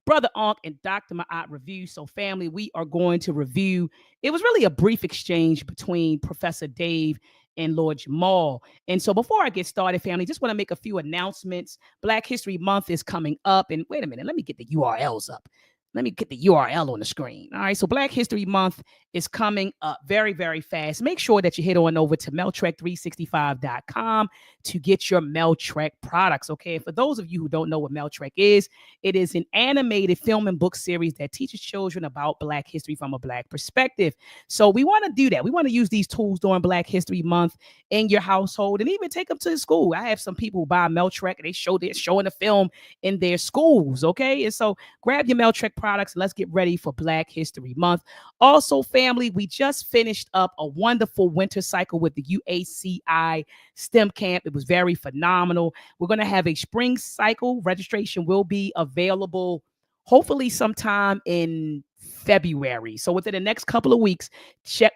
Brother Ankh and Dr. Ma'at review. So, family, we are going to review. It was really a brief exchange between Professor Dave and Lord Jamar. And so, before I get started, family, just want to make a few announcements. Black History Month is coming up. And wait a minute, let me get the URLs up. Let me get the URL on the screen. All right. So Black History Month is coming up very, very fast. Make sure that you head on over to meltrek365.com to get your Meltrek products. Okay. And for those of you who don't know what Meltrek is, it is an animated film and book series that teaches children about Black history from a Black perspective. So we want to do that. We want to use these tools during Black History Month in your household and even take them to the school. I have some people who buy Meltrek and they're showing the film in their schools. Okay. And so grab your Meltrek products. Let's get ready for Black History Month. Also, family, we just finished up a wonderful winter cycle with the UACI STEM camp. It was very phenomenal. We're going to have a spring cycle. Registration will be available hopefully sometime in February. So within the next couple of weeks,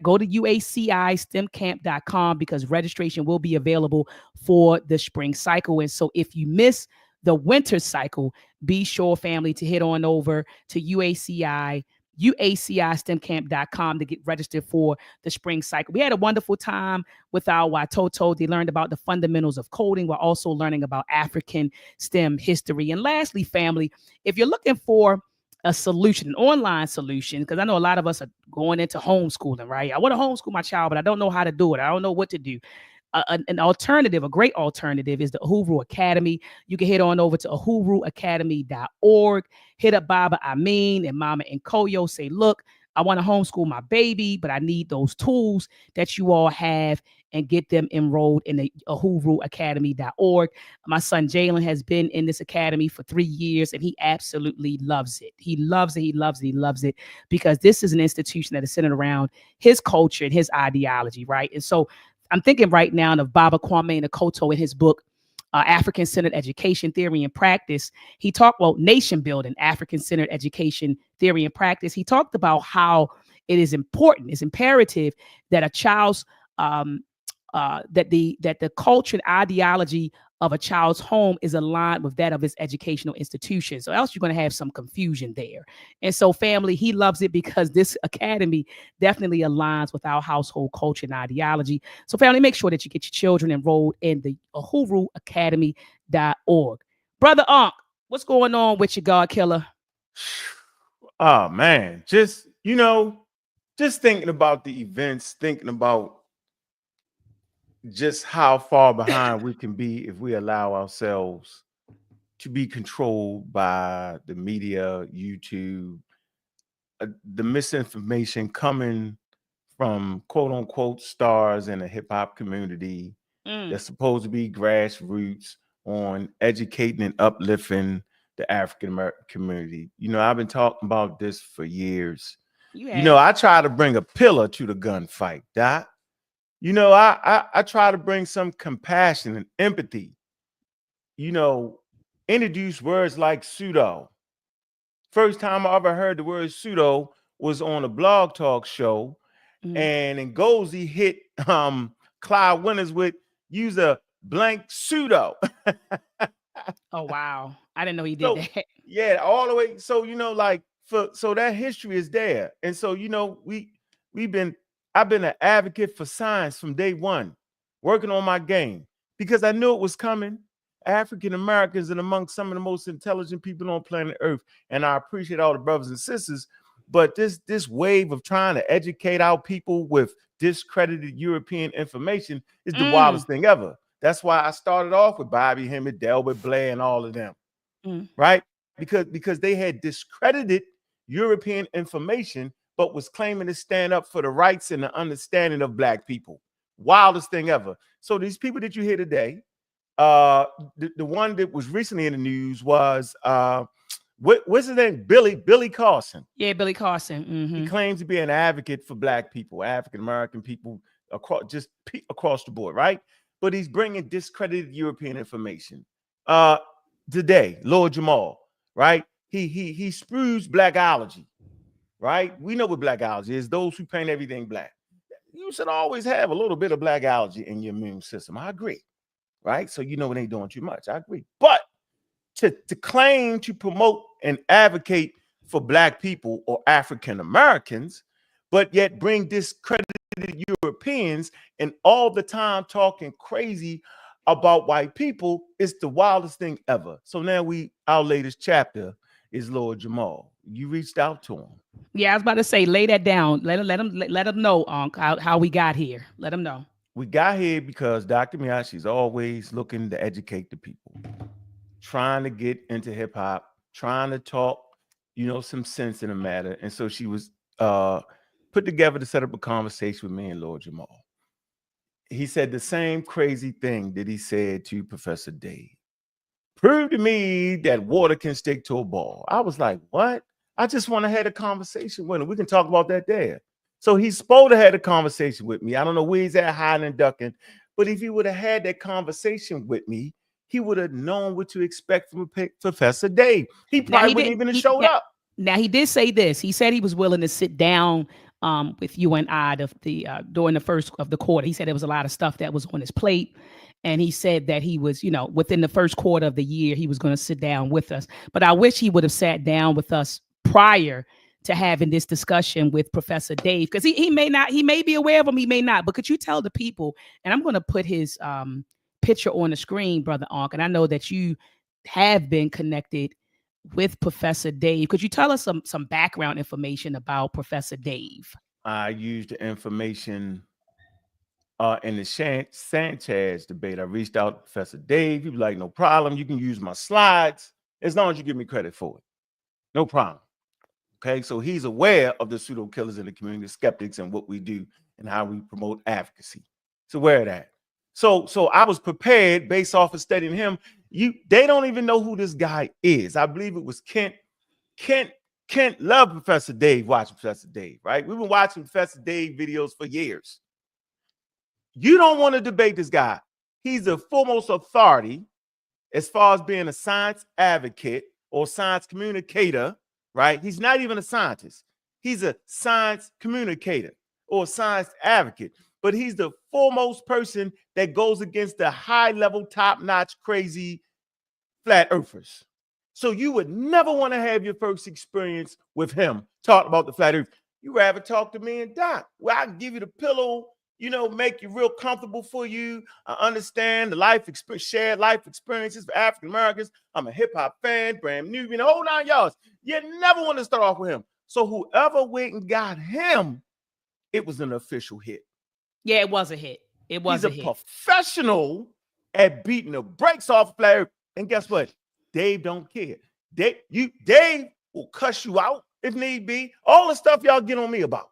go to uacistemcamp.com because registration will be available for the spring cycle. And so if you miss the winter cycle, be sure, family, to head on over to uacistemcamp.com to get registered for the spring cycle. We had a wonderful time with our Watoto. They learned about the fundamentals of coding while also learning about African STEM history. And lastly, family, if you're looking for a solution, an online solution, because I know a lot of us are going into homeschooling, right? I want to homeschool my child, but I don't know how to do it. I don't know what to do. An alternative, a great alternative is the Uhuru Academy. You can head on over to uhuruacademy.org. Hit up Baba Amin and Mama and Koyo. Say, look, I want to homeschool my baby, but I need those tools that you all have and get them enrolled in the uhuruacademy.org. My son Jalen has been in this academy for 3 years and he absolutely loves it. He loves it. He loves it. He loves it because this is an institution that is centered around his culture and his ideology, right? And so I'm thinking right now of Baba Kwame Nkrumah in his book, African-Centered Education Theory and Practice. He talked about nation building, African-Centered Education Theory and Practice. He talked about how it is important, it's imperative that a child's that the culture and ideology of a child's home is aligned with that of his educational institution. So else you're going to have some confusion there. And so family, he loves it because this academy definitely aligns with our household culture and ideology. So family, make sure that you get your children enrolled in the uhuruacademy.org. Brother Ankh, what's going on with you, God Killer? Oh man, just thinking about the events, thinking about just how far behind we can be if we allow ourselves to be controlled by the media, YouTube, the misinformation coming from quote unquote stars in the hip hop community that's supposed to be grassroots on educating and uplifting the African American community. I've been talking about this for years. I try to bring a pillar to the gunfight, Doc. I try to bring some compassion and empathy. Introduce words like pseudo. First time I ever heard the word pseudo was on a blog talk show, and Ngozi hit Clyde Winters with use a blank pseudo. Oh wow, I didn't know he did that. Yeah, all the way. So so that history is there, and so I've been an advocate for science from day one, working on my game because I knew it was coming. African Americans are among some of the most intelligent people on planet Earth, and I appreciate all the brothers and sisters. But this wave of trying to educate our people with discredited European information is the wildest thing ever. That's why I started off with Bobby Hemmett, Delbert Blair, and all of them, right? Because they had discredited European information, but was claiming to stand up for the rights and the understanding of Black people. Wildest thing ever. So these people that you hear today, the one that was recently in the news was what's his name? Billy Carson. Yeah, Billy Carson. He claims to be an advocate for Black people, African American people, across the board, right? But he's bringing discredited European information. Today, Lord Jamar, right? He spews Blackology, right? We know what Blackology is. Those who paint everything black. You should always have a little bit of Blackology in your immune system. I agree. Right? So it ain't doing too much. I agree. But to claim to promote and advocate for Black people or African Americans, but yet bring discredited Europeans and all the time talking crazy about white people is the wildest thing ever. So now our latest chapter is Lord Jamar. You reached out to him. Yeah, I was about to say, lay that down. Let him know, Unc, how we got here. Let him know. We got here because Dr. Miyashi's always looking to educate the people, trying to get into hip hop, trying to talk, some sense in the matter. And so she was put together to set up a conversation with me and Lord Jamal. He said the same crazy thing that he said to Professor Dave. Prove to me that water can stick to a ball. I was like, what? I just want to have a conversation with him. We can talk about that there. So he's supposed to have a conversation with me. I don't know where he's at, hiding and ducking. But if he would have had that conversation with me, he would have known what to expect from Professor Dave. He probably wouldn't even have showed up. Now he did say this. He said he was willing to sit down with you and I during the first of the quarter. He said there was a lot of stuff that was on his plate. And he said that he was, within the first quarter of the year, he was going to sit down with us. But I wish he would have sat down with us prior to having this discussion with Professor Dave, because he may be aware of him, he may not. But could you tell the people, and I'm going to put his picture on the screen, Brother Ankh, and I know that you have been connected with Professor Dave. Could you tell us some background information about Professor Dave? I used the information in the Sanchez debate. I reached out to Professor Dave. He was like, no problem. You can use my slides as long as you give me credit for it. No problem. Okay, so he's aware of the pseudo killers in the community, the skeptics, and what we do and how we promote advocacy. He's aware of that. So I was prepared based off of studying him. They don't even know who this guy is. I believe it was Kent. Kent loved Professor Dave, watching Professor Dave, right? We've been watching Professor Dave videos for years. You don't want to debate this guy. He's the foremost authority as far as being a science advocate or science communicator, right? He's not even a scientist. He's a science communicator or science advocate, but he's the foremost person that goes against the high-level, top-notch, crazy flat earthers. So you would never want to have your first experience with him talking about the flat earth. You rather talk to me and Doc, where I can give you the pillow, make you real comfortable for you. I understand the shared life experiences for African Americans. I'm a hip hop fan, brand new, whole 9 yards. You never want to start off with him. So whoever went and got him, it was an official hit. Yeah, it was a hit. He's a professional at beating the brakes off flat earth. And guess what? Dave don't care. Dave will cuss you out if need be. All the stuff y'all get on me about.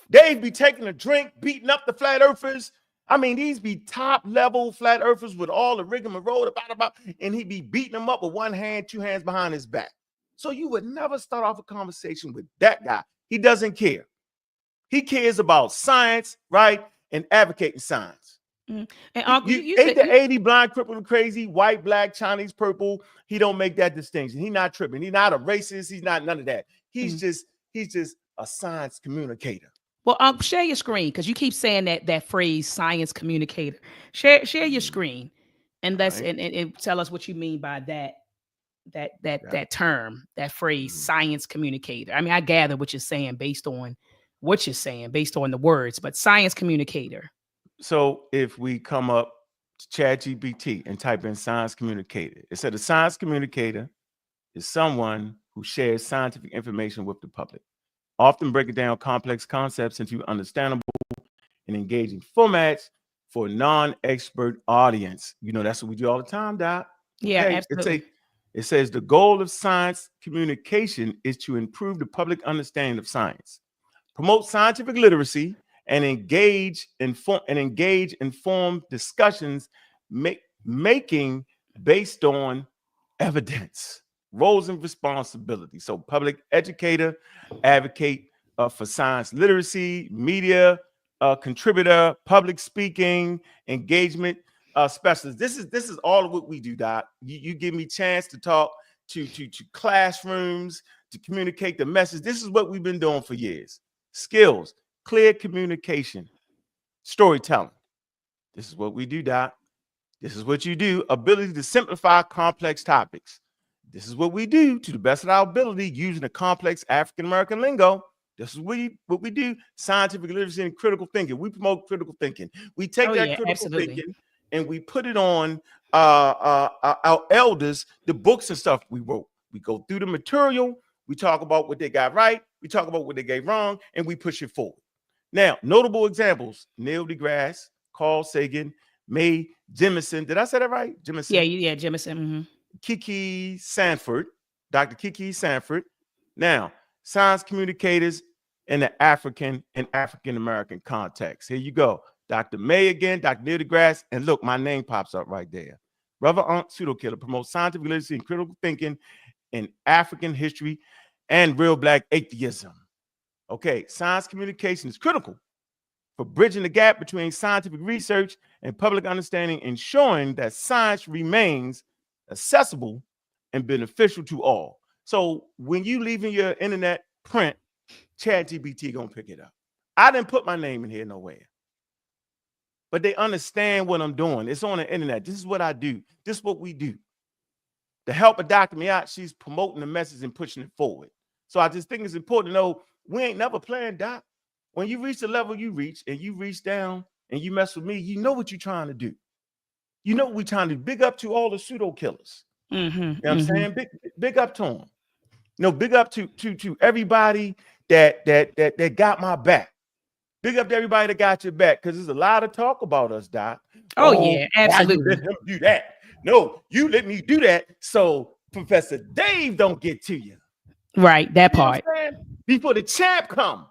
Dave be taking a drink, beating up the flat earthers. I mean, these be top level flat earthers with all the rigmarole about, and he be beating them up with one hand, two hands behind his back. So you would never start off a conversation with that guy. He doesn't care. He cares about science, right? And advocating science. Mm. And you 80 blind, crippled, and crazy, white, black, Chinese, purple. He don't make that distinction. He's not tripping. He's not a racist. He's not none of that. He's just a science communicator. Well, share your screen, because you keep saying that phrase, science communicator. Share your screen, and and tell us what you mean by that term, that phrase, science communicator. I mean, I gather what you're saying based on the words, but science communicator. So if we come up to ChatGPT and type in science communicator, it said a science communicator is someone who shares scientific information with the public, often breaking down complex concepts into understandable and engaging formats for a non-expert audience. That's what we do all the time, Doc. Yeah, absolutely. It says the goal of science communication is to improve the public understanding of science, promote scientific literacy, and engage informed discussions, making based on evidence. Roles and responsibilities. So public educator, advocate for science literacy, media contributor, public speaking, engagement specialist. This is all of what we do, Doc. You give me chance to talk to classrooms, to communicate the message. This is what we've been doing for years. Skills, clear communication, storytelling. This is what we do, Doc. This is what you do. Ability to simplify complex topics. This is what we do to the best of our ability using a complex African American lingo. This is what we do. Scientific literacy and critical thinking. We promote critical thinking. We take Oh that yeah, critical absolutely. thinking and we put it on our elders, the books and stuff we wrote. We go through the material. We talk about what they got right. We talk about what they gave wrong, and we push it forward. Now, notable examples: Neil deGrasse, Carl Sagan, Mae Jemison. Did I say that right? Jemison. Yeah, Jemison. Mm-hmm. Kiki Sanford, Dr. Kiki Sanford. Now, science communicators in the African and African American context. Here you go. Dr. May again, Dr. Neil deGrasse, and look, my name pops up right there. Brother Ankh, Pseudo Killer, promotes scientific literacy and critical thinking in African history and real Black atheism. Okay, science communication is critical for bridging the gap between scientific research and public understanding, ensuring that science remains accessible and beneficial to all. So when you leaving your internet print, ChatGPT gonna pick it up. I didn't put my name in here nowhere, but they understand what I'm doing. It's on the internet. This is what I do. This is what we do. To help a doctor me out, she's promoting the message and pushing it forward. So I just think it's important to know we ain't never playing, doc. When you reach the level you reach and you reach down and you mess with me, you know what you're trying to do. You know what we're trying to do. Big up to all the pseudo killers. Mm-hmm. You know what I'm saying? Big up to them. No, big up to everybody that got my back. Big up to everybody that got your back, because there's a lot of talk about us, Doc. Oh yeah, absolutely. Why you let him do that? No, you let me do that so Professor Dave don't get to you. Right, that part. Before the champ come.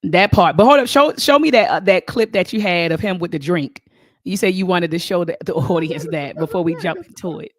That part. But hold up, show me that clip that you had of him with the drink. You said you wanted to show the audience that before we jump into it.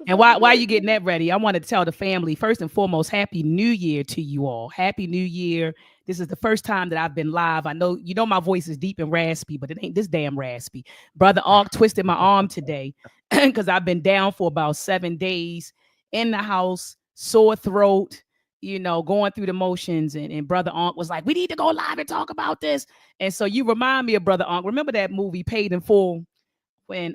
And while you getting that ready, I want to tell the family, first and foremost, Happy New Year to you all. Happy New Year. This is the first time that I've been live. I know my voice is deep and raspy, but it ain't this damn raspy. Brother Ankh twisted my arm today because I've been down for about 7 days in the house, sore throat, going through the motions. And Brother Ankh was like, we need to go live and talk about this. And so you remind me of Brother Ankh. Remember that movie Paid in Full when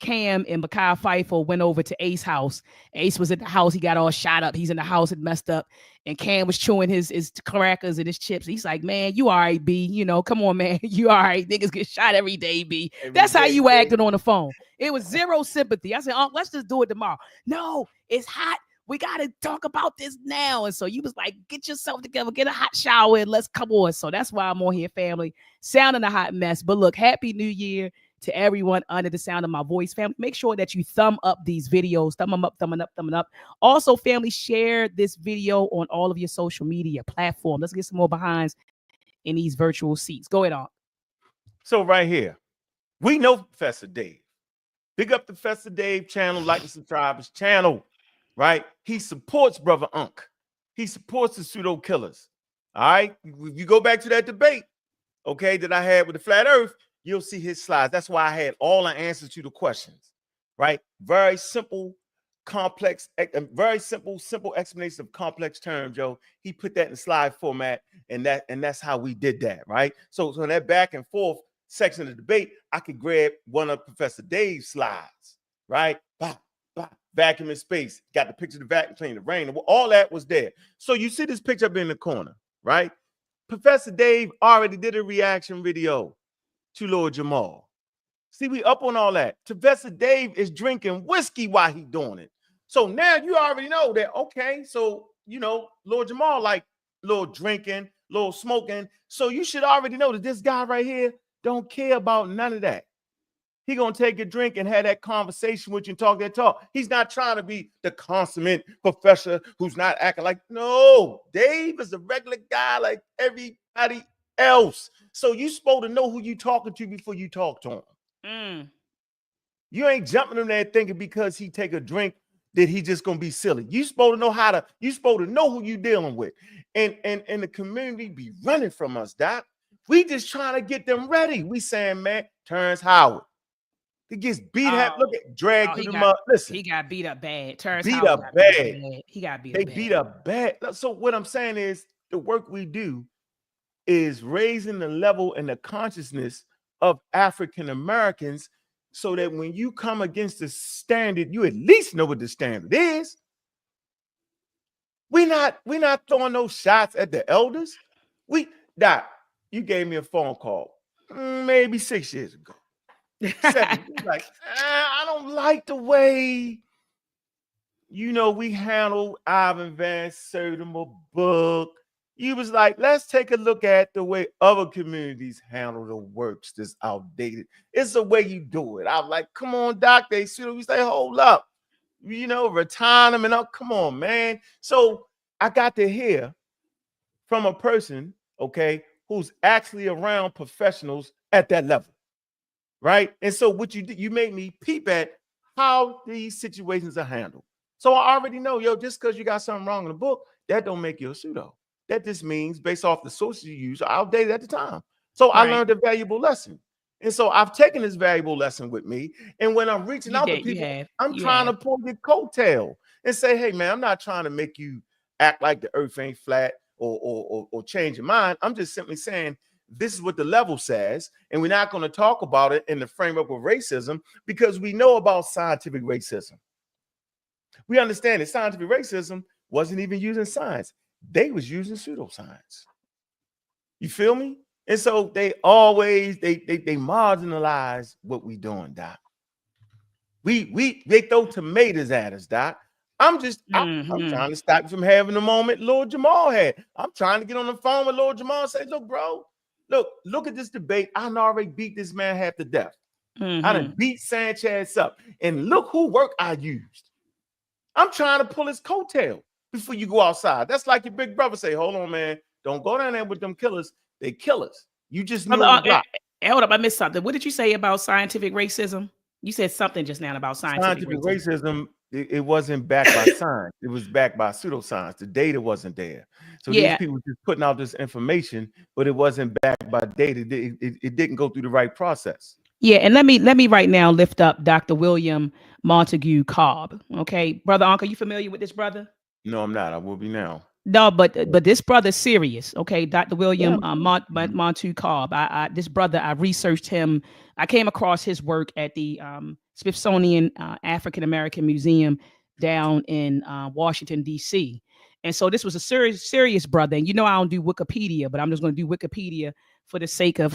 Cam and Mekhi Phifer went over to Ace's house. Ace was at the house. He got all shot up. He's in the house and messed up. And Cam was chewing his crackers and his chips. He's like, man, you all right, B. Come on, man. You all right. Niggas get shot every day, B. That's how you acted on the phone. It was zero sympathy. I said, let's just do it tomorrow. No, it's hot. We got to talk about this now. And so you was like, get yourself together, get a hot shower, and let's come on. So that's why I'm on here, family, sounding a hot mess. But look, Happy New Year to everyone under the sound of my voice. Family, make sure that you thumb up these videos. Thumb them up, thumbing up, thumbing up. Also, family, share this video on all of your social media platforms. Let's get some more behinds in these virtual seats. Go ahead on. So right here, we know Professor Dave. Big up the Professor Dave channel, like and subscribe his channel, right? He supports Brother Ankh. He supports the pseudo killers. All right. If you go back to that debate, okay, that I had with the flat earth, you'll see his slides. That's why I had all the answers to the questions, right? Very simple, complex, very simple explanation of complex terms, Joe. He put that in slide format, and that's how we did that, right? So in that back and forth section of the debate, I could grab one of Professor Dave's slides, right? Bah, bah, vacuum in space. Got the picture of the vacuum cleaner, the rain, all that was there. So you see this picture up in the corner, right? Professor Dave already did a reaction video to Lord Jamar. See, we up on all that. Professor Dave is drinking whiskey while he doing it. So now you already know that, okay, so, Lord Jamar like little drinking, little smoking. So you should already know that this guy right here don't care about none of that. He gonna take a drink and have that conversation with you and talk that talk. He's not trying to be the consummate professor who's not acting like, no, Dave is a regular guy like everybody else. So you supposed to know who you talking to before you talk to him. You ain't jumping in there thinking because he take a drink that he just gonna be silly. You supposed to know you supposed to know who you dealing with. And the community be running from us, Doc. We just trying to get them ready. We saying, man, Terrence Howard. He gets beat up. Look at dragged through the mud. Listen, he got beat up bad. Terrence beat Howard up got bad. He got beat they up bad. beat up bad. So what I'm saying is the work we do is raising the level and the consciousness of African Americans, so that when you come against the standard, you at least know what the standard is. We're not throwing those shots at the elders. Doc, you gave me a phone call maybe 6 years ago. 7, like, I don't like the way we handle Ivan Van Sertima book. You was like, let's take a look at the way other communities handle the works that's outdated. It's the way you do it. I'm like, come on, Doc. We say, hold up. Retirement up. Come on, man. So I got to hear from a person, okay, who's actually around professionals at that level, right? And so what you did, you made me peep at how these situations are handled. So I already know, just because you got something wrong in the book, that don't make you a pseudo. That just means based off the sources you use are outdated at the time. So I learned a valuable lesson. And so I've taken this valuable lesson with me. And when I'm reaching out to people, I'm trying to pull your coattail and say, hey, man, I'm not trying to make you act like the earth ain't flat or change your mind. I'm just simply saying, this is what the level says, and we're not going to talk about it in the framework of racism because we know about scientific racism. We understand that scientific racism wasn't even using science. They was using pseudoscience. You feel me? And so they always, they marginalize what we doing, Doc. They throw tomatoes at us, Doc. I'm trying to stop you from having the moment Lord Jamar had. I'm trying to get on the phone with Lord Jamar and say, look, bro, look at this debate. I already beat this man half to death. I done beat Sanchez up. And look who work I used. I'm trying to pull his coattail before you go outside. That's like your big brother say, hold on, man. Don't go down there with them killers. They kill us. You just knew hold up, I missed something. What did you say about scientific racism? You said something just now about scientific racism. It wasn't backed by science. It was backed by pseudoscience. The data wasn't there. So these people were just putting out this information, but it wasn't backed by data. It didn't go through the right process. Yeah, and let me right now lift up Dr. William Montague Cobb. Okay, Brother Ankh, are you familiar with this brother? No, I'm not. I will be now. No, but this brother's serious. Okay, Dr. William Montague Cobb. This brother, I researched him. I came across his work at the Smithsonian African American Museum down in Washington, D.C. And so this was a serious brother. And I don't do Wikipedia, but I'm just going to do Wikipedia for the sake of,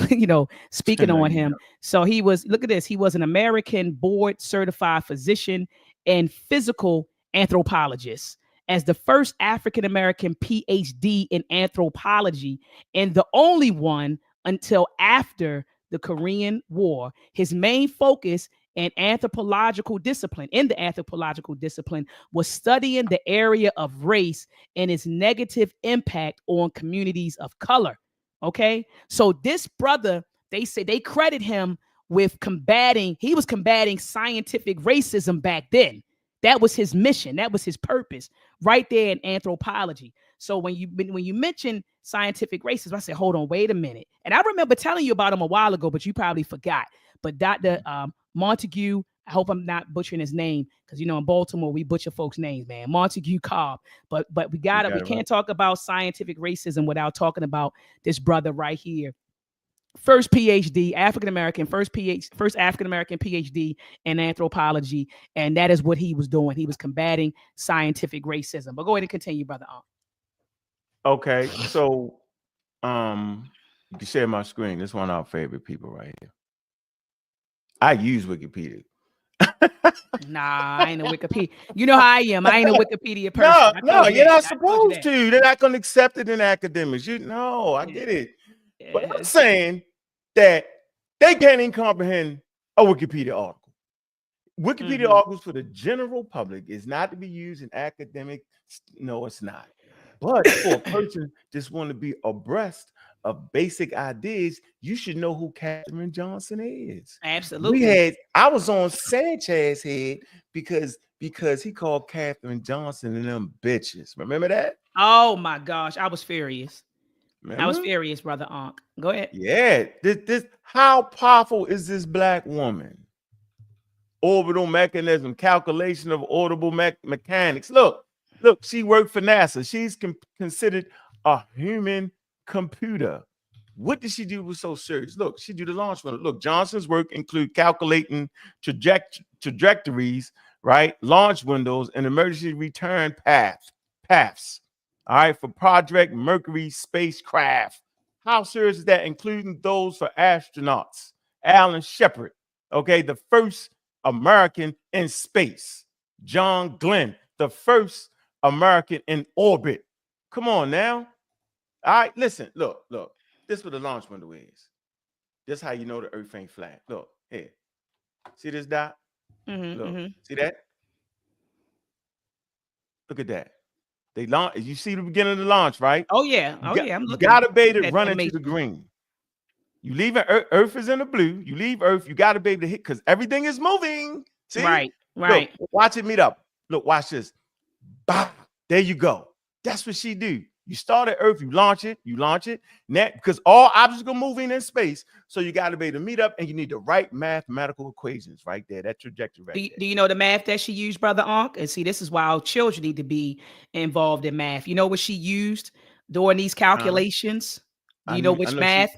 speaking on him. So he was, look at this. He was an American board certified physician and physical anthropologist, as the first African-American PhD in anthropology and the only one until after the Korean War. His main focus in the anthropological discipline was studying the area of race and its negative impact on communities of color. Okay, so this brother, they say they credit him with combating scientific racism back then. That was his mission. That was his purpose right there in anthropology. So when you mention scientific racism, I said, hold on, wait a minute. And I remember telling you about him a while ago, but you probably forgot. But Dr. Montague, I hope I'm not butchering his name, because in Baltimore we butcher folks' names, man. Montague Cobb. But we can't talk about scientific racism without talking about this brother right here. First PhD, African-American, first African-American PhD in anthropology. And that is what he was doing. He was combating scientific racism. But go ahead and continue, Brother Ankh. Okay. So you can share my screen. This is one of our favorite people right here. I use Wikipedia. Nah, I ain't a Wikipedia. You know how I am. I ain't a Wikipedia person. No, you're not supposed to. They're not going to accept it in academics. I get it. But I'm saying that they can't even comprehend a Wikipedia article. Wikipedia articles for the general public is not to be used in academic. No, it's not. But for a person just want to be abreast of basic ideas, you should know who Katherine Johnson is. Absolutely. I was on Sanchez's head because he called Katherine Johnson and them bitches. Remember that? Oh my gosh, I was furious. Remember? I was furious, Brother Ankh. Go ahead. Yeah. This how powerful is this black woman? Orbital mechanism, calculation of orbital mechanics. Look, she worked for NASA. She's considered a human computer. What did she do was so serious? Look, she do the launch window. Look, Johnson's work include calculating trajectories, right? Launch windows and emergency return paths. All right, for Project Mercury spacecraft. How serious is that? Including those for astronauts. Alan Shepard, okay, the first American in space. John Glenn, the first American in orbit. Come on now. All right, listen, look. This is what the launch window is. This how you know the earth ain't flat. Look, here. See this dot? Mm-hmm, Look, mm-hmm. see that? Look at that. They launch. You see the beginning of the launch, right? Oh yeah, You oh got yeah. I'm you looking. gotta be able to That run into animation. the green. You leave Earth is in the blue. You leave Earth, you gotta be able to hit because everything is moving. See? Right, Look, right. watch it meet up. Look, watch this. Bah, there you go. That's what she do. You start at Earth, you launch it, net because all objects are moving in space. So you got to be able to meet up, and you need the right mathematical equations right there. That trajectory right there. Do you know the math that she used, Brother Ankh? And see, this is why our children need to be involved in math. You know what she used during these Uh-huh. calculations? Do you know I which know she. math?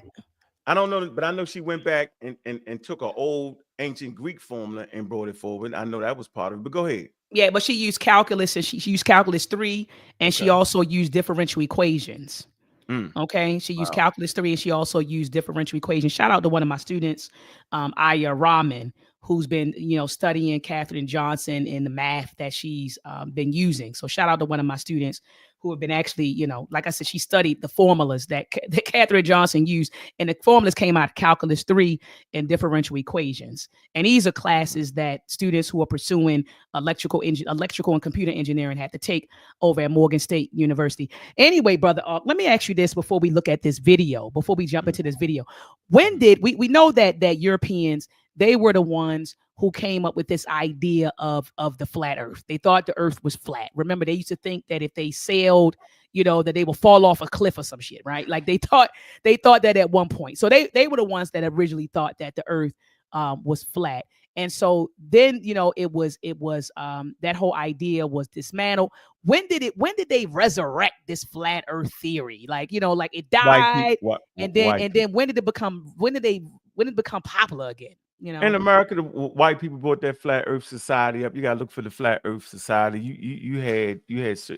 I don't know, but I know she went back and took an old ancient Greek formula and brought it forward. I know that was part of it. But go ahead. Yeah, but she used calculus, and she used calculus 3, and she Okay. also used differential equations. Mm, Okay, she used wow. calculus 3, and she also used differential equations. Shout out to one of my students, Aya Rahman, who's been studying Katherine Johnson and the math that she's been using. So shout out to one of my students who have been actually, like I said, she studied the formulas that Katherine Johnson used, and the formulas came out of calculus 3 and differential equations. And these are classes that students who are pursuing electrical and computer engineering had to take over at Morgan State University. Anyway, brother, let me ask you this before we look at this video, before we jump Mm, into this video. When did we know that Europeans, they were the ones who came up with this idea of the flat earth. They thought the earth was flat. Remember, they used to think that if they sailed, that they will fall off a cliff or some shit, right? Like they thought that at one point. So they were the ones that originally thought that the earth was flat. And so then, it was that whole idea was dismantled. When did they resurrect this flat earth theory? Like, like it white people. died, and then White and people. then when did it become popular again? In America, the white people brought that flat Earth society up. You gotta look for the flat Earth society. You had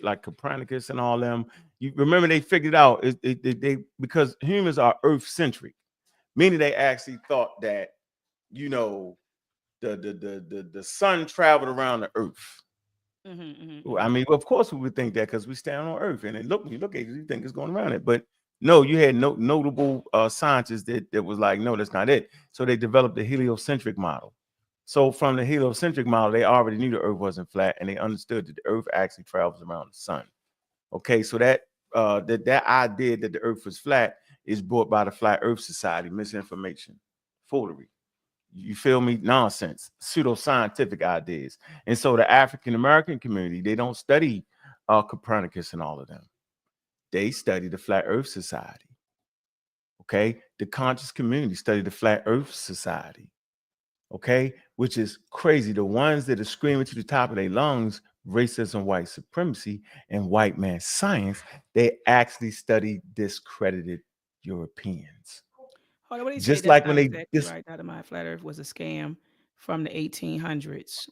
like Copernicus and all them. You remember they figured out they because humans are Earth centric, meaning they actually thought that you know the sun traveled around the Earth. Mm-hmm, mm-hmm, Well, I mm-hmm. mean, of course we would think that because we stand on Earth, and then look, when you look at it, you think it's going around it. But no, you had notable scientists that was like, no, that's not it. So they developed the heliocentric model. So from the heliocentric model, they already knew the Earth wasn't flat, and they understood that the Earth actually travels around the sun. Okay, so that idea that the Earth was flat is brought by the Flat Earth Society, misinformation, foolery. You feel me? Nonsense, pseudoscientific ideas. And so the African American community, they don't study Copernicus and all of them. They study the Flat Earth Society. Okay. The conscious community study the Flat Earth Society. Okay. Which is crazy. The ones that are screaming to the top of their lungs, racism, white supremacy, and white man science, they actually study discredited Europeans. Hold on, what do you say? Just That's like when not they exactly just right. Dynamite flat Earth was a scam from the 1800s.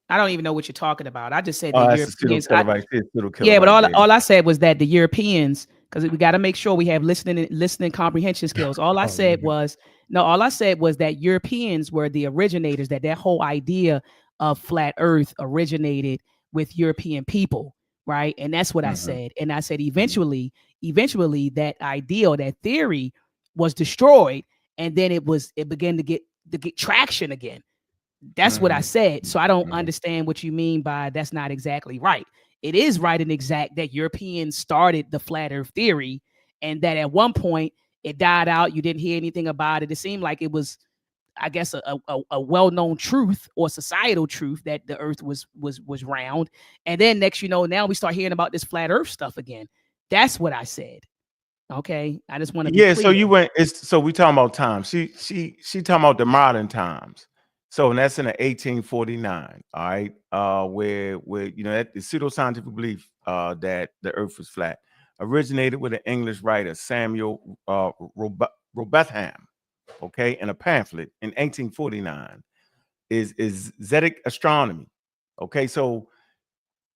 I don't even know what you're talking about. I just said the oh, that's the pseudo Europeans. killer right there, pseudo killer Yeah, but right all there. all I said was that the Europeans, because we got to make sure we have listening comprehension skills. All I Oh, said man. was no. All I said was that Europeans were the originators. That whole idea of flat Earth originated with European people, right? And that's what I Mhm, said. And I said mhm, eventually, that idea, that theory, was destroyed, and then it began to get traction again. That's what I mhm, said. So I don't mhm. understand what you mean by that's not exactly right. It is right and exact that Europeans started the flat earth theory, and that at one point it died out. You didn't hear anything about it. It seemed like it was, I guess, a well-known truth or societal truth that the earth was round. And then next, now we start hearing about this flat earth stuff again. That's what I said. Okay. I just want to be Yeah, so clear. you went. It's so we talking about time. She talking about the modern times. So and that's in the 1849. All right, where that the pseudoscientific belief that the Earth was flat. originated with an English writer, Samuel Robotham, okay, in a pamphlet in 1849, is Zedic astronomy. Okay, so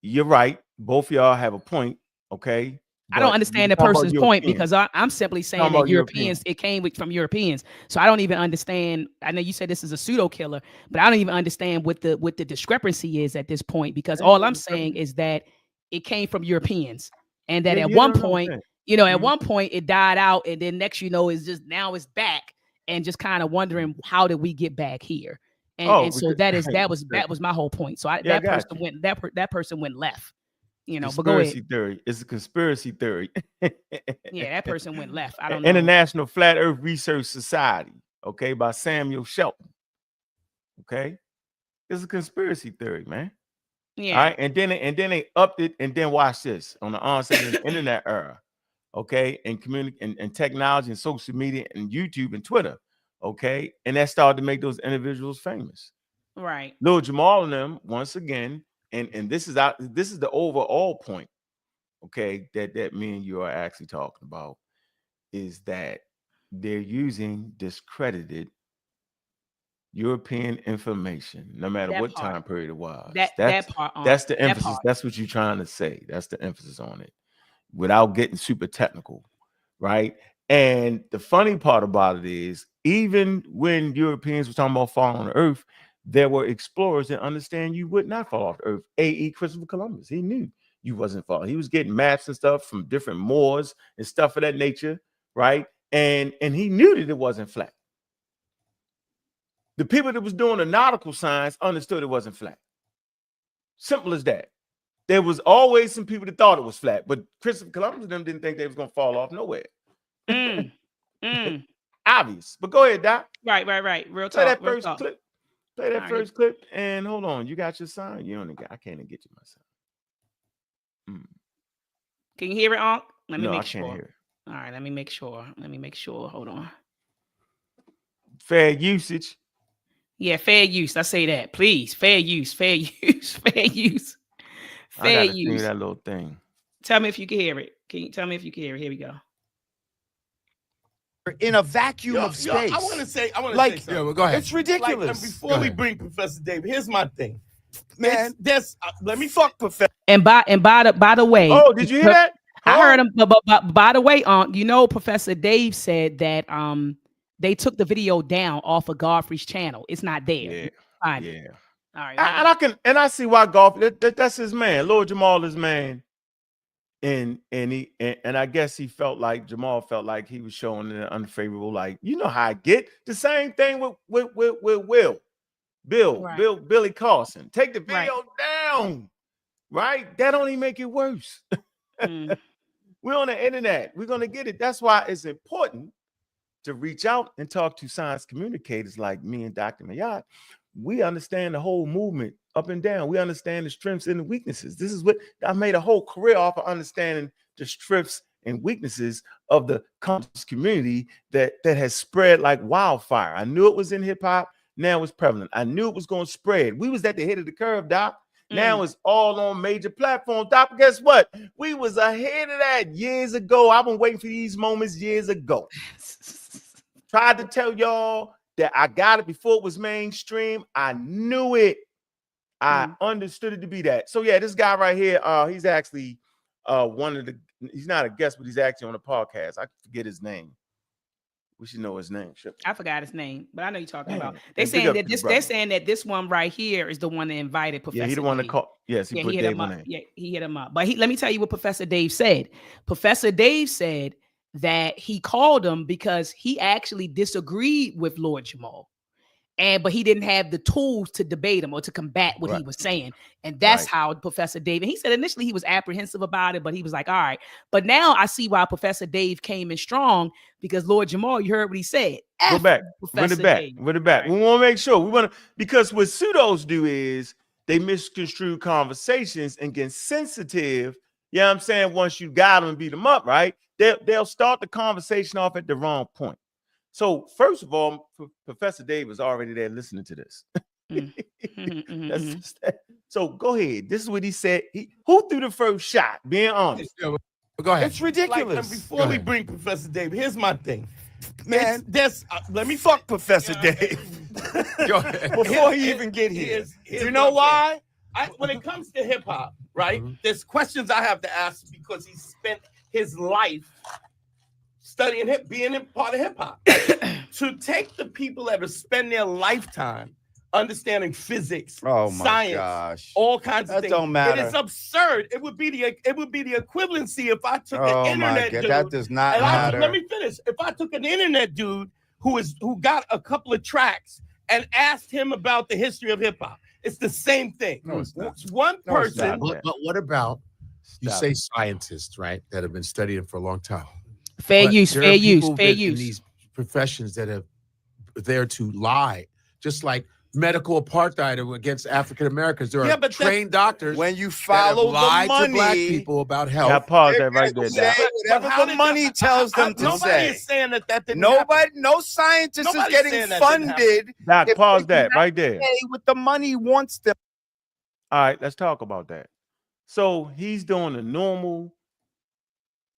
you're right. Both of y'all have a point, okay? I don't But we understand the talking about person's point Europeans. because I'm simply saying Talking that about Europeans, Europeans. it came from Europeans. So I don't even understand. I know you said this is a pseudo killer, but I don't even understand what the discrepancy is at this point, because There ain't all no I'm saying discrepancy. is that it came from Europeans, and that Yeah, at yeah, one no, I'm point, saying. at Mhm. one point it died out, and then next is just now it's back, and just kind of wondering how did we get back here, and Oh, so because, that was my whole point. So yeah, I that got person you. went that person went left, but go ahead. Conspiracy theory. It's a conspiracy theory. Yeah, that person went left. I don't know. International Flat Earth Research Society, okay, by Samuel Shelton. Okay. It's a conspiracy theory, man. All Yeah. right. And then they upped it, and then watch this on the onset of the internet era. Okay, and and technology and social media and YouTube and Twitter. Okay. And that started to make those individuals famous. Right. Lil Jamal and them, once again, and this is the overall point, okay, that me and you are actually talking about, is that they're using discredited European information, no matter That what part. time period it was. That part on That's the that emphasis. part. That's what you're trying to say. That's the emphasis on it, without getting super technical, right? And the funny part about it is, even when Europeans were talking about falling on the earth, there were explorers that understand you would not fall off the earth. A.E. Christopher Columbus, he knew you wasn't falling. He was getting maps and stuff from different Moors and stuff of that nature, right? And he knew that it wasn't flat. The people that was doing the nautical science understood it wasn't flat. Simple as that. There was always some people that thought it was flat, but Christopher Columbus and them didn't think they was gonna fall off nowhere. Mm. Mm. Obvious. But go ahead, Doc. Right. Real Play talk. that Real first talk. clip. Play that All right. first clip. And hold on. You got your sign? You only got, I can't even get you my sign. Can you hear it, Ankh? Let me No, I make can't sure. hear it. All right, let me make sure. Hold on. Fair usage. Yeah, fair use. I say that. Please. Fair use. Fair use. Fair use. I Fair gotta think of use. that little thing. Tell me if you can hear it. Can you tell me if you can hear it? Here we go. In a vacuum of space. I want to say something. Yeah, well, go ahead. It's ridiculous. Before we bring Professor Dave, here's my thing. Man, Let me fuck Professor. And by the way, Oh, did you hear that? I heard him. But by the way, Professor Dave said that they took the video down off of Godfrey's channel. It's not there. Yeah. Find it. Yeah. All right. And I see why golf. That's his man. Lord Jamal is man. And I guess Jamal felt like he was showing an unfavorable, like, you know how I get. The same thing with Billy Carson. Take the video down, right? That only make it worse. We're on the internet. We're gonna get it. That's why it's important to reach out and talk to science communicators like me and Dr. Mayat. We understand the whole movement up and down. We understand the strengths and the weaknesses. This is what I made a whole career off of, understanding the strengths and weaknesses of the conscious community that has spread like wildfire. I knew it was in hip hop. Now it's prevalent. I knew it was going to spread. We was at the head of the curve, Doc. Now it's all on major platforms. Doc, guess what? We was ahead of that years ago. I've been waiting for these moments years ago. Tried to tell y'all that I got it before it was mainstream. I knew it. I understood it to be that. So yeah, this guy right here, he's actually he's not a guest, but he's actually on a podcast. I forget his name. We should know his name. I forgot his name, but I know you're talking about. They're saying that this one right here is the one that invited Professor. Yeah, he the one that called. Yes, he put hit Dave him up. on it. Yeah, he hit him up. But let me tell you what Professor Dave said. Professor Dave said that he called him because he actually disagreed with Lord Jamal. But he didn't have the tools to debate him or to combat what he was saying. And that's how Professor Dave, and he said initially he was apprehensive about it, but he was like, all right. But now I see why Professor Dave came in strong, because Lord Jamal, you heard what he said. Go back. Run it back. Run it back. We want to make sure. Because what pseudos do is they misconstrue conversations and get sensitive. You know what I'm saying? Once you got them and beat them up, right? They'll start the conversation off at the wrong point. So first of all, Professor Dave was already there listening to this. So go ahead. This is what he said. Who threw the first shot? Being honest. Go ahead. Like, It's and ridiculous. before we bring Professor Dave, here's my thing. Man, Let me fuck Professor Dave. Go ahead. Before he even get here. You know why? When it comes to hip hop, right? There's questions I have to ask because he spent his life studying being a part of hip hop. To take the people that have spent their lifetime understanding physics, science, all kinds of things. Don't matter. It is absurd. It would be the equivalency if I took an internet dude. That does not matter. Let me finish. If I took an internet dude who got a couple of tracks and asked him about the history of hip hop, it's the same thing. No, it's not. It's one person. But what about you say scientists, right, that have been studying for a long time? Fair But use, there fair are use, people fair that in use. these professions that are there to lie, just like medical apartheid against African Americans. There are trained doctors when you that follow have lied the money, to black people about health. I pause that right there, Doc. Whatever the money tells them to Nobody say. is saying that didn't happen. No scientist is Nobody's saying getting that didn't funded. Doc, if pause they do that not right there. pay what the money wants them. All right, let's talk about that. So he's doing a normal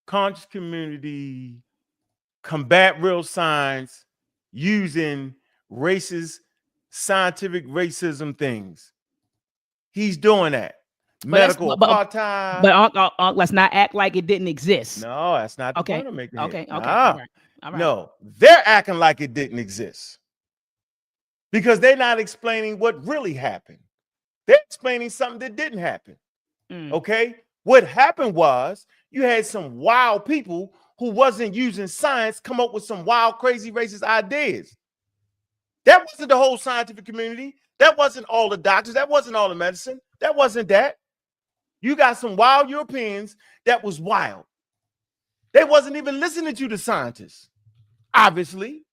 conscious community, combat real science, using racist, scientific racism things. He's doing that. Medical apartheid. But let's not act like it didn't exist. No, that's not the Okay. point I'm making. Okay. Here. Okay. Nah. All right. All right. No, they're acting like it didn't exist because they're not explaining what really happened. They're explaining something that didn't happen. Okay? What happened was you had some wild people who wasn't using science come up with some wild, crazy, racist ideas. That wasn't the whole scientific community. That wasn't all the doctors. That wasn't all the medicine. That wasn't that. You got some wild Europeans that was wild. They wasn't even listening to the scientists, obviously,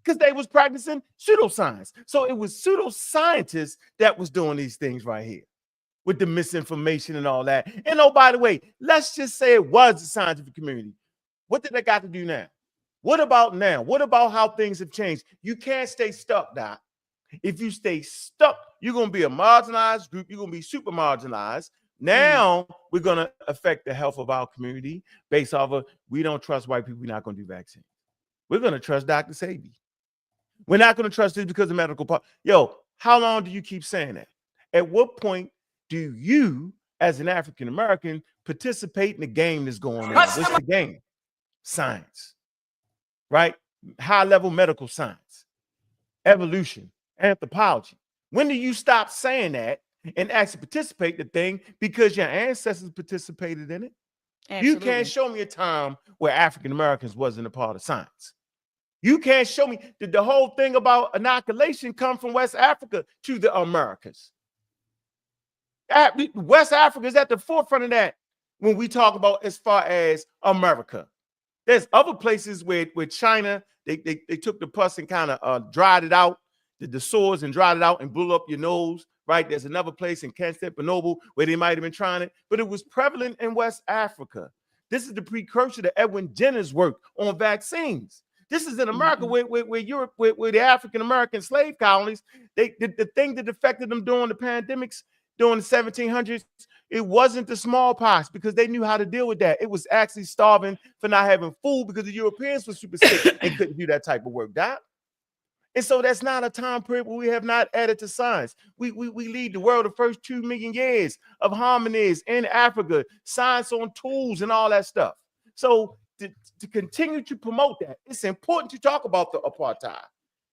because they was practicing pseudoscience. So it was pseudoscientists that was doing these things right here with the misinformation and all that. And oh, by the way, let's just say it was the scientific community. What did they got to do now? What about now? What about how things have changed? You can't stay stuck, Doc. If you stay stuck, you're going to be a marginalized group. You're going to be super marginalized. Now we're going to affect the health of our community based off of we don't trust white people. We're not going to do vaccines. We're going to trust Dr. Sabi. We're not going to trust this because of medical part. Yo, how long do you keep saying that? At what point do you, as an African American, participate in the game that's going on? What's the game? Science, right? High level medical science, evolution, anthropology. When do you stop saying that and actually participate in the thing because your ancestors participated in it? Absolutely. You can't show me a time where African Americans wasn't a part of science. You can't show me that the whole thing about inoculation come from West Africa to the Americas. West Africa is at the forefront of that when we talk about as far as America. There's other places where China, they took the pus and kind of dried it out, the sores and dried it out and blew up your nose, right? There's another place in Constantinople where they might have been trying it, but it was prevalent in West Africa. This is the precursor to Edwin Jenner's work on vaccines. This is in America where Europe, where the African-American slave colonies, the thing that affected them during the pandemics, during the 1700s, it wasn't the smallpox because they knew how to deal with that. It was actually starving for not having food because the Europeans were super sick and couldn't do that type of work, Doc. And so that's not a time period where we have not added to science. We lead the world the first 2 million years of hominids in Africa, science on tools and all that stuff. So to continue to promote that, it's important to talk about the apartheid.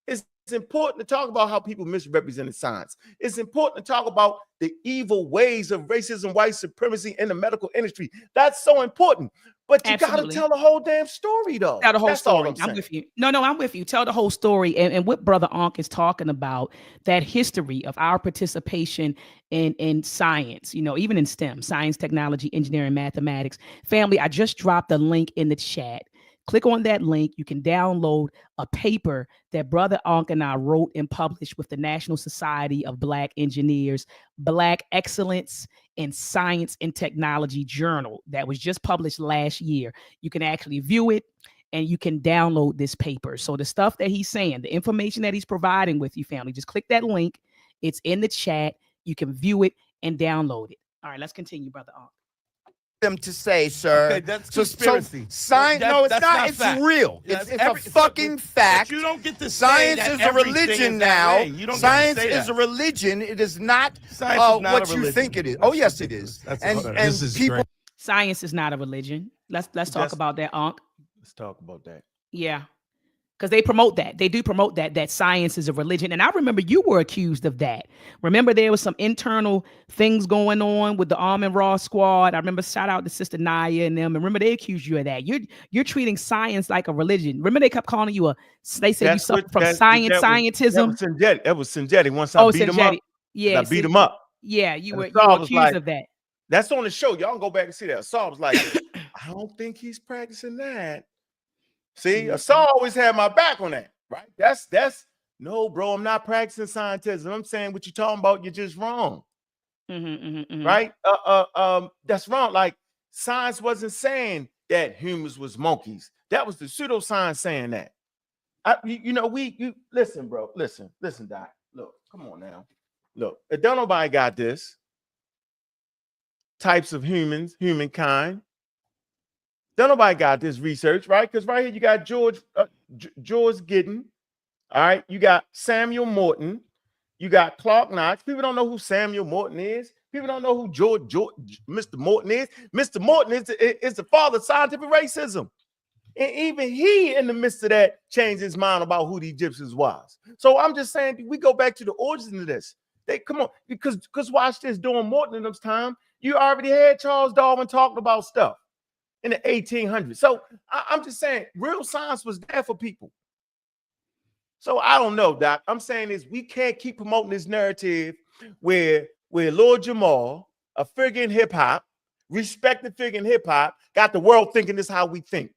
It's important to talk about how people misrepresented science. It's important to talk about the evil ways of racism, white supremacy in the medical industry. That's so important. But you got to tell the whole damn story, though. Tell the whole That's story. I'm with you. No, I'm with you. Tell the whole story. And what Brother Ankh is talking about, that history of our participation in science, even in STEM, science, technology, engineering, mathematics. Family, I just dropped a link in the chat. Click on that link. You can download a paper that Brother Ankh and I wrote and published with the National Society of Black Engineers, Black Excellence in Science and Technology Journal that was just published last year. You can actually view it and you can download this paper. So the stuff that he's saying, the information that he's providing with you, family, just click that link. It's in the chat. You can view it and download it. All right, let's continue, Brother Ankh. them to say, sir. Okay, that's conspiracy. Science, no, it's that's not. It's fact. real. That's It's a fucking fact. You don't get to Science say that is a everything religion is that now. way. You don't Science get to say is that. a religion. It is not, Science is not what a you religion. think it is. That's Oh, yes, it ridiculous. is. That's And absurd. This is people. great. Science is not a religion. Let's talk That's- about that, Ankh. Let's talk about that. Yeah. Because they promote that. They do promote that science is a religion. And I remember you were accused of that. Remember there was some internal things going on with the Almond Raw squad. I remember shout out to Sister Naya and them. And remember they accused you of that. You're treating science like a religion. Remember they kept calling you they said you suffer from scientism. That was Sanjetti. Once I beat him up, yeah, I beat him up. Yeah, you were was accused like, of that. That's on the show. Y'all can go back and see that. Saul was like, I don't think he's practicing that. See, Saul always had my back on that, right? That's no, bro. I'm not practicing scientism. I'm saying what you're talking about, you're just wrong. Right? That's wrong. Like science wasn't saying that humans was monkeys. That was the pseudoscience saying that. Listen, bro. Listen, Doc. Look, come on now. Look, if don't nobody got this. Types of humankind. Don't nobody got this research, right? Because right here you got George Giddens. All right, you got Samuel Morton, you got Clark Knox. People don't know who Samuel Morton is. People don't know who Mr. Morton is. Mr. Morton is the father of scientific racism. And even he, in the midst of that, changed his mind about who the Egyptians was. So I'm just saying, we go back to the origin of this. Come on, because watch this. During Morton's time, you already had Charles Darwin talking about stuff in the 1800s. So I'm just saying, real science was there for people. So I don't know, Doc. I'm saying is we can't keep promoting this narrative where Lord Jamar, a figure in hip hop, respected figure in hip hop, got the world thinking this is how we think.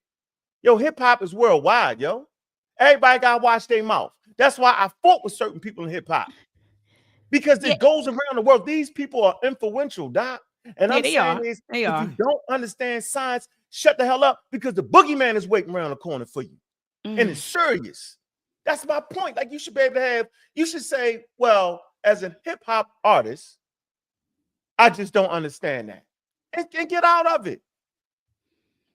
Yo, hip hop is worldwide, yo. Everybody got to watch their mouth. That's why I fought with certain people in hip hop. Because it goes around the world. These people are influential, Doc. And I'm saying is, if you don't understand science, shut the hell up because the boogeyman is waiting around the corner for you. And it's serious. That's my point. Like you should be able to you should say, well, as a hip hop artist, I just don't understand that. And get out of it.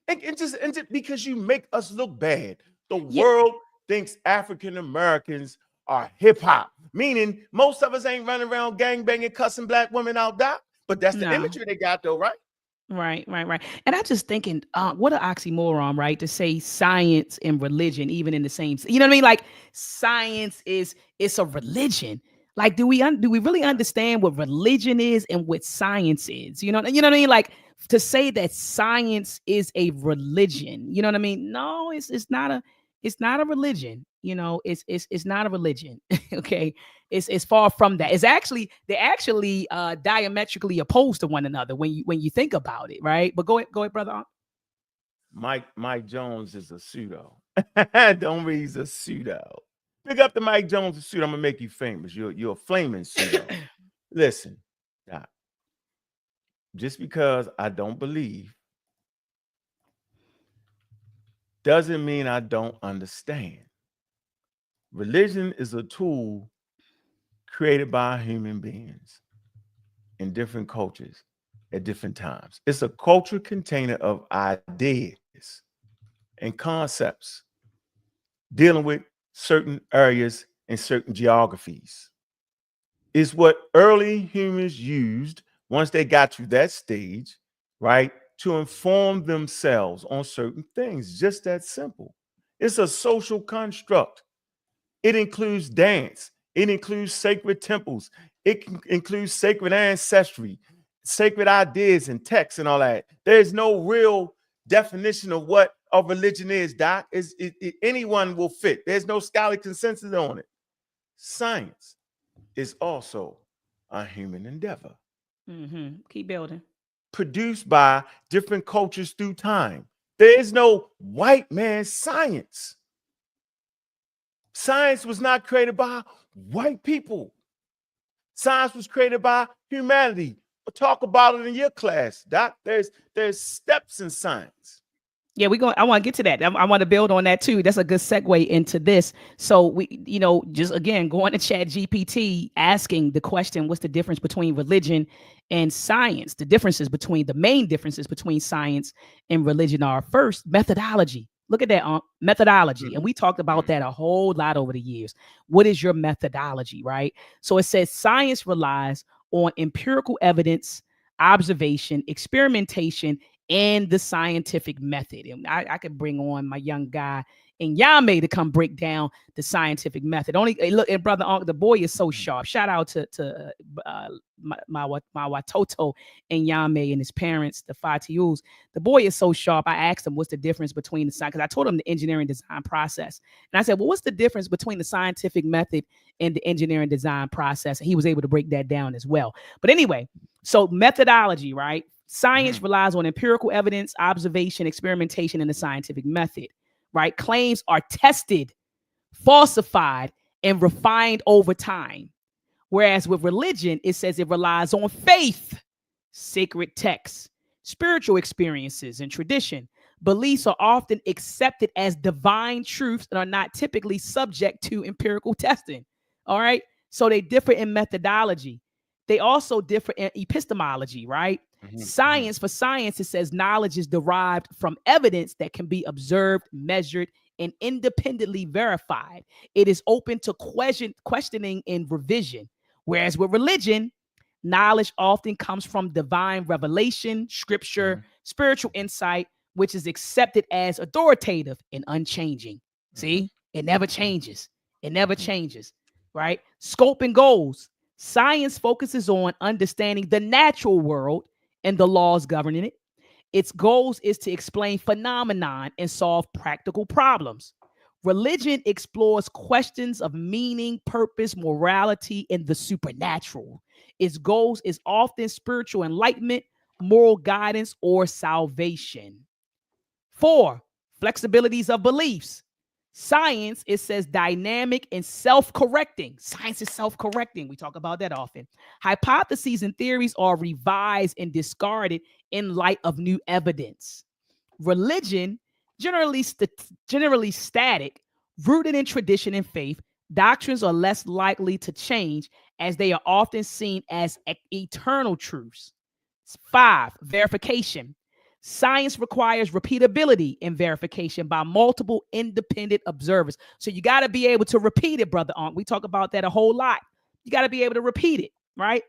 And just because you make us look bad. The world thinks African Americans are hip hop, meaning most of us ain't running around gangbanging, cussing black women out, Doc. But that's the imagery they got, though, right? Right. And I'm just thinking, what an oxymoron, right? To say science and religion, even in the same, you know what I mean? Like science it's a religion. Like, do we really understand what religion is and what science is? You know what I mean? Like to say that science is a religion, you know what I mean? No, it's not a religion. You know, it's not a religion. Okay. It's far from that. They're actually diametrically opposed to one another when you think about it, right? But go ahead, brother. Mike Jones is a pseudo. Don't read, he's a pseudo. Pick up the Mike Jones pseudo. I'm gonna make you famous. You're a flaming pseudo. Listen, Doc, just because I don't believe doesn't mean I don't understand. Religion is a tool created by human beings in different cultures at different times. It's a culture container of ideas and concepts dealing with certain areas and certain geographies. It's what early humans used once they got to that stage, right, to inform themselves on certain things. Just that simple. It's a social construct. It includes dance. It includes sacred temples. It includes sacred ancestry, sacred ideas and texts and all that. There's no real definition of what a religion is, Doc. Anyone will fit. There's no scholarly consensus on it. Science is also a human endeavor. Keep building. Produced by different cultures through time. There is no white man science. Science was not created by white people. Science was created by humanity. We'll talk about it in your class, Doc. There's steps in science. Yeah, I want to get to that. I want to build on that too. That's a good segue into this. So we, just again going to Chat GPT, asking the question, what's the difference between religion and science? The main differences between science and religion are, first, methodology. Look at that, methodology. And we talked about that a whole lot over the years. What is your methodology, right? So it says science relies on empirical evidence, observation, experimentation, and the scientific method. And I could bring on my young guy and Yame to come break down the scientific method. Look, and brother Ankh, the boy is so sharp. Shout out to my Watoto and Yame and his parents, the Fatius. The boy is so sharp. I asked him what's the difference between the science, because I told him the engineering design process. And I said, well, what's the difference between the scientific method and the engineering design process? And he was able to break that down as well. But anyway, so methodology, right? Science relies on empirical evidence, observation, experimentation, and the scientific method, right? Claims are tested, falsified, and refined over time. Whereas with religion, it says it relies on faith, sacred texts, spiritual experiences, and tradition. Beliefs are often accepted as divine truths and are not typically subject to empirical testing. All right. So they differ in methodology. They also differ in epistemology, right? For science, it says knowledge is derived from evidence that can be observed, measured, and independently verified. It is open to questioning and revision. Whereas with religion, knowledge often comes from divine revelation, scripture, spiritual insight, which is accepted as authoritative and unchanging. See, it never changes. It never changes, right? Scope and goals. Science focuses on understanding the natural world and the laws governing it. Its goals is to explain phenomenon and solve practical problems. Religion explores questions of meaning, purpose, morality, and the supernatural. Its goals is often spiritual enlightenment, moral guidance, or salvation. 4, flexibilities of beliefs. Science, it says dynamic and self-correcting. Science is self-correcting. We talk about that often. Hypotheses and theories are revised and discarded in light of new evidence. Religion, generally static, rooted in tradition and faith. Doctrines are less likely to change as they are often seen as eternal truths. 5, verification. Science requires repeatability and verification by multiple independent observers. So you got to be able to repeat it, brother Ankh. We talk about that a whole lot. You got to be able to repeat it, right?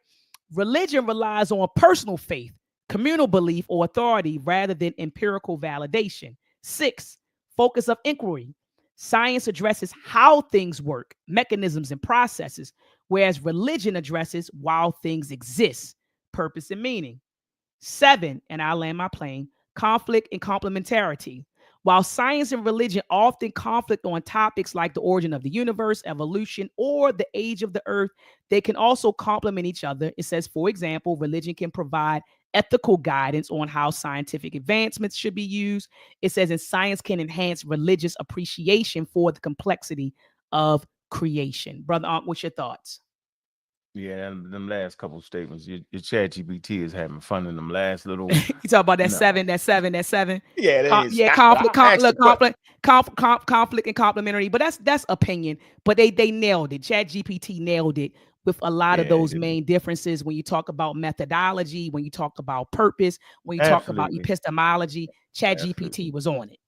Religion relies on personal faith, communal belief, or authority rather than empirical validation. 6, focus of inquiry. Science addresses how things work, mechanisms, and processes, whereas religion addresses why things exist, purpose and meaning. 7, and I'll land my plane, conflict and complementarity. While science and religion often conflict on topics like the origin of the universe, evolution, or the age of the earth, they can also complement each other. It says, for example, religion can provide ethical guidance on how scientific advancements should be used. It says, and science can enhance religious appreciation for the complexity of creation. Brother Ankh, what's your thoughts? Yeah, them last couple of statements, your Chat GPT is having fun in them last little. You talk about that 7. Yeah, that is. Conflict and complementary. But that's opinion. But they nailed it. Chat GPT nailed it with a lot of those main differences when you talk about methodology, when you talk about purpose, when you talk about epistemology. Chat GPT was on it.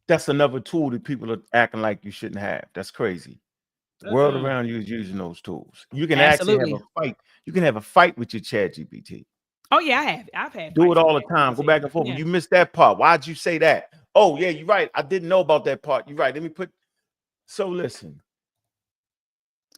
That's another tool that people are acting like you shouldn't have. That's crazy. The world around you is using those tools. You can actually have a fight. You can have a fight with your Chat GPT. Oh yeah, I've had. Do it all the time. Go back and forth. Yeah. You missed that part. Why'd you say that? Oh yeah, you're right. I didn't know about that part. You're right. Let me put. So listen.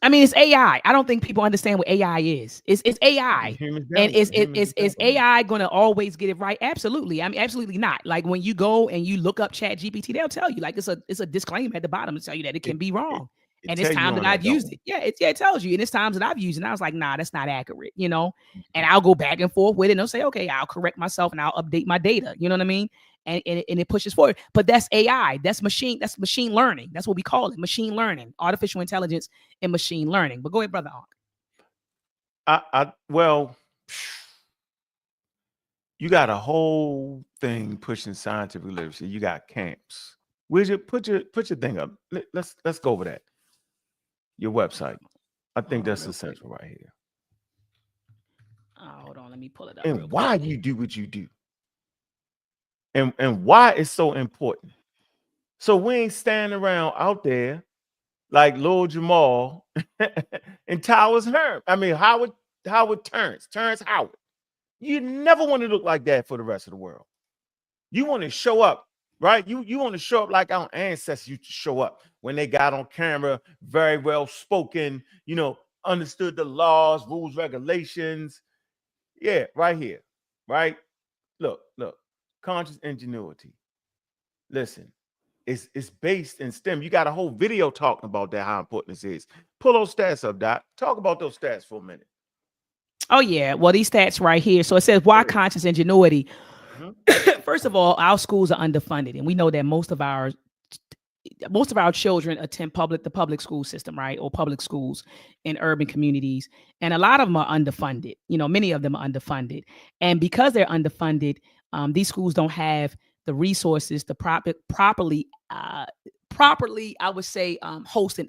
I mean, it's AI. I don't think people understand what AI is. It's AI, and is AI going to always get it right? Absolutely. I mean, absolutely not. Like when you go and you look up Chat GPT, they'll tell you like it's a disclaimer at the bottom to tell you that it can be wrong. And it's time that I've used it. Yeah, it tells you. And it's times that I've used it. And I was like, nah, that's not accurate, you know? And I'll go back and forth with it and I'll say, okay, I'll correct myself and I'll update my data. You know what I mean? And it pushes forward. But that's AI. That's machine learning. That's what we call it. Machine learning, artificial intelligence and machine learning. But go ahead, brother Ankh. Well, You got a whole thing pushing scientific literacy. You got camps. Widget, put your thing up. Let's go over that. Your website. I think that's essential right here. Hold on, let me pull it up. And why you do what you do. And why it's so important. So we ain't standing around out there like Lil Jamar and Towers Herm. I mean, Howard Terrence Howard. You never want to look like that for the rest of the world. You want to show up, right? You want to show up like our ancestors used to show up when they got on camera, very well spoken, understood the laws, rules, regulations. Yeah, right here, right? Look, conscious ingenuity. Listen, it's based in STEM. You got a whole video talking about that, how important this is. Pull those stats up, Doc. Talk about those stats for a minute. Oh, yeah. Well, these stats right here. So it says, why conscious ingenuity? First of all, our schools are underfunded. And we know that most of our children attend the public school system, right? Or public schools in urban communities. And a lot of them are underfunded. Many of them are underfunded. And because they're underfunded, these schools don't have the resources to properly, I would say, host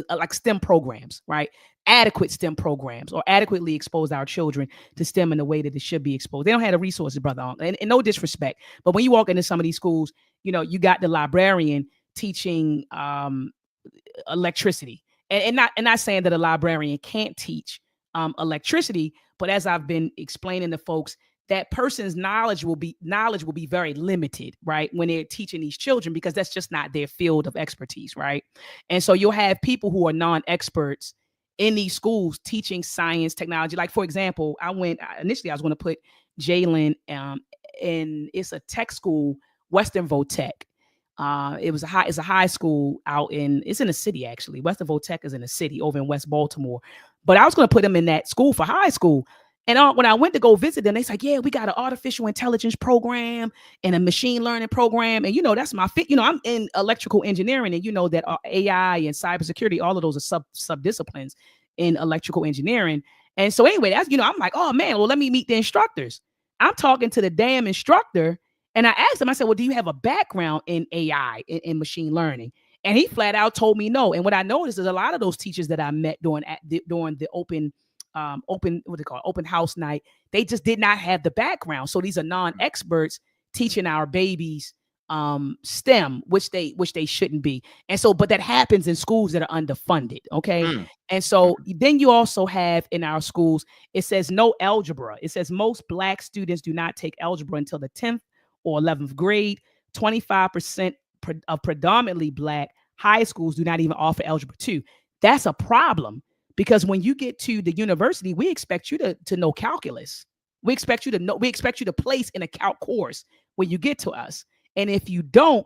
like STEM programs, right? Adequate STEM programs, or adequately expose our children to STEM in the way that it should be exposed. They don't have the resources, brother. And no disrespect, but when you walk into some of these schools, you got the librarian teaching electricity, and not saying that a librarian can't teach electricity, but as I've been explaining to folks, that person's knowledge will be very limited, right? When they're teaching these children, because that's just not their field of expertise, right? And so you'll have people who are non-experts in these schools teaching science, technology. Like, for example, initially I was going to put Jalen in, it's a tech school, Western Votech. It's a high school it's in a city, actually. Western Votech is in a city over in West Baltimore. But I was going to put him in that school for high school. And when I went to go visit them, they said, yeah, we got an artificial intelligence program and a machine learning program. And, that's my fit. I'm in electrical engineering, and that AI and cybersecurity, all of those are sub-disciplines in electrical engineering. And so anyway, that's, I'm like, oh man, well, let me meet the instructors. I'm talking to the damn instructor. And I asked him, I said, well, do you have a background in AI, in machine learning? And he flat out told me no. And what I noticed is a lot of those teachers that I met during the open house night, they just did not have the background. So these are non-experts teaching our babies STEM, which they shouldn't be. And so, but that happens in schools that are underfunded. Okay. And so then you also have in our schools, it says no algebra. It says most Black students do not take algebra until the 10th or 11th grade. 25% of predominantly Black high schools do not even offer algebra 2. That's a problem. Because when you get to the university, we expect you to know calculus. We expect you to place in a calc course when you get to us. And if you don't,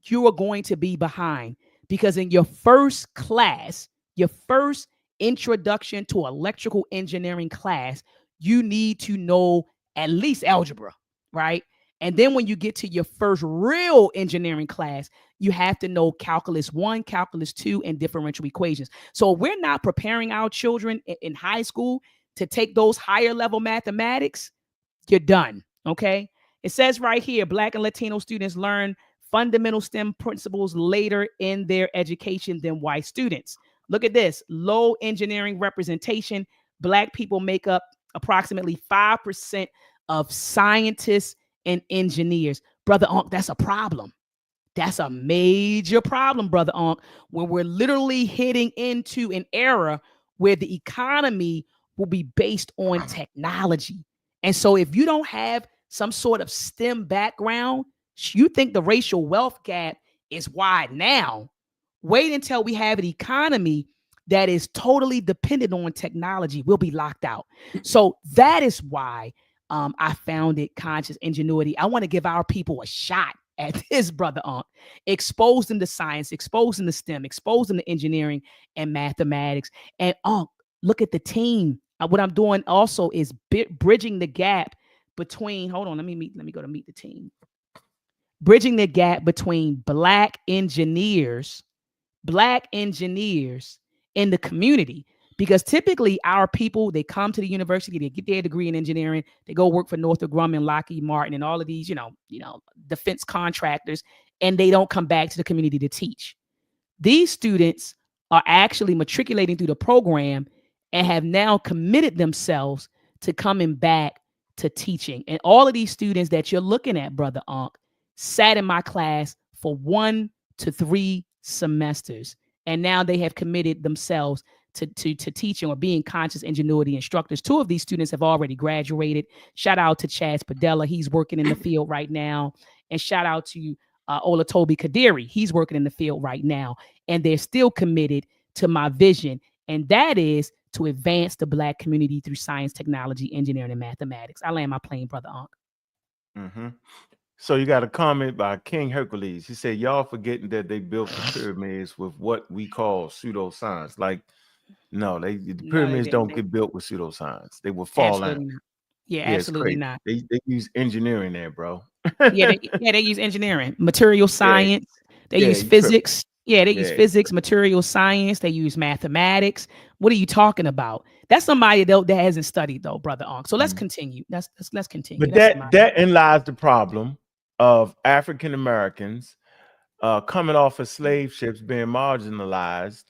you are going to be behind, because in your first class, your first introduction to electrical engineering class, you need to know at least algebra, right? And then when you get to your first real engineering class, you have to know calculus 1, calculus 2, and differential equations. So we're not preparing our children in high school to take those higher level mathematics, you're done, okay? It says right here, Black and Latino students learn fundamental STEM principles later in their education than white students. Look at this, low engineering representation. Black people make up approximately 5% of scientists and engineers. Brother Ankh, that's a problem. That's a major problem, Brother Ankh, when we're literally heading into an era where the economy will be based on technology. And so if you don't have some sort of STEM background, you think the racial wealth gap is wide now. Wait until we have an economy that is totally dependent on technology. We'll be locked out. So that is why I founded Conscious Ingenuity. I want to give our people a shot at this, Brother Ankh. Expose them to science, expose them to STEM, expose them to engineering and mathematics. And Ankh, look at the team. What I'm doing also is bridging the gap between, hold on, let me go to meet the team. Bridging the gap between Black engineers in the community. Because typically our people, they come to the university, they get their degree in engineering, they go work for Northrop Grumman, Lockheed Martin, and all of these, defense contractors, and they don't come back to the community to teach. These students are actually matriculating through the program and have now committed themselves to coming back to teaching. And all of these students that you're looking at, Brother Ankh, sat in my class for 1 to 3 semesters. And now they have committed themselves to teaching or being conscious ingenuity instructors. 2 of these students have already graduated. Shout out to Chaz Padella. He's working in the field right now. And shout out to Olatobi Kadiri. He's working in the field right now. And they're still committed to my vision. And that is to advance the Black community through science, technology, engineering, and mathematics. I land my plane, Brother Ankh. Mm-hmm. So you got a comment by King Hercules. He said, y'all forgetting that they built the pyramids with what we call pseudoscience. Like, no, the pyramids don't get built with pseudoscience. They will fall out. Yeah, absolutely not. They use engineering there, bro. they use engineering, material science. They use physics. They use physics, material science. They use mathematics. What are you talking about? That's somebody that hasn't studied, though, Brother Ankh. So let's continue. Let's continue. But that lies the problem of African Americans coming off of slave ships, being marginalized,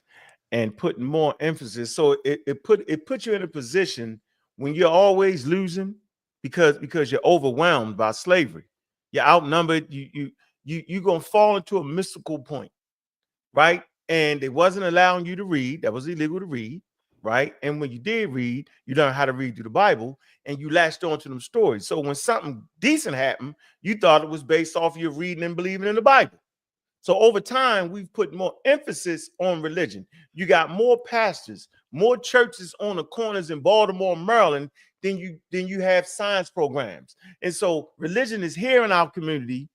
and putting more emphasis. So it puts you in a position when you're always losing because you're overwhelmed by slavery. You're outnumbered. You're gonna fall into a mystical point, right? And they wasn't allowing you to read. That was illegal to read, right? And when you did read, you learned how to read through the Bible, and you latched onto them stories. So when something decent happened, you thought it was based off your reading and believing in the Bible. So over time, we've put more emphasis on religion. You got more pastors, more churches on the corners in Baltimore, Maryland, than you have science programs. And so religion is here in our community,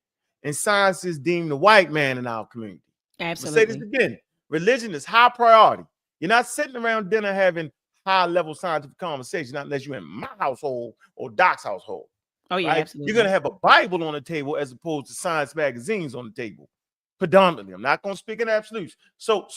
and science is deemed the white man in our community. Absolutely. I'll say this again. Religion is high priority. You're not sitting around dinner having high-level scientific conversation, not unless you're in my household or Doc's household. Oh, yeah, right? absolutely. You're going to have a Bible on the table as opposed to science magazines on the table. Predominantly. I'm not going to speak in absolutes. So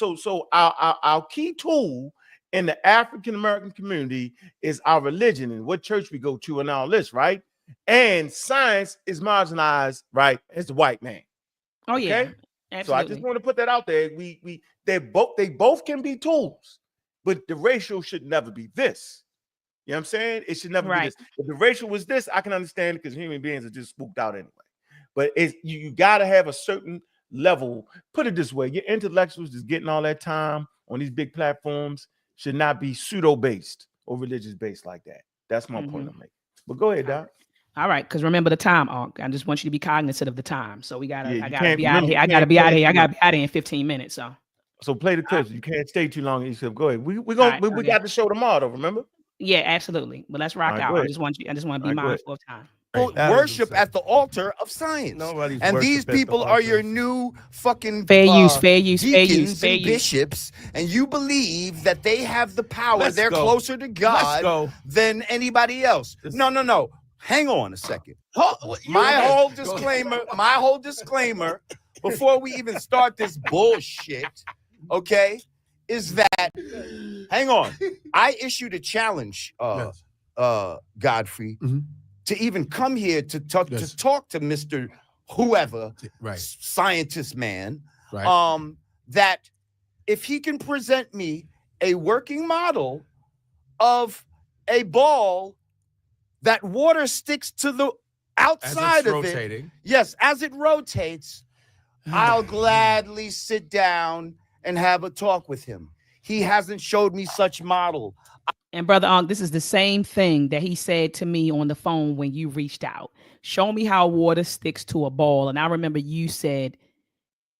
our key tool in the African American community is our religion and what church we go to and all this, right? And science is marginalized, right, as the white man. Oh, yeah. Okay? Absolutely. So I just want to put that out there. They both can be tools, but the ratio should never be this. You know what I'm saying? It should never be this. If the ratio was this, I can understand it because human beings are just spooked out anyway. But you got to have a certain level. Put it this way: your intellectuals just getting all that time on these big platforms should not be pseudo-based or religious-based like that. That's my point I'm making. But go ahead, Doc. All right, because remember the time, Ankh. I just want you to be cognizant of the time. So I gotta be out of here. I gotta be out of here. I gotta be out of here in 15 minutes. So play the clips. You can't stay too long. You said, go ahead. We got the show tomorrow, though, remember? Yeah, absolutely. But let's rock out. I just want to be mindful of time. Worship at the altar of science. And these people are your new fucking fair use, deacons and bishops, and you believe that they have the power. They're closer to God than anybody else. No. Hang on a second. My whole disclaimer before we even start this bullshit, okay, is that hang on. I issued a challenge, Godfrey, to even come here to talk to Mr. Whoever, scientist man, that if he can present me a working model of a ball that water sticks to the outside of it. Yes, as it rotates, I'll gladly sit down and have a talk with him. He hasn't showed me such model. And Brother Ankh, this is the same thing that he said to me on the phone when you reached out. Show me how water sticks to a ball. And I remember you said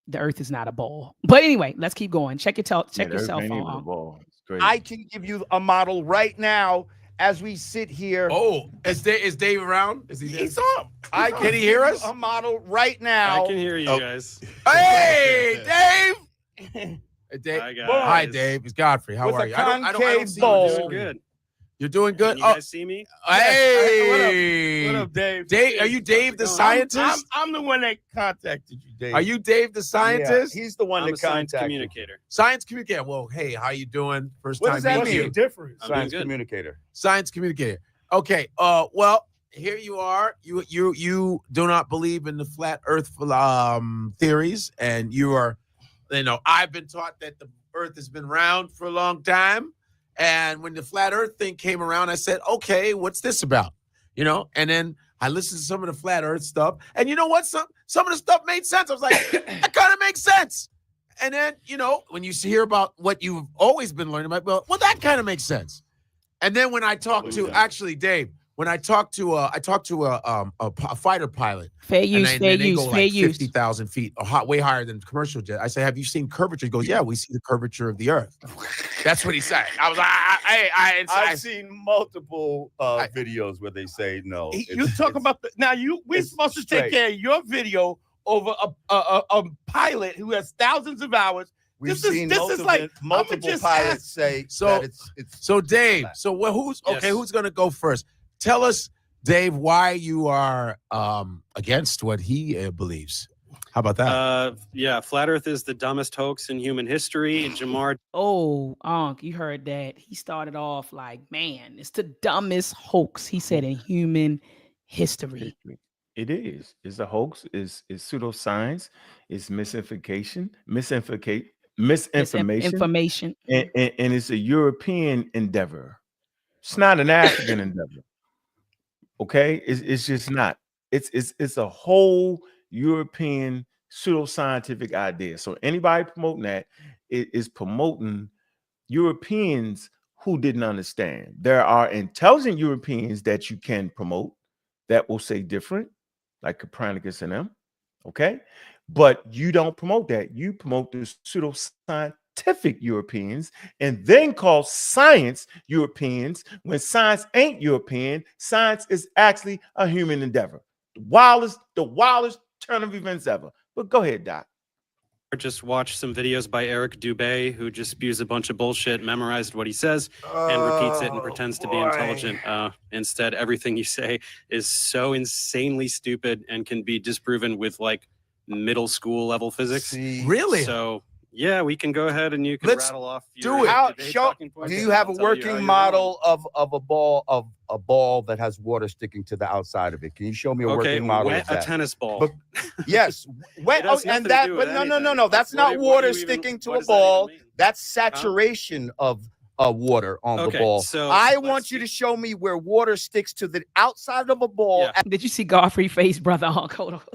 the earth is not a ball. But anyway, let's keep going. Check your cell phone. I can give you a model right now as we sit here. Oh, is Dave around? Is he there? He's on. Can he hear us? A model right now. I can hear you guys. Hey, Dave. Dave. Hi, Dave. It's Godfrey. How are you? I don't see you. Doing good. You're doing good. Can you guys see me? Hey, What up, Dave? Dave, are you Dave the scientist? I'm the one that contacted you, Dave. Are you Dave the scientist? He's the one I'm that a science contacted. communicator. Science communicator. Well, hey, how you doing? First What time does that meeting mean? you. Difference. I'm doing Science good. communicator. Science communicator. Okay. Well, here you are. You do not believe in the flat Earth theories, and you are. I've been taught that the Earth has been round for a long time, and when the flat Earth thing came around, I said, "Okay, what's this about?" And then I listened to some of the flat Earth stuff, and you know what? Some of the stuff made sense. I was like, that kind of makes sense. And then when you hear about what you've always been learning about, well, that kind of makes sense. And then when I talk to Dave, when I talked to a fighter pilot, Fair use, and they go like use. 50,000 feet, way higher than commercial jet. I say, have you seen curvature? He goes, yeah, we see the curvature of the Earth. That's what he said. I was like, I've seen multiple videos where they say no. You talk about we're supposed to take care of your video over a pilot who has thousands of hours. We've seen multiple pilots say that it's so Dave. So who's going to go first? Tell us, Dave, why you are against what he believes. How about that? Yeah, flat Earth is the dumbest hoax in human history. Jamar. Oh, Ankh, you heard that. He started off like, man, it's the dumbest hoax, he said, in human history. It is. It's a hoax. It's pseudoscience. It's misinformation. Information. And it's a European endeavor. It's not an African endeavor. Okay, it's just not. It's a whole European pseudoscientific idea. So anybody promoting that is promoting Europeans who didn't understand. There are intelligent Europeans that you can promote that will say different, like Copernicus and them. Okay, but you don't promote that. You promote the pseudoscientific Europeans and then call science Europeans when science ain't European. Science is actually a human endeavor. The wildest turn of events ever. But go ahead, Doc. Just watched some videos by Eric Dubé, who just spews a bunch of bullshit, memorized what he says, and repeats it and pretends to be intelligent. Instead, everything you say is so insanely stupid and can be disproven with like middle school level physics. Really? So yeah, we can go ahead and you can rattle off. Do it. Do you have a working model of a ball that has water sticking to the outside of it? Can you show me a working model of that? A tennis ball. But, yes. Wet, and that, but no. That's not water sticking to a ball. That's saturation of water on the ball. So I want you to show me where water sticks to the outside of a ball. Yeah. Did you see Godfrey face, brother?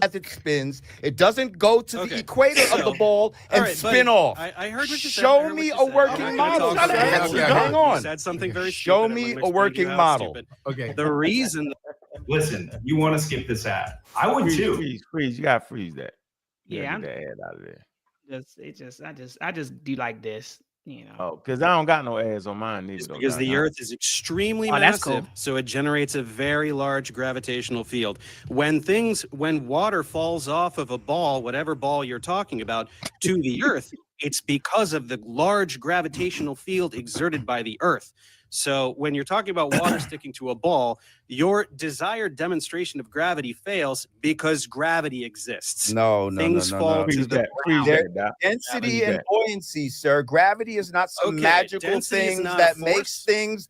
As it spins, it doesn't go to the equator of the ball and spin off. I heard what you said. Show me a working model. Hang on. You said something very Show me a working model. Okay. The reason. Listen, you want to skip this ad? I would too. Freeze. You got to freeze that. Yeah, get that ad out of there. I just do like this. Oh, because I don't got no ads on mine neither. Because the Earth is extremely massive, so it generates a very large gravitational field. When water falls off of a ball, whatever ball you're talking about, to the Earth, it's because of the large gravitational field exerted by the Earth. So when you're talking about water sticking to a ball, your desired demonstration of gravity fails because gravity exists. No. Things fall to the ground. Density and buoyancy, sir. Gravity is not some magical things that makes things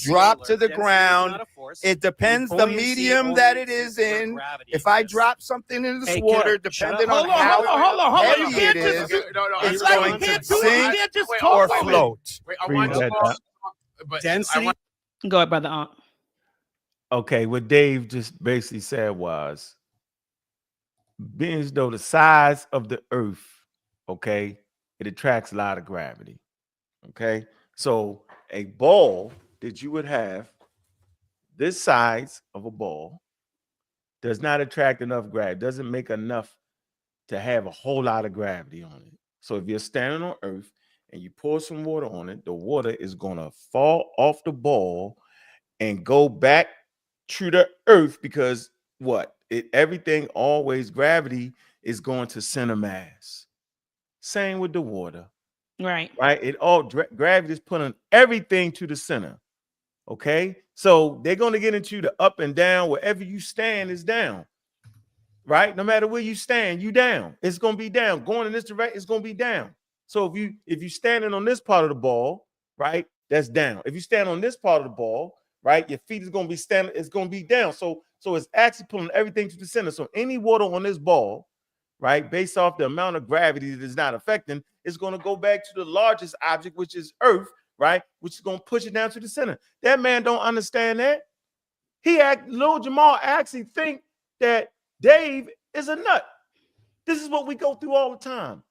drop to the ground. It depends the medium that it is in. If I drop something in this water, depending on how heavy it is, it's going to sink or float. Wait, I want to. But density. Go ahead, brother. Okay, what Dave just basically said was, being as though the size of the Earth, okay, it attracts a lot of gravity. Okay, so a ball that you would have this size of a ball does not attract enough gravity, doesn't make enough to have a whole lot of gravity on it. So if you're standing on Earth and you pour some water on it, the water is going to fall off the ball and go back to the Earth because everything always, gravity is going to center mass. Same with the water. Right. It all gravity is putting everything to the center. Okay, so they're going to get into the up and down. Wherever you stand is down, right? No matter where you stand, you down. It's going to be down. Going in this direction, it's going to be down. So if you standing on this part of the ball, right, that's down. If you stand on this part of the ball, right, your feet is going to be standing. It's going to be down. So it's actually pulling everything to the center. So any water on this ball, right, based off the amount of gravity that is not affecting, it's going to go back to the largest object, which is Earth, right, which is going to push it down to the center. That man don't understand that. Lil Jamar actually think that Dave is a nut. This is what we go through all the time.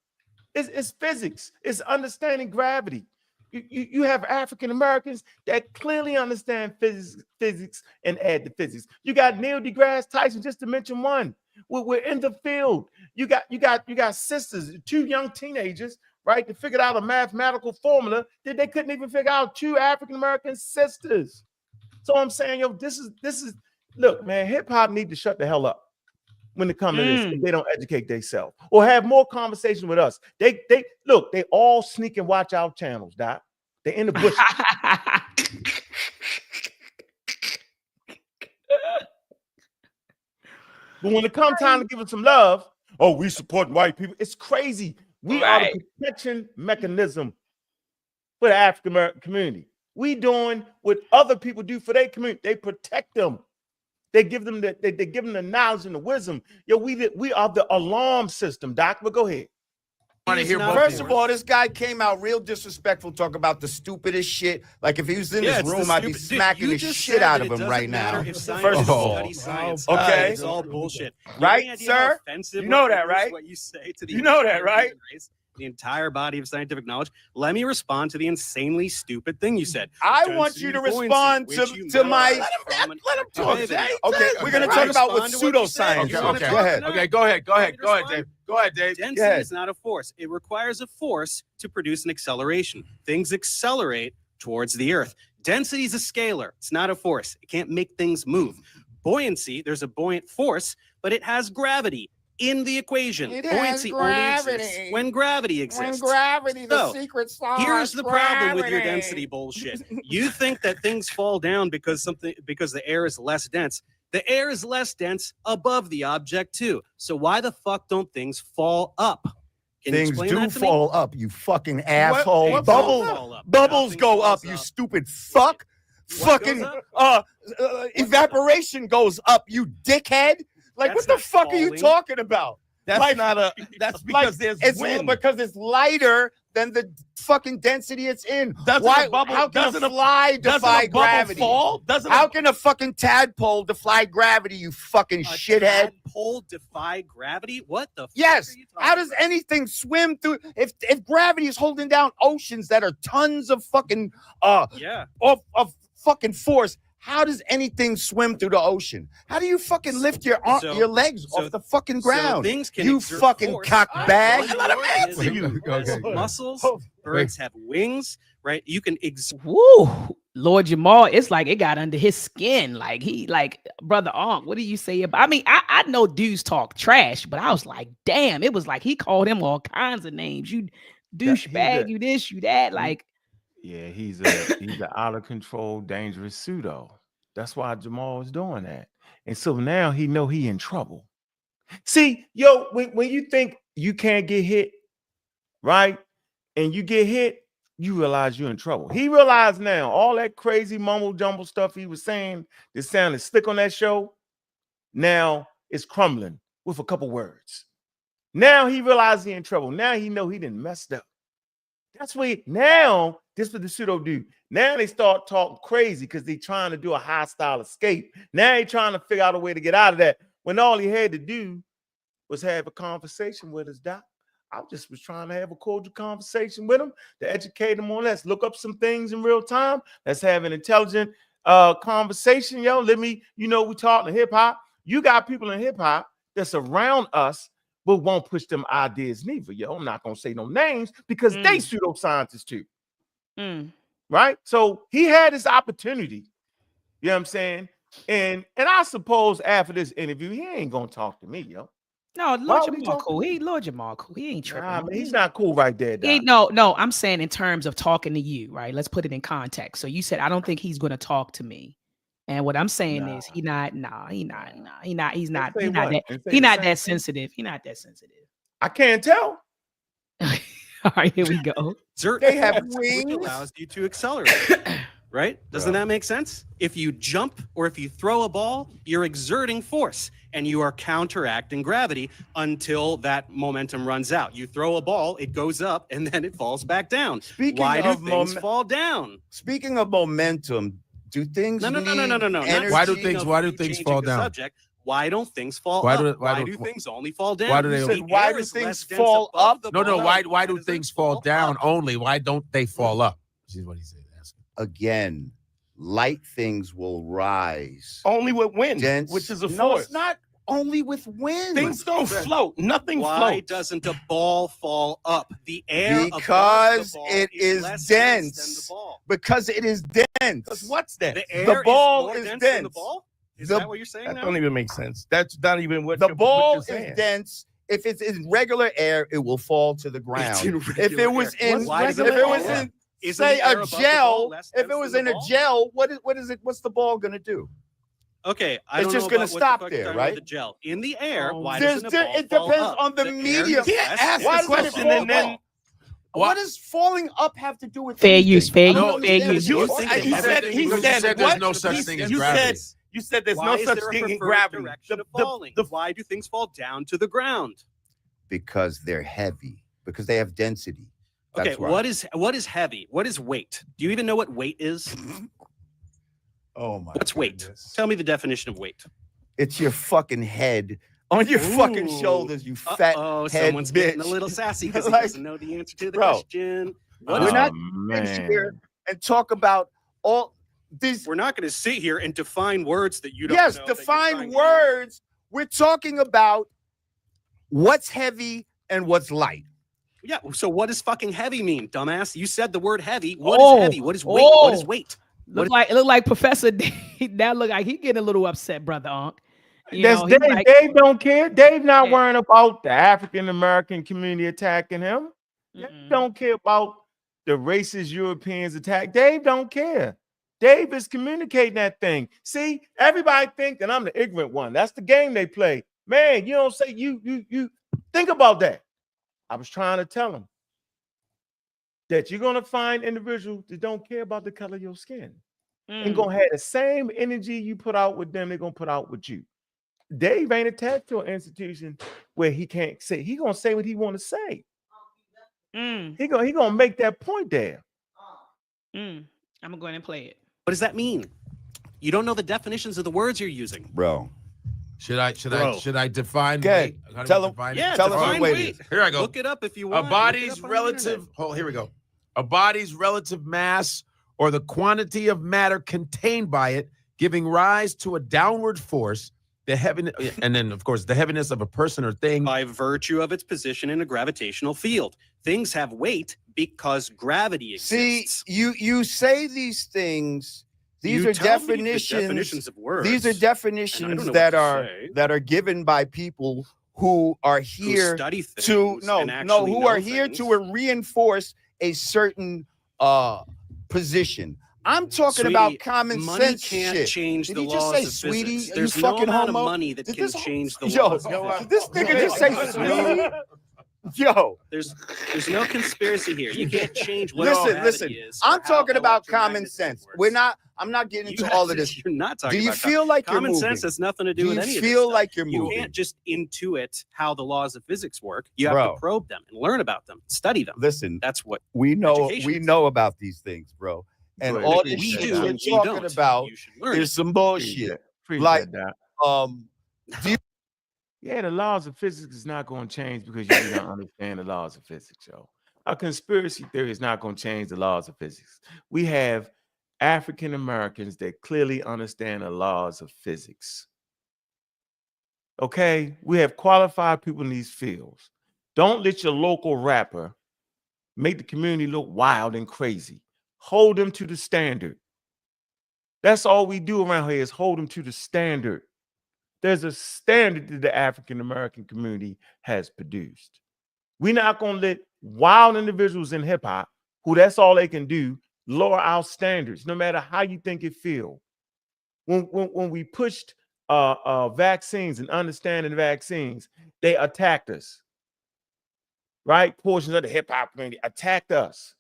It's physics. It's understanding gravity. You have African Americans that clearly understand physics and add the physics. You got Neil deGrasse Tyson, just to mention one. We're in the field. You got sisters, 2 young teenagers, right, that figured out a mathematical formula that they couldn't even figure out. 2 African American sisters. So I'm saying, yo, this is look, man, hip hop need to shut the hell up when it comes to this. If they don't educate themselves or have more conversation with us. They look, they all sneak and watch our channels, Doc. They in the bush. But when it comes time to give them some love, oh, we support white people. It's crazy. We are the protection mechanism for the African American community. We doing what other people do for their community. They protect them. They give them the knowledge and the wisdom. Yo, we are the alarm system, Doc. But go ahead. First of all, this guy came out real disrespectful, talk about the stupidest shit. Like if he was in this room, I'd be smacking the shit out of him right now. First of all, okay, it's all bullshit, right, sir? You know that, right? What you say to the you know that, right? The entire body of scientific knowledge. Let me respond to the insanely stupid thing you said. I want you to respond to my. Let him talk. Okay, we're gonna talk about what pseudoscience. Okay, go ahead, Dave. Go ahead, Dave. Density is not a force. It requires a force to produce an acceleration. Things accelerate towards the Earth. Density is a scalar. It's not a force. It can't make things move. Buoyancy, there's a buoyant force, but it has gravity in the equation. Buoyancy only exists when gravity exists. When gravity, the secret sauce. Here's the problem with your density bullshit. You think that things fall down because the air is less dense. The air is less dense above the object too. So why the fuck don't things fall up? Things do fall up, you fucking asshole. Bubbles go up, you stupid fuck. Fucking evaporation goes up, you dickhead. Like, what the fuck are you talking about? That's because there's wind. Because it's lighter than the fucking density it's in. How can a fly defy gravity? How can a fucking tadpole defy gravity, you fucking shithead? Tadpole defy gravity? What the fuck? Yes. How does anything swim through? If gravity is holding down oceans that are tons of fucking of fucking force, how does anything swim through the ocean? How do you fucking lift your legs off the fucking ground? You fucking cockbag. Muscles. Birds have wings, right? You can Woo, Lord Jamar, it's like it got under his skin. Like Brother Ankh, what do you say about? I mean, I know dudes talk trash, but I was like, damn, it was like he called him all kinds of names. You douchebag, you this, you that. Like, yeah, he's an out of control, dangerous pseudo. That's why Jamal is doing that. And so now he know he in trouble. See, yo, when you think you can't get hit, right? And you get hit, you realize you're in trouble. He realized now all that crazy mumble jumble stuff he was saying that sounded slick on that show, now it's crumbling with a couple words. Now he realized he in trouble. Now he know he didn't messed up. That's what now this what the pseudo do. Now they start talking crazy because they trying to do a hostile escape. Now they trying to figure out a way to get out of that when all he had to do was have a conversation with us, Doc. I just was trying to have a cordial conversation with him to educate him on let's look up some things in real time. Let's have an intelligent conversation, yo. We talk in hip hop. You got people in hip hop that's around us, but won't push them ideas neither, yo. I'm not gonna say no names because they pseudoscientists too. Right? So he had his opportunity. You know what I'm saying? And I suppose after this interview, he ain't gonna talk to me, yo. No, Why Lord would he Jamal talk cool. to me? He Lord Jamal cool. He ain't tripping. Nah, man, he's not cool right there, He ain't, Doc. no, I'm saying in terms of talking to you, right? Let's put it in context. So you said I don't think he's gonna talk to me. And what I'm saying Nah. is he's not And say he's not what? that And say he's the not same that thing? sensitive. He's not that sensitive. I can't tell. All right, here we go. They have Which wings. allows you to accelerate. Right? Doesn't that make sense? If you jump or if you throw a ball, you're exerting force and you are counteracting gravity until that momentum runs out. You throw a ball, it goes up, and then it falls back down. Speaking Why do of things fall down? Speaking of momentum, do things No. need Not energy? Why do speaking things- of why do you things changing fall the down? Subject, why don't things fall Why up? do- Why why do do- things only fall down? why do they- You said, The why air do is less things dense fall above up? the No. ball. Why do does it things fall down up? only? Why don't they fall up? This is what he said. Again, light things will rise. Only with wind, Dense. which is a No, force. it's not only with wind. Things don't float. Nothing Why floats. doesn't a ball fall up? The air above Because the ball it is less dense. than the ball. Because it is Because dense. what's that? The air ball is more is dense than the dense. ball? Is The- that what you're saying That now? don't even make sense. That's not even what The you're, ball what you're is saying. dense. If it's in regular air, it will fall to the ground. in If regular it was air. in, Why if does it it fall was up? in, Isn't say the air a above the ball gel, less if it dense was than in the a ball? gel, what is it? What's the ball gonna do? Okay, I It's don't just know gonna about what the stop fuck you're there, talking about right? The gel in the air. Why There's doesn't a ball it fall depends up? on the air medium. is Can't less ask dense Why the does than it question fall and then up? What does falling up have to do with Fair anything? use, fair I don't use, fair understand use. what you, you're think talking he that about. said everything he goes said said what? there's no such He- thing as you gravity. you said there's Why no is such there a thing in preferred gravity. direction of falling? Why do things fall down to the ground? Because they're heavy. Because they have density. That's Okay, why. what is heavy? What is weight? Do you even know what weight is? Oh my What's weight? goodness. Tell me the definition of weight. It's your fucking head on your fucking Ooh. shoulders, you fat Oh, head someone's getting a bitch. little sassy because he Like, doesn't know the answer to the bro, question. What We're is not man. here and talk about all these. We're not going to sit here and define words that you don't Yes, know. that you're define trying to words. We're talking about what's heavy and what's light. use. Yeah. So what does fucking heavy mean, dumbass? You said the word heavy. What Oh, is heavy? What is weight? What is oh. weight? It looked like Professor Dave. That look like he getting a little upset, brother Ankh. You That's know, he Dave. like, Dave don't care. Dave not Yeah. worrying about the African American community attacking him. Dave don't care about the racist Europeans attack. Dave don't care. Dave is communicating that thing. See, everybody think that I'm the ignorant one. That's the game they play. Man, you don't say you think about that. I was trying to tell him that you're gonna find individuals that don't care about the color of your skin. And gonna have the same energy you put out with them, they're gonna put out with you. Dave ain't attached to an institution where he can't say. He gonna say what he want to say. He gonna make that point there. I'm gonna go ahead and play it. What does that mean? You don't know the definitions of the words you're using. Bro. Should I define Okay. weight? How do we Tell him. define it? Yeah, Tell us define what weight weight. is. Here I go. Look it up if you A want. Look it body's up on the internet. relative. Oh, here we go. A body's relative mass or the quantity of matter contained by it, giving rise to a downward force. The heaviness, and then of course the heaviness of a person or thing. By virtue of its position in a gravitational field. Things have weight because gravity See, exists. you say these things. These You are tell me the definitions. of words. These are and I don't definitions know that what to are say. given by people who are Who here study things to and actually who know are here things. to reinforce a certain position. I'm talking Sweetie, about common money sense can't shit. change Did the he just laws say of sweetie? physics. Are There's you no fucking amount homo? of money that Did can this- change the Yo, laws of physics. did this nigga just say sweetie? Yo, There's no conspiracy here. You can't change what gravity listen. is. or I'm talking how about common electromagnetism sense. works. I'm not getting You into all of this. You're not talking Do you about feel like you're common moving? sense has nothing to do Do with you any of this feel stuff. like you're You moving? can't just intuit how the laws of physics work. You have Bro. to probe them and learn about them, study them. Listen, That's what we know education is. about these things, bro. And Go ahead. all Appreciate this we shit do. we're You talking don't. about You should learn is it. some bullshit. Appreciate Like, that. do you Yeah, the laws of physics is not going to change because you don't understand the laws of physics, yo. A conspiracy theory is not going to change the laws of physics. We have African Americans that clearly understand the laws of physics. Okay, we have qualified people in these fields. Don't let your local rapper make the community look wild and crazy. Hold them to the standard. That's all we do around here is hold them to the standard. There's a standard that the African American community has produced. We're not going to let wild individuals in hip hop, who that's all they can do, lower our standards, no matter how you think it feels. When we pushed vaccines and understanding vaccines, they attacked us. Right? Portions of the hip hop community attacked us.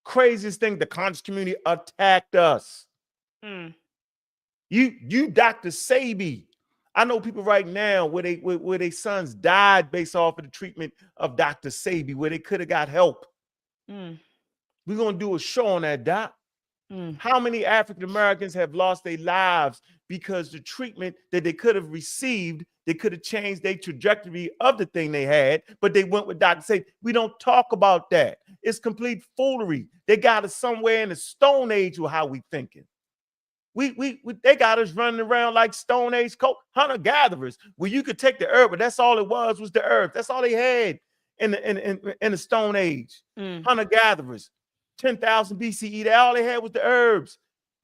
Craziest thing, the conscious community attacked us. You Dr. Sabi. I know people right now where their sons died based off of the treatment of Dr. Sabi, where they could have got help. We're gonna do a show on that, Doc. How many African Americans have lost their lives because the treatment that they could have received, they could have changed their trajectory of the thing they had, but they went with Dr. Sabi. We don't talk about that. It's complete foolery. They got us somewhere in the Stone Age with how we thinking. They got us running around like Stone Age hunter gatherers, where you could take the herb, but that's all it was the herb. That's all they had in the Stone Age. Hunter gatherers, 10,000 BCE. All they had was the herbs,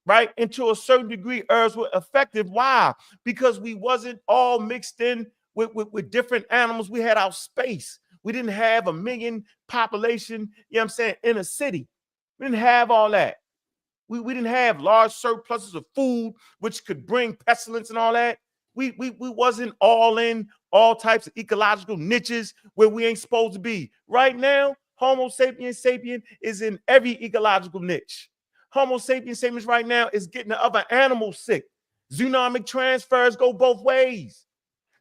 right? And to a certain degree, herbs were effective. Why? Because we wasn't all mixed in with different animals. We had our space. We didn't have a million population, you know what I'm saying, in a city. We didn't have all that. We didn't have large surpluses of food, which could bring pestilence and all that. We wasn't all in all types of ecological niches where we ain't supposed to be. Right now, Homo sapiens sapien is in every ecological niche. Homo sapiens sapiens right now is getting the other animals sick. Zoonotic transfers go both ways.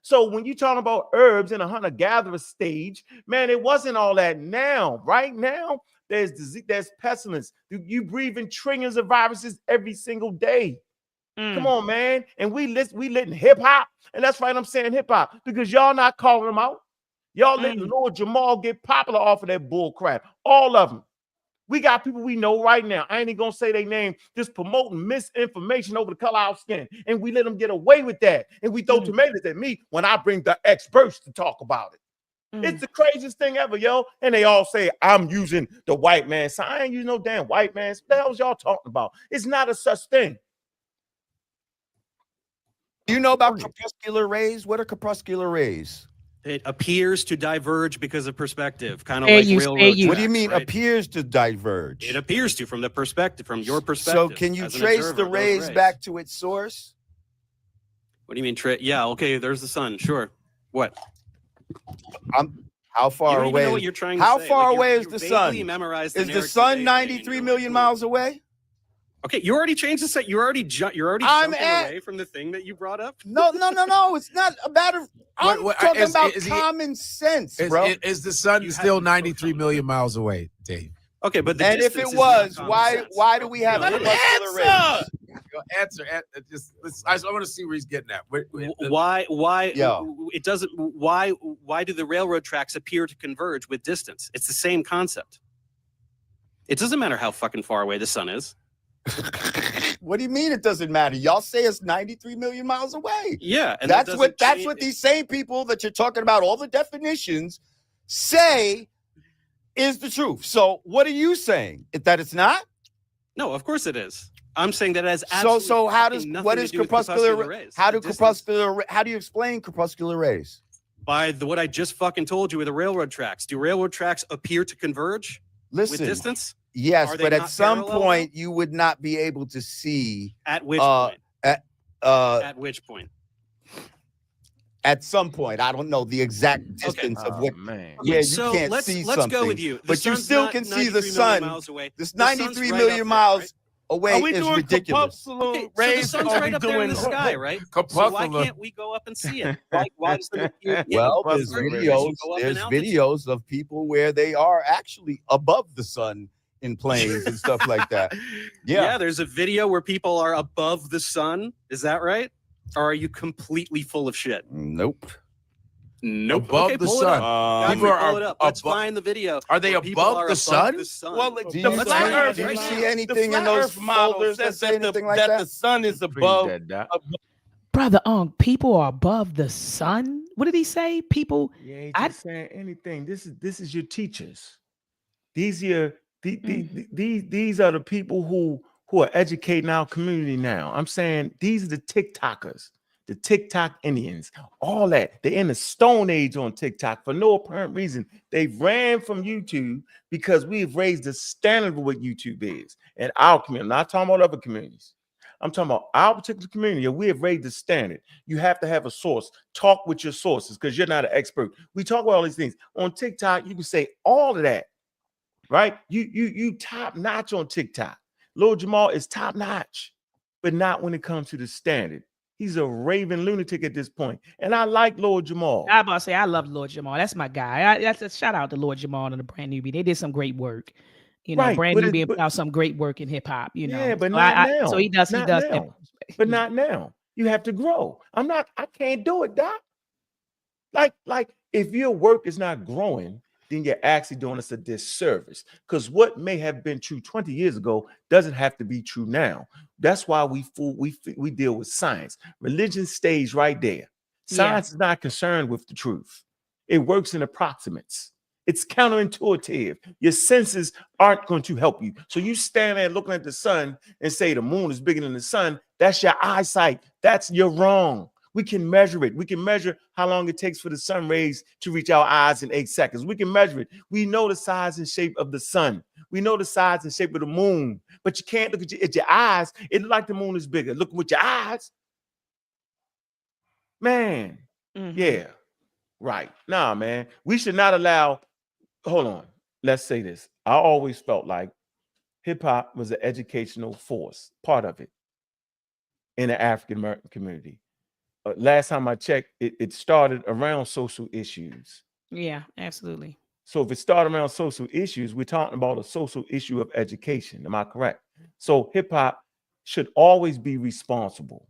So when you're talking about herbs in a hunter-gatherer stage, man, it wasn't all that. Now, right now, there's disease, there's pestilence. You breathe in trillions of viruses every single day. Come on, man. And we letting hip hop, and that's right, I'm saying hip hop, because y'all not calling them out. Y'all letting Lord Jamar get popular off of that bull crap. All of them. We got people we know right now. I ain't even gonna say their name, just promoting misinformation over the color of our skin. And we let them get away with that. And we throw tomatoes at me when I bring the experts to talk about it. It's the craziest thing ever, yo. And they all say, I'm using the white man. So I ain't using no damn white man. What the hell is y'all talking about? It's not a such thing. Do you know about crepuscular rays? What are crepuscular rays? It appears to diverge because of perspective, kind of like railroad tracks. What do you mean right? appears to diverge? It appears to from the perspective, from your perspective. So can you trace the rays back to its source? What do you mean? Yeah, okay, there's the sun. Sure. What? How far you don't away? Even know what you're trying to how say. far Like away is the sun? Is the sun 93 million miles away? Okay, you already changed the set. You're already jumping away from the thing that you brought up. No. It's not a matter. I'm talking about common sense, bro. Is the sun still 93 million miles away, Dave? Okay, but and if it was, why do we have crepuscular rays? Answer. I want to see where he's getting at. Why it doesn't? Why do the railroad tracks appear to converge with distance? It's the same concept. It doesn't matter how fucking far away the sun is. What do you mean it doesn't matter? Y'all say it's 93 million miles away. Yeah, and that's what these same people that you're talking about, all the definitions, say is the truth. So what are you saying? That it's not? No, of course it is. I'm saying that it has absolutely so how does what is crepuscular rays? How do you explain crepuscular rays? By what I just fucking told you with the railroad tracks. Do railroad tracks appear to converge with distance? Yes, but at some point you would not be able to see. At which point? At which point? At some point, I don't know the exact distance of what. Man. Yeah, you can't see something. Let's go with you. But you still can see the sun. This 93 million miles away is ridiculous. Okay, so the sun's right up there in the sky, right? So why can't we go up and see it? Why does the well, there's videos of people where they are actually above the sun in planes and stuff like that. Yeah, there's a video where people are above the sun. Is that right? Or are you completely full of shit? Nope. Above the sun. People pull it up. Let's find the video. Are they above the sun? Well, do you see anything in those folders that say anything like that? The sun is above. Brother people are above the sun. What did he say? People. You ain't just saying anything. This is your teachers. These are the people who are educating our community now. I'm saying these are the TikTokers. the TikTok Indians, all that. They're in the Stone Age on TikTok for no apparent reason. They've ran from YouTube because we've raised the standard of what YouTube is. And our community, I'm not talking about other communities. I'm talking about our particular community. We have raised the standard. You have to have a source. Talk with your sources because you're not an expert. We talk about all these things. On TikTok, you can say all of that, right? You top notch on TikTok. Lil Jamar is top notch, but not when it comes to the standard. He's a raving lunatic at this point. And I like Lord Jamal. I about to say I love Lord Jamal. That's my guy. That's a shout out to Lord Jamal and the Brand Newbie. They did some great work. You know, Right, Brand but Newbie about some great work in hip hop. You know, yeah, but so not now. So he does. Not He does. now. But not now. You have to grow. I can't do it, Doc. Like if your work is not growing, then you're actually doing us a disservice. Because what may have been true 20 years ago doesn't have to be true now. That's why we deal with science. Religion stays right there. Science is not concerned with the truth. It works in approximates. It's counterintuitive. Your senses aren't going to help you. So you stand there looking at the sun and say the moon is bigger than the sun. That's your eyesight. You're wrong. We can measure it. We can measure how long it takes for the sun rays to reach our eyes in 8 seconds. We can measure it. We know the size and shape of the sun. We know the size and shape of the moon. But you can't look at your eyes. It looks like the moon is bigger. Look with your eyes. Man. Mm-hmm. Yeah. Right. Nah, man. We should not allow. Hold on. Let's say this. I always felt like hip-hop was an educational force, part of it, in the African-American community. Last time I checked, it started around social issues. Yeah, absolutely. So if it started around social issues, we're talking about a social issue of education. Am I correct? So hip hop should always be responsible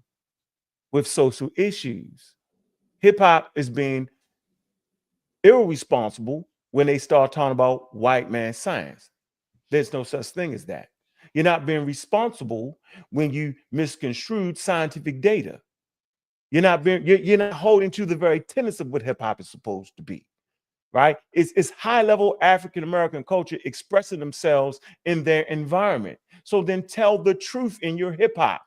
with social issues. Hip hop is being irresponsible when they start talking about white man science. There's no such thing as that. You're not being responsible when you misconstrued scientific data. You're not holding to the very tenets of what hip hop is supposed to be, right? It's high level African American culture expressing themselves in their environment. So then tell the truth in your hip hop.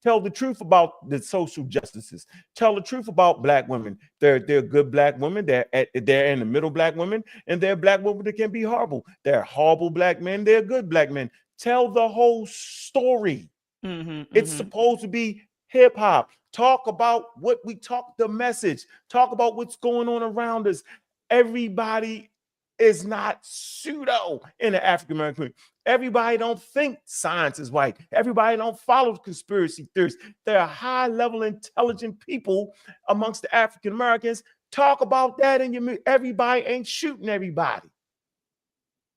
Tell the truth about the social justices. Tell the truth about black women. They're good black women. They're in the middle black women, and they're black women that can be horrible. They're horrible black men. They're good black men. Tell the whole story. It's supposed to be hip hop. Talk about what we talk, the message. Talk about what's going on around us. Everybody is not pseudo in the African American community. Everybody don't think science is white. Everybody don't follow conspiracy theories. There are high-level intelligent people amongst the African Americans. Talk about that in your. Everybody ain't shooting everybody.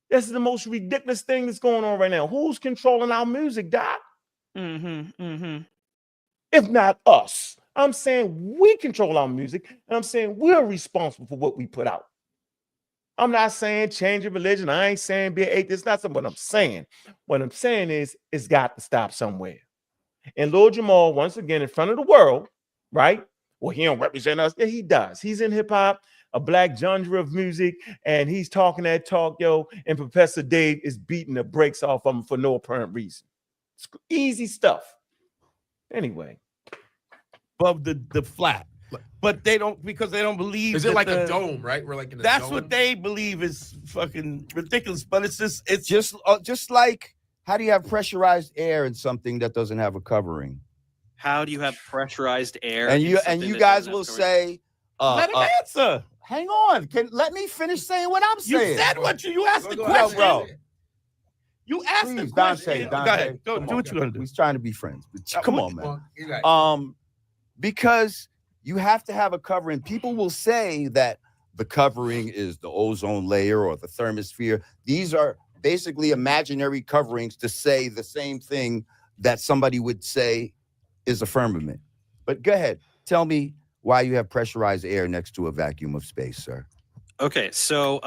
This is the most ridiculous thing that's going on right now. Who's controlling our music, Doc? If not us. I'm saying we control our music, and I'm saying we're responsible for what we put out. I'm not saying change your religion. I ain't saying be an atheist. That's not what I'm saying. What I'm saying is it's got to stop somewhere. And Lord Jamal, once again, in front of the world, right? Well, he don't represent us. Yeah, he does. He's in hip hop, a black genre of music, and he's talking that talk, yo, and Professor Dave is beating the brakes off of him for no apparent reason. It's easy stuff. Anyway. Above the flat. But they don't, because they don't believe. Is it like a dome, right? We're like in a that's dome. what they believe is fucking ridiculous. But it's just like, how do you have pressurized air in something that doesn't have a covering? How do you have pressurized air? And you guys will say, let him answer. Hang on, let me finish saying what I'm saying. You said what you asked the Go question, bro. You asked Please, the question. Dante, Go ahead. Go do what you're gonna do. He's trying to be friends. But come on, man. Because you have to have a covering. People will say that the covering is the ozone layer or the thermosphere. These are basically imaginary coverings to say the same thing that somebody would say is a firmament. But go ahead. Tell me why you have pressurized air next to a vacuum of space, sir. Okay, so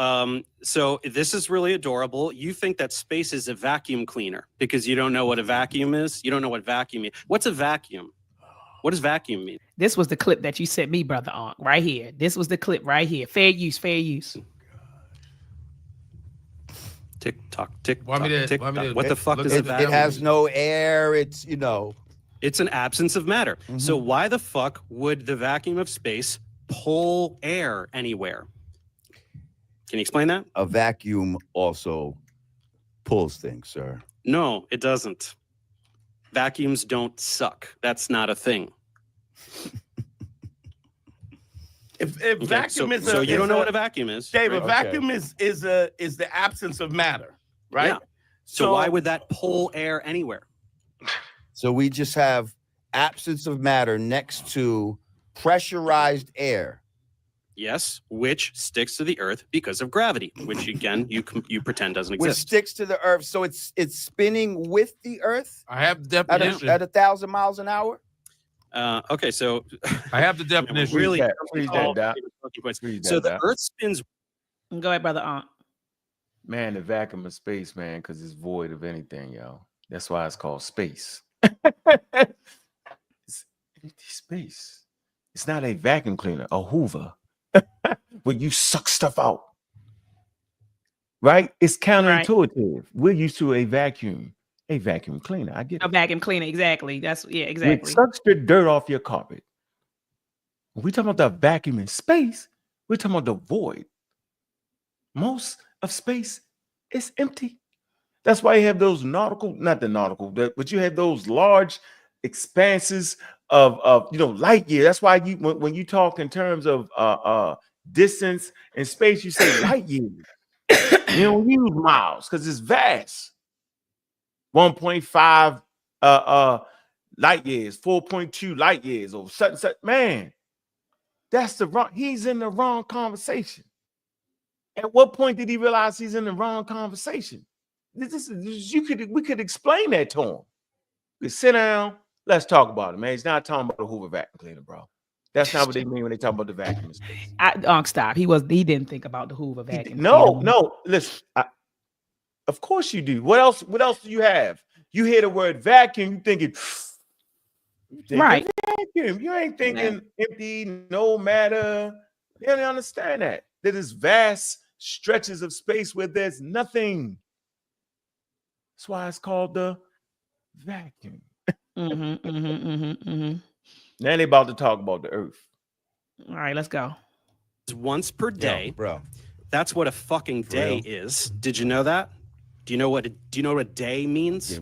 this is really adorable. You think that space is a vacuum cleaner because you don't know what a vacuum is? You don't know what vacuum is. What's a vacuum? What does vacuum mean? This was the clip that you sent me, Brother Ankh, right here. This was the clip right here. Fair use, fair use. Tick tock, tick Want tock, me to- tick want me tock. to- What the fuck is a It vacuum? has no air. It's, It's an absence of matter. So why the fuck would the vacuum of space pull air anywhere? Can you explain that? A vacuum also pulls things, sir. No, it doesn't. Vacuums don't suck. That's not a thing. If Okay, vacuum is so you don't know what a vacuum is, Dave, right? a vacuum is the absence of matter, right? Yeah. So why would that pull air anywhere? So we just have absence of matter next to pressurized air. Yes, which sticks to the earth because of gravity, which again you pretend doesn't Which exist. sticks to the earth. So it's spinning with the earth I have the at definition. at 1,000 miles an hour. Okay, so I have the definition. really, Read that, Doc. Read so that, the Doc. Earth spins. Go ahead, brother Ankh. Man, the vacuum of space, man, because it's void of anything, yo. That's why it's called space. It's empty space. It's not a vacuum cleaner, a Hoover, where you suck stuff out. Right? It's counterintuitive. We're used to a vacuum cleaner. I get A it. vacuum cleaner, exactly. That's It exactly. sucks the dirt off your carpet. When we talking about the vacuum in space, we're talking about the void. Most of space is empty. That's why you have those but you have those large expanses of light year. That's why when you talk in terms of distance and space, you say light years. You don't use miles because it's vast. 1.5 light years, 4.2 light years, or such. Man, that's the wrong. He's in the wrong conversation. At what point did he realize he's in the wrong conversation? We could explain that to him. We sit down, let's talk about it, man. He's not talking about the Hoover vacuum cleaner, bro. That's not what they mean when they talk about the vacuum space. Ankh, stop. He didn't think about the Hoover vacuum. No. Listen, of course you do. What else do you have? You hear the word vacuum, you thinking Right. vacuum. You ain't thinking empty, no matter. You don't understand that. There is vast stretches of space where there's nothing. That's why it's called the vacuum. Now they about to talk about the earth. All right, let's go. Once per day, bro. That's what a fucking day is. Did you know that? Do you know what a day means?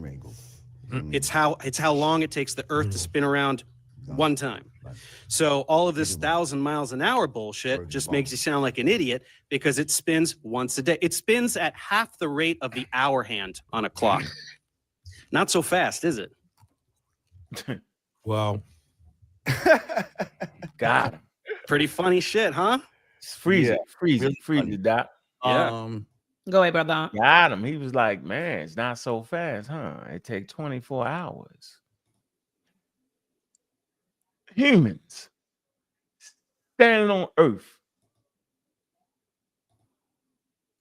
It's how long it takes the Earth to spin around one time. So all of this 1,000 miles an hour bullshit just makes you sound like an idiot because it spins once a day. It spins at half the rate of the hour hand on a clock. Not so fast, is it? Well, got him. Pretty funny shit, huh? Freeze it, Doc. Yeah. Go ahead, brother Ankh. Got him. He was like, man, it's not so fast, huh? It takes 24 hours. Humans standing on Earth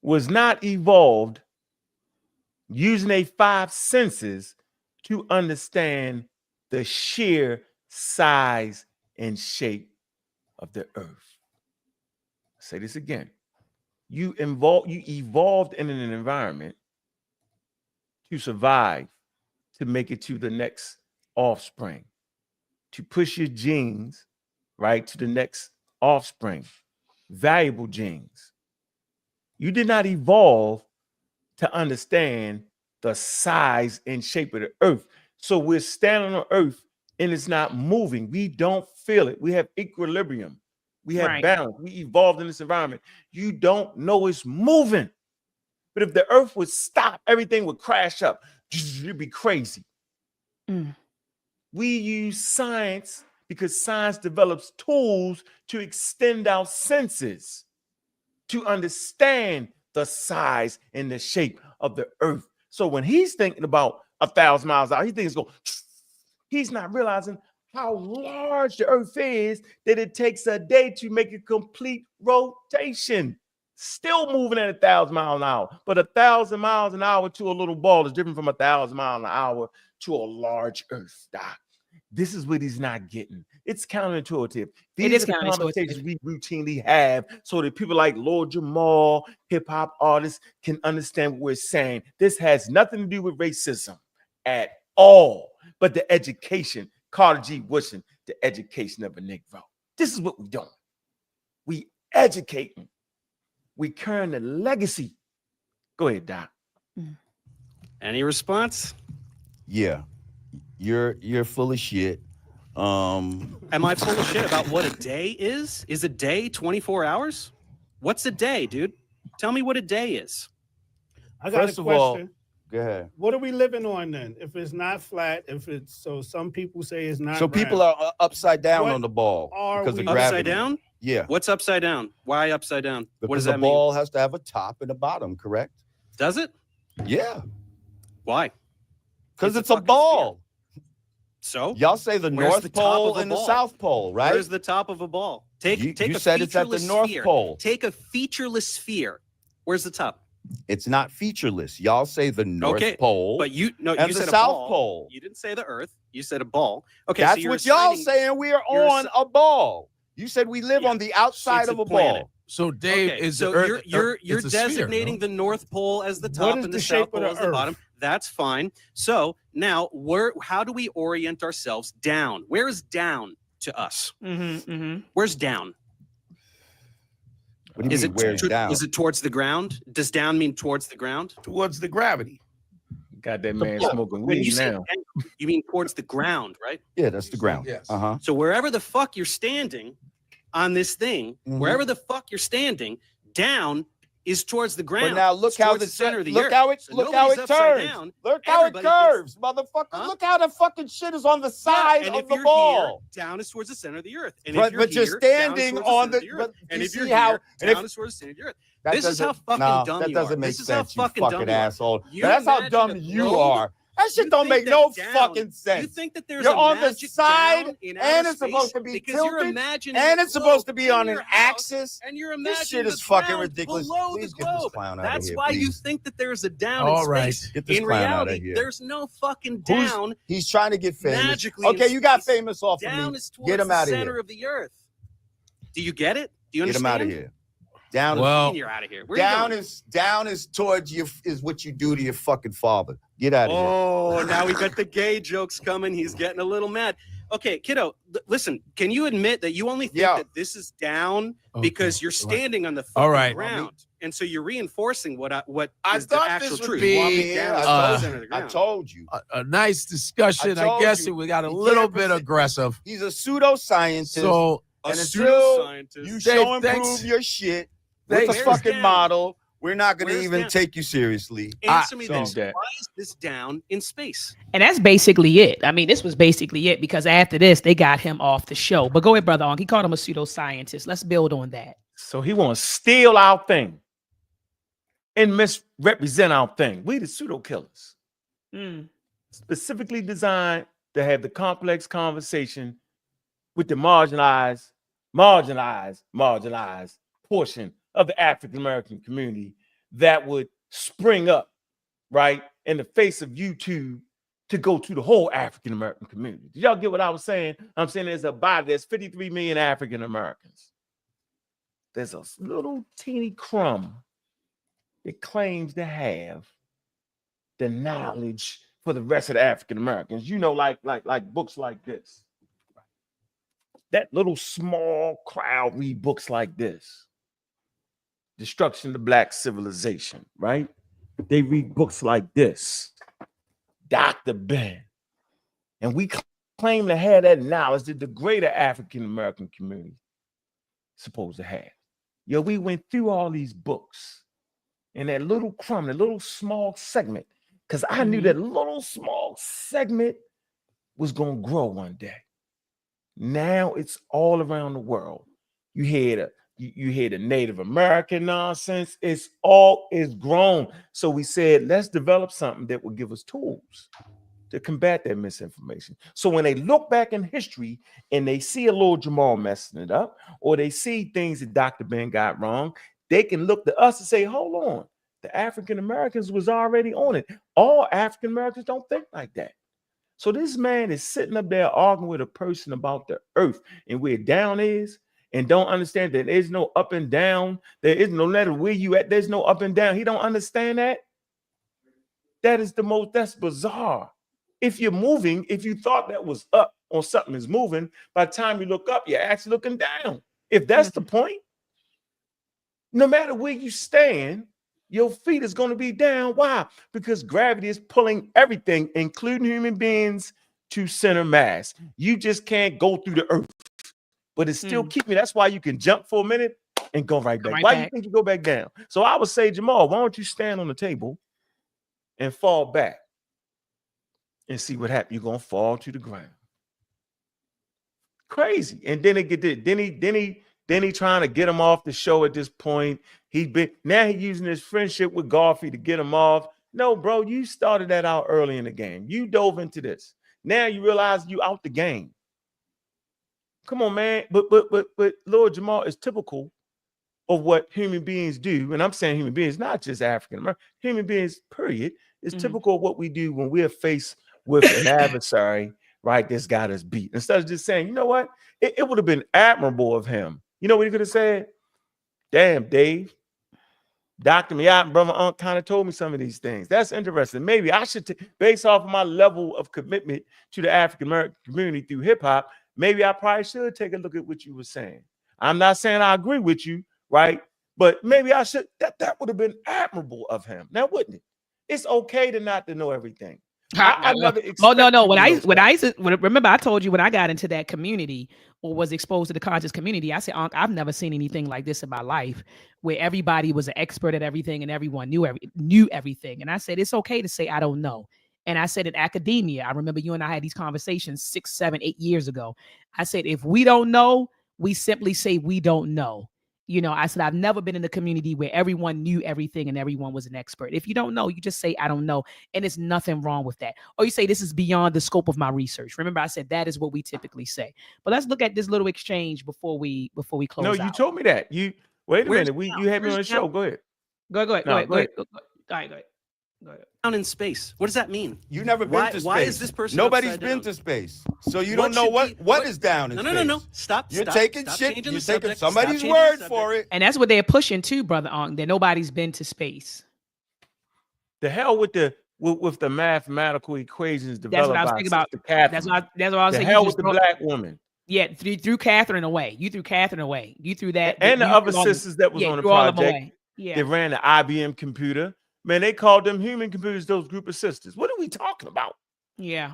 was not evolved using their 5 senses to understand the sheer size and shape of the Earth. I'll say this again. You evolved in an environment to survive, to make it to the next offspring, to push your genes, right, to the next offspring, valuable genes. You did not evolve to understand the size and shape of the earth. So we're standing on earth and it's not moving. We don't feel it. We have equilibrium. We have balance. We evolved in this environment. You don't know it's moving. But if the earth would stop, everything would crash up. It'd be crazy. We use science because science develops tools to extend our senses, to understand the size and the shape of the earth. So when he's thinking about 1,000 miles out, he thinks he's not realizing how large the earth is, that it takes a day to make a complete rotation. Still moving at 1,000 miles an hour. But 1,000 miles an hour to a little ball is different from 1,000 miles an hour to a large earth, Doc. This is what he's not getting. It's counterintuitive. These are the conversations we routinely have so that people like Lord Jamar, hip-hop artists, can understand what we're saying. This has nothing to do with racism at all. but the education. Carter G. Woodson, the education of a Negro. This is what we're doing. We educating. We carrying the legacy. Go ahead, Doc. Any response? Yeah, you're full of shit. Am I full of shit about what a day is? Is a day 24 hours? What's a day, dude? Tell me what a day is. I got First a of all, question. go ahead. What are we living on then? If it's not flat, if it's so, some people say it's not. So people are upside down What on the ball are because we- of gravity. Upside down? Yeah, What's upside down? Why upside down? because What does the that mean? ball has to have a top and a bottom, correct? Does it? Yeah, Why? because It's it's a a fucking ball. So Y'all say the Where's North the top Pole of a and the ball? South Pole, right? where's the top of a ball? Take You a said it's at the featureless North sphere. Pole. Take a featureless sphere. Where's the top? It's not featureless. Y'all say the North Okay, Pole, But you and you the said a South ball. Pole. You didn't say the Earth. You said a ball. Okay, That's so you're what y'all assigning- saying. We are you're on a ball. You said we live Yeah, on the outside it's of a a planet. ball. So Dave Okay, is so the Earth. you're it's a sphere, designating no? the North Pole as the What top is and the the shape South of Pole the as the Earth? bottom. That's fine. So now, how do we orient ourselves down? Where is down to us? Where's down? What do you mean, where's down? Is it towards the ground? Does down mean towards the ground? Towards the gravity. Got that man Yeah. smoking When you weed say now. down, you mean towards the ground, right? Yeah, that's the ground. Yes. Uh-huh. So wherever the fuck you're standing on this thing, Mhm. wherever the fuck you're standing, down is towards the ground. But now look It's how towards the center of the look earth. how it So look how nobody's it upside turns. down. Look how it Everybody thinks- curves, motherfucker. Huh? Look how the fucking shit is on the side and of if the you're ball. here, down is towards the center of the earth. And But if you're you're here, standing down is towards on the the. center of the earth. But And you if you're see how? here, And if down is towards the center of the earth. that This is how doesn't- fucking no, dumb that you doesn't are. make This is how sense, you fucking fucking dumb you are. asshole. You That's how imagine dumb a you globe. are. That shit You don't think make that no down- fucking sense. You think that there's You're a on the magic side, down in and outer it's supposed space to be because you're tilted, imagining and a it's supposed to globe be in on your an house, axis. and you're This imagining shit is the fucking ground ridiculous. below Please the get this globe. clown out of That's here, why you please. think that there's a down All in right. space. Get this In clown out of reality, here. there's no fucking Who's- down. He's trying to get famous. Magically in Okay, you got space. famous off of Down me. is towards Get him the out of center here. of the earth. Do you get it? Do you Get him understand? out of here. Down Well, You're out of here. Where are you down going? is towards you is what you do to your fucking father. Get out of here. Oh, now we got the gay jokes coming. He's getting a little mad. Okay, kiddo, listen, can you admit that you only think Yeah. that this is down Okay, because you're all right. standing on the All fucking right. ground? And so you're reinforcing what I is the thought actual this would truth. be, Want me down is I the told center of the I ground. told you. a nice discussion. I I, told guess you. we got a You little can't bit present- aggressive. He's a pseudoscientist. So A and until pseudoscientist. you Dave, show and thanks. prove your shit with Thanks. a Where's fucking down? model, we're not going to Where's even down? take you seriously. Answer me so this. that- Why is this down in space? And that's basically it. I mean, this was basically it because after this, they got him off the show. But go ahead, brother Ankh. He called him a pseudoscientist. Let's build on that. So he want to steal our thing and misrepresent our thing. We the pseudo killers, specifically designed to have the complex conversation with the marginalized portion of the African American community that would spring up, right, in the face of YouTube to go to the whole African American community. Did y'all get what I was saying? I'm saying there's 53 million African Americans. There's a little teeny crumb that claims to have the knowledge for the rest of the African Americans. You know, like books like this. That little small crowd read books like this. Destruction of Black Civilization, right? They read books like this. Dr. Ben. And we claim to have that knowledge that the greater African American community is supposed to have. Yo, we went through all these books and that little crumb, that little small segment, because I knew that little small segment was going to grow one day. Now it's all around the world. You hear the Native American nonsense. It's grown. So we said, let's develop something that will give us tools to combat that misinformation. So when they look back in history and they see a little Jamar messing it up, or they see things that Dr. Ben got wrong, they can look to us and say, hold on, the African Americans was already on it. All African Americans don't think like that. So this man is sitting up there arguing with a person about the earth and where down is, and don't understand that there's no up and down. There is no matter where you at, there's no up and down. He don't understand that. That's bizarre. if you're moving, if you thought that was up or something is moving, by the time you look up, you're actually looking down. If that's the point, no matter where you stand, your feet is going to be down. Why? Because gravity is pulling everything, including human beings, to center mass. You just can't go through the earth, but it's still keeping. That's why you can jump for a minute and go right back. Why you think you go back down? So I would say, Jamal, why don't you stand on the table and fall back and see what happens? You're going to fall to the ground. Crazy. And then Then he trying to get him off the show at this point. Now he using his friendship with Garfield to get him off. No, bro, you started that out early in the game. You dove into this. Now you realize you out the game. Come on, man. But Lord Jamal is typical of what human beings do. And I'm saying human beings, not just African American, human beings, period, is typical of what we do when we're faced with an adversary, right? That's got us beat. Instead of just saying, you know what? It would have been admirable of him. You know what he could have said? Damn, Dave, Dr. Miat and Brother Ankh kind of told me some of these things. That's interesting. Maybe I should, based off of my level of commitment to the African American community through hip hop, maybe I probably should take a look at what you were saying. I'm not saying I agree with you, right? But maybe I should. That would have been admirable of him. Now, wouldn't it? It's okay to not to know everything. I never no. Remember, I told you when I got into that community or was exposed to the conscious community, I said, Ankh, I've never seen anything like this in my life, where everybody was an expert at everything and everyone knew everything. And I said, it's okay to say I don't know. And I said in academia, I remember you and I had these conversations 6, 7, 8 years ago. I said, if we don't know, we simply say we don't know. You know, I said, I've never been in a community where everyone knew everything and everyone was an expert. If you don't know, you just say, I don't know. And there's nothing wrong with that. Or you say, this is beyond the scope of my research. Remember, I said, that is what we typically say. But let's look at this little exchange before we close out. No, you told me that. Wait a minute. You had me on the show. Go ahead. Go ahead. All right, go ahead. Down in space. What does that mean? You never been to space. Why is this person? Nobody's been to space, so you don't know what is down in space. No. Stop. You're taking shit. You're taking somebody's word for it. And that's what they're pushing too, Brother Ankh, that nobody's been to space. The hell with the mathematical equations developed by Sister Catherine. That's what I was saying. The hell with the black woman. Yeah, threw Catherine away. You threw Catherine away. You threw that. And the other sisters that was on the project. Yeah. They ran the IBM computer. Man, they called them human computers, those group of sisters. What are we talking about? Yeah.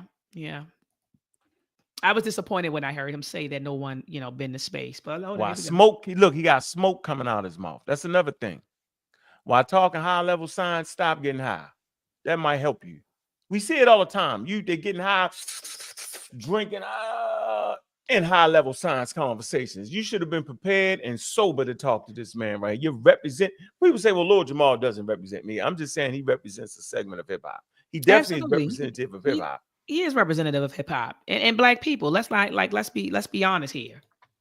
I was disappointed when I heard him say that no one, been to space. But why smoke? He got smoke coming out of his mouth. That's another thing. While talking high level science, stop getting high. That might help you. We see it all the time. They're getting high, drinking in high level science conversations. You should have been prepared and sober to talk to this man, right? You represent. People say, well, Lord Jamal doesn't represent me. I'm just saying he represents a segment of hip hop. He definitely is representative of hip hop. He is representative of hip hop and black people. Let's be honest here.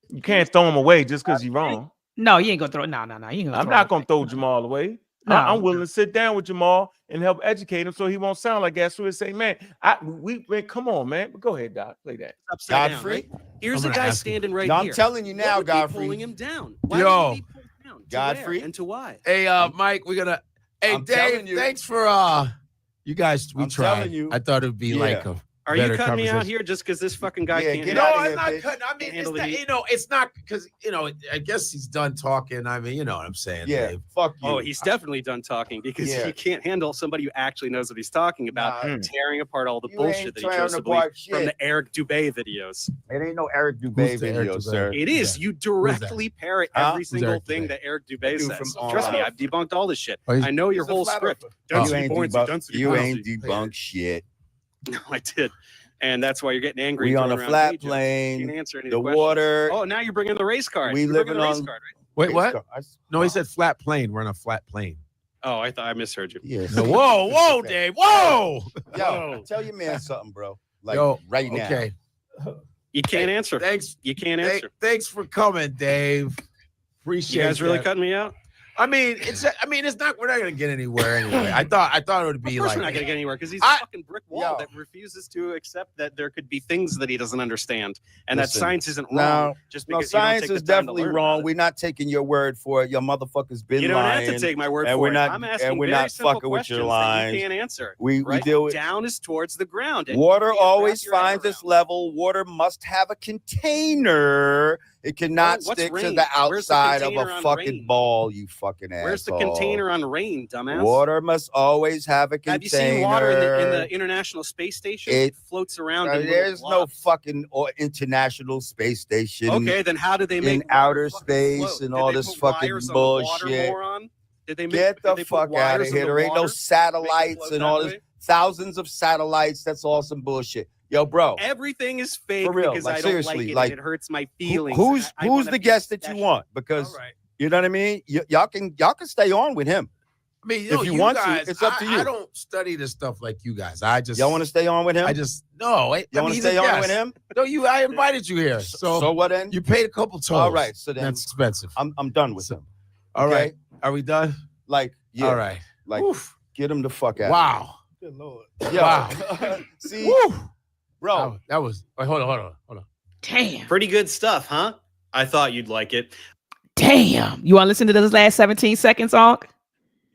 You can't throw him away just because he's wrong. No, you ain't gonna throw. No. I'm not gonna throw Jamal away. No. I'm willing to sit down with Jamal and help educate him so he won't sound like that. So he say, man, come on, man. But go ahead, Doc. Play that. Godfrey. Here's a guy standing right here. here. I'm telling you now, Godfrey. Pulling him down. Why would he pull him down? Godfrey. And to why? Hey, Mike, we're gonna. Hey, Dave. Thanks for you guys. We tried. I thought it'd be like a. Are you cutting me out here just because this fucking guy can't? No, I'm not cutting. I mean, it's not because I guess he's done talking. I mean, you know what I'm saying? Yeah, Dave. fuck you. Oh, he's definitely done talking because he can't handle somebody who actually knows what he's talking about, tearing apart all the bullshit that he chose to believe from the Eric Dubé videos. It ain't no Eric Dubé video, sir. It is. You directly parrot every single thing that Eric Dubé says. Trust me, I've debunked all this shit. I know your whole script. You ain't debunked shit. No, I did. And that's why you're getting angry. We on a flat plane. The water. Oh, now you're bringing the race card. We living on. Card, right? Wait, what? No, he said flat plane. We're on a flat plane. Oh, I thought I misheard you. Yes. No, whoa, Dave. Whoa. Yo, tell your man something, bro. Like right now. Okay. You can't answer. Thanks. You can't answer. Thanks for coming, Dave. Appreciate it. You guys really cutting me out? I mean, it's not. We're not gonna get anywhere anyway. I thought it would be Of course like we're not going to get anywhere because he's a fucking brick wall Yo. that refuses to accept that there could be things that he doesn't understand and Listen, that science isn't no, wrong just No, because you don't science take is the time to definitely learn wrong. about it. We're not taking your word for it. Your motherfuckers been You don't lying. have to take my word and for we're it. not, I'm asking and we're very not simple fucking with your questions that lines. you can't answer. We right? deal with Down is towards the ground. and water. you can't wrap Always your head finds its around. level. Water must have a container. It cannot what's stick to rain? the Where's the outside of container a on fucking rain? ball. You fucking asshole. Where's the container on rain, dumbass? Water must always have a container. Have you seen water in the International Space Station? It floats around. In there's little no blobs. fucking International Space Station. Okay, then how did they make in outer space and all this fucking bullshit? Did they Get the fuck out of here. There ain't no satellites and all this. Thousands of satellites. That's all some bullshit. Yo, bro. Everything is fake For real, because like, I don't seriously, like it. like, And it hurts my feelings. Who's I wanna the be guest that you special. want? Because you know what I mean. Y'all can stay on with him. I mean, if you want guys, to, it's up to you. I don't study this stuff like you guys. I just y'all want to stay on with him. No. You want to stay on with him? No, I invited you here. So what then? You paid a couple tolls. All right, so then that's expensive. I'm done with him. All okay? right, are we done? Like, yeah. All right. Like, get him the fuck out. Wow. Good Lord. Yo. Wow. See, bro. That was. Wait, hold on. Damn. Pretty good stuff, huh? I thought you'd like it. Damn. You want to listen to those last 17 seconds, Ankh?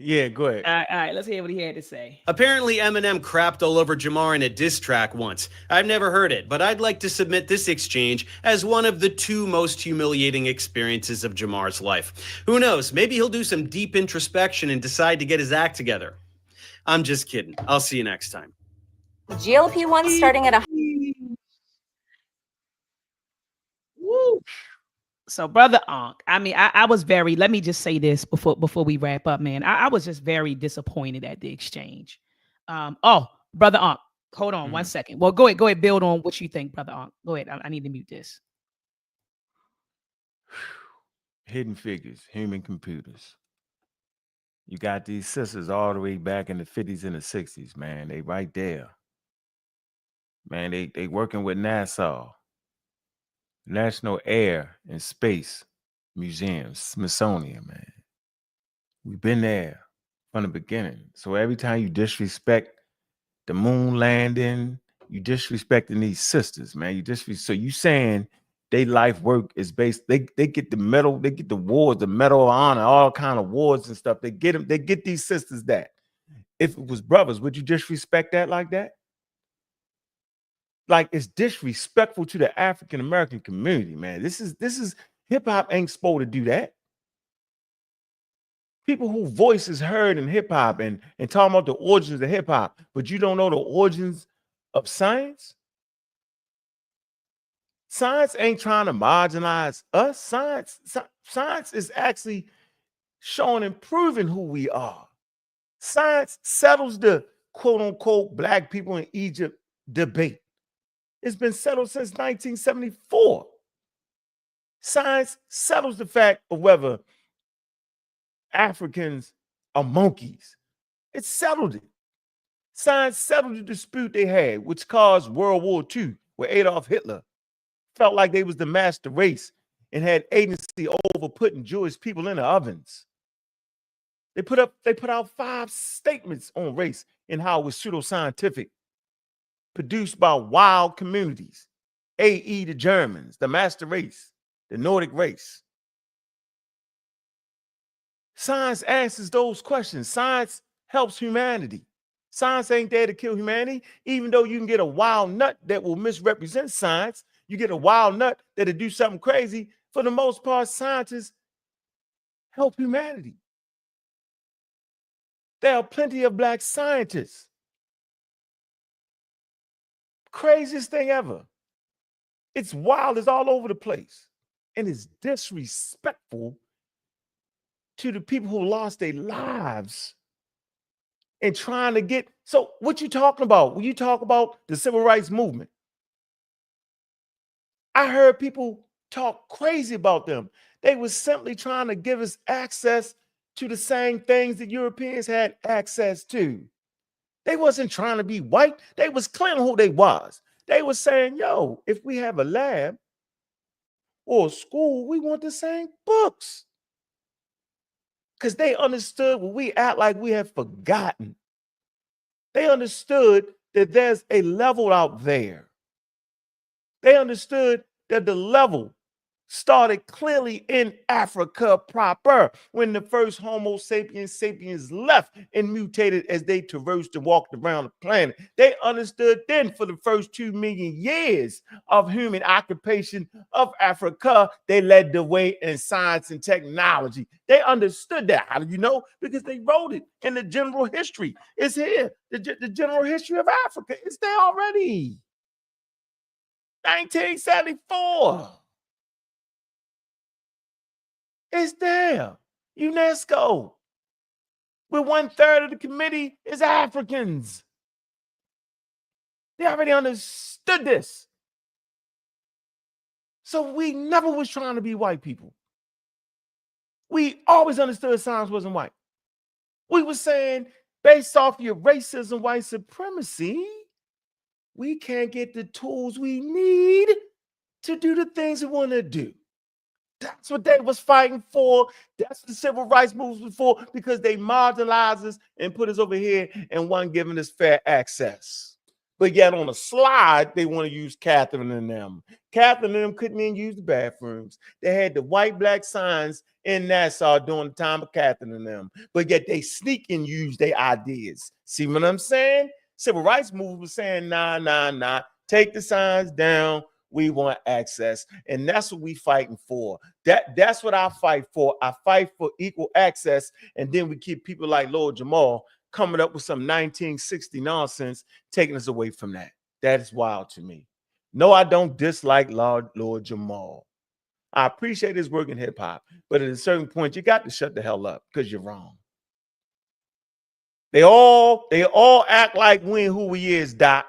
Yeah, go ahead. All right, let's hear what he had to say. Apparently, Eminem crapped all over Jamar in a diss track once. I've never heard it, but I'd like to submit this exchange as one of the 2 most humiliating experiences of Jamar's life. Who knows? Maybe he'll do some deep introspection and decide to get his act together. I'm just kidding. I'll see you next time. GLP-1 starting at Woo. So, brother Ankh, I mean, I was very, let me just say this before we wrap up, man. I was just very disappointed at the exchange. Brother Ankh, hold on 1 second. Well, go ahead, build on what you think, brother Ankh. Go ahead. I need to mute this. Hidden figures, human computers. You got these sisters all the way back in the 50s and the 60s, man. They right there. Man, they working with NASA. National Air and Space Museum, Smithsonian, man. We've been there from the beginning. So every time you disrespect the moon landing, you disrespecting these sisters, man. So you saying they life work is based, they get the medal, they get the awards, the Medal of Honor, all kind of awards and stuff. They get these sisters that. If it was brothers, would you disrespect that like that? Like, it's disrespectful to the African American community, man. This is hip hop ain't supposed to do that. People whose voice is heard in hip hop and talking about the origins of hip hop, but you don't know the origins of science. Science ain't trying to marginalize us. Science is actually showing and proving who we are. Science settles the quote unquote black people in Egypt debate. It's been settled since 1974. Science settles the fact of whether Africans are monkeys. It settled it. Science settled the dispute they had, which caused World War II, where Adolf Hitler felt like they was the master race and had agency over putting Jewish people in the ovens. They put out 5 statements on race and how it was pseudoscientific, produced by wild communities. A.E. the Germans, the master race, the Nordic race. Science answers those questions. Science helps humanity. Science ain't there to kill humanity, even though you can get a wild nut that will misrepresent science. You get a wild nut that'll do something crazy. For the most part, scientists help humanity. There are plenty of black scientists. Craziest thing ever. It's wild. It's all over the place. And it's disrespectful to the people who lost their lives and trying to get. So what you talking about when you talk about the civil rights movement? I heard people talk crazy about them. They was simply trying to give us access to the same things that Europeans had access to. They wasn't trying to be white. They was claiming who they was. They was saying, yo, if we have a lab or a school, we want the same books. because they understood what we act like we have forgotten. They understood that there's a level out there. They understood that the level started clearly in Africa proper when the first Homo sapiens left and mutated as they traversed and walked around the planet. They understood then for the first 2 million years of human occupation of Africa, they led the way in science and technology. They understood that. How do you know? Because they wrote it in the general history. It's here. The general history of Africa. It's there already. 1974. It's there. UNESCO. With 1/3 of the committee is Africans. They already understood this. So we never was trying to be white people. We always understood science wasn't white. We were saying, based off your racism, white supremacy, we can't get the tools we need to do the things we want to do. That's what they was fighting for. That's what the civil rights movement was for, because they marginalized us and put us over here and weren't giving us fair access. But yet on the slide, they want to use Catherine and them. Catherine and them couldn't even use the bathrooms. They had the white-black signs in Nassau during the time of Catherine and them. But yet they sneak and use their ideas. See what I'm saying? Civil rights movement was saying, nah. Take the signs down. We want access, and that's what we fighting for. That's what I fight for. I fight for equal access, and then we keep people like Lord Jamar coming up with some 1960 nonsense, taking us away from that. That is wild to me. No, I don't dislike Lord Jamar. I appreciate his work in hip hop, but at a certain point, you got to shut the hell up because you're wrong. They all act like we ain't who we is, Doc.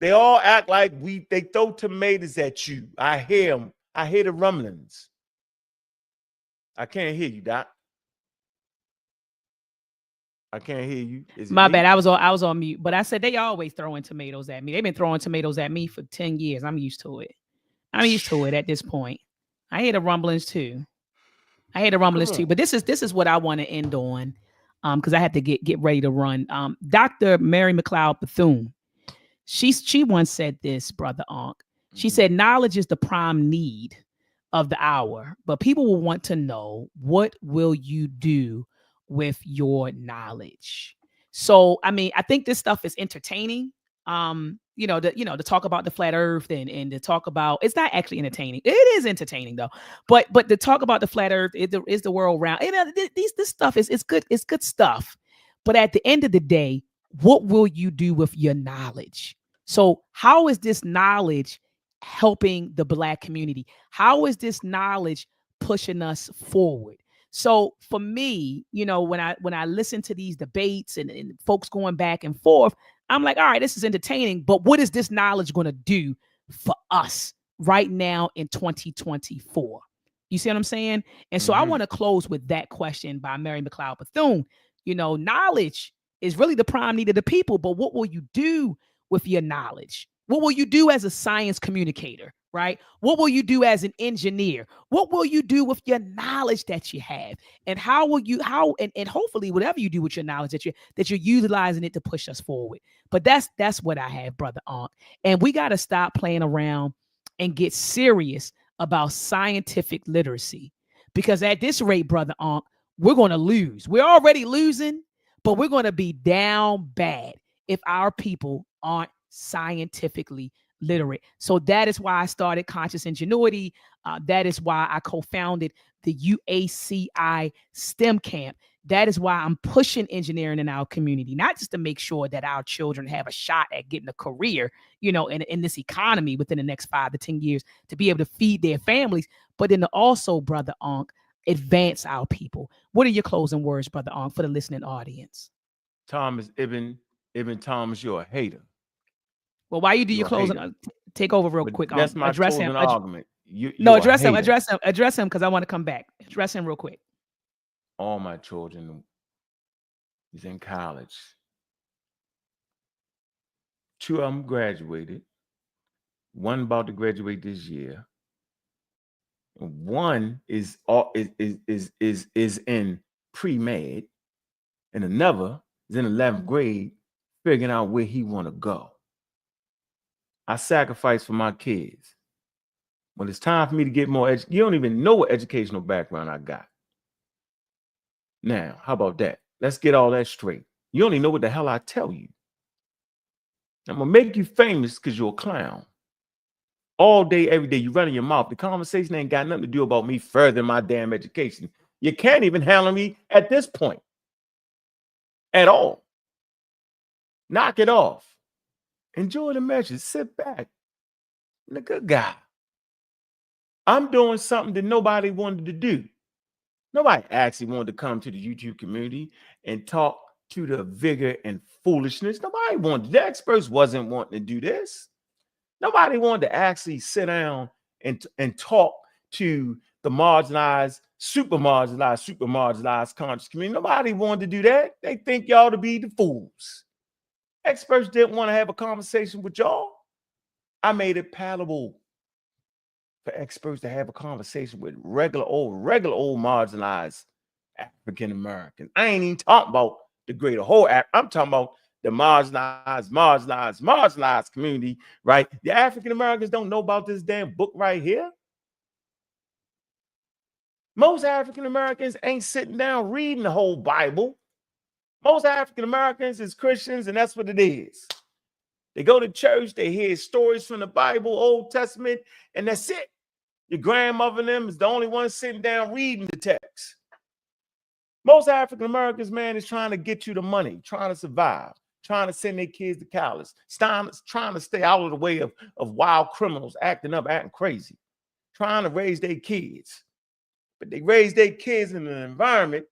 They all act like they throw tomatoes at you. I hear them. I hear the rumblings. I can't hear you, Doc. I can't hear you. Is it My me? bad. I was on mute, but I said they always throwing tomatoes at me. They've been throwing tomatoes at me for 10 years. I'm used to it. I'm used to it at this point. I hear the rumblings too. But this is what I want to end on, because I had to get ready to run. Dr. Mary McLeod Bethune, she once said this, Brother Ankh. She said, knowledge is the prime need of the hour, but people will want to know, what will you do with your knowledge? So, I mean, I think this stuff is entertaining. To talk about the flat earth and to talk about, it's not actually entertaining. It is entertaining though. But to talk about the flat earth is the world round. This stuff is good. It's good stuff. But at the end of the day, what will you do with your knowledge? So how is this knowledge helping the Black community? How is this knowledge pushing us forward? So for me, when I listen to these debates and folks going back and forth, I'm like, all right, this is entertaining, but what is this knowledge going to do for us right now in 2024? You see what I'm saying? And so I want to close with that question by Mary McLeod Bethune. Knowledge is really the prime need of the people, but what will you do with your knowledge? What will you do as a science communicator, right? What will you do as an engineer? What will you do with your knowledge that you have? And and hopefully whatever you do with your knowledge that you're utilizing it to push us forward. But that's what I have, Brother Ankh. And we got to stop playing around and get serious about scientific literacy. Because at this rate, Brother Ankh, we're going to lose. We're already losing, but we're going to be down bad if our people aren't scientifically literate. So that is why I started Conscious Ingenuity. That is why I co-founded the UACI STEM Camp. That is why I'm pushing engineering in our community, not just to make sure that our children have a shot at getting a career, in this economy within the next 5 to 10 years to be able to feed their families, but then to also, Brother Ankh, advance our people. What are your closing words, Brother Ankh, for the listening audience? Thomas Ibn Thomas, you're a hater. Well, why you do your closing? Take over real quick. That's my address closing him. argument. Address him because I want to come back. Address him real quick. All my children is in college. 2 of them graduated. 1 about to graduate this year. One is in pre-med, and another is in 11th grade, figuring out where he want to go. I sacrifice for my kids. When it's time for me to get more you don't even know what educational background I got. Now, how about that? Let's get all that straight. You only know what the hell I tell you. I'm gonna make you famous because you're a clown. All day, every day, you running your mouth. The conversation ain't got nothing to do about me furthering my damn education. You can't even handle me at this point at all. Knock it off. Enjoy the measures. Sit back. I'm a good guy. I'm doing something that nobody wanted to do. Nobody actually wanted to come to the YouTube community and talk to the vigor and foolishness. Nobody wanted. The experts wasn't wanting to do this. Nobody wanted to actually sit down and talk to the marginalized, super marginalized conscious community. Nobody wanted to do that. They think y'all to be the fools. Experts didn't want to have a conversation with y'all. I made it palatable for experts to have a conversation with regular old marginalized African Americans. I ain't even talking about the greater whole. I'm talking about the marginalized community, right? The African Americans don't know about this damn book right here. Most African Americans ain't sitting down reading the whole Bible. Most African Americans is Christians, and that's what it is. They go to church, they hear stories from the Bible, Old Testament, and that's it. Your grandmother and them is the only one sitting down reading the text. Most African Americans, man, is trying to get you the money, trying to survive, trying to send their kids to college, trying to stay out of the way of wild criminals acting up, acting crazy, trying to raise their kids. But they raise their kids in an environment,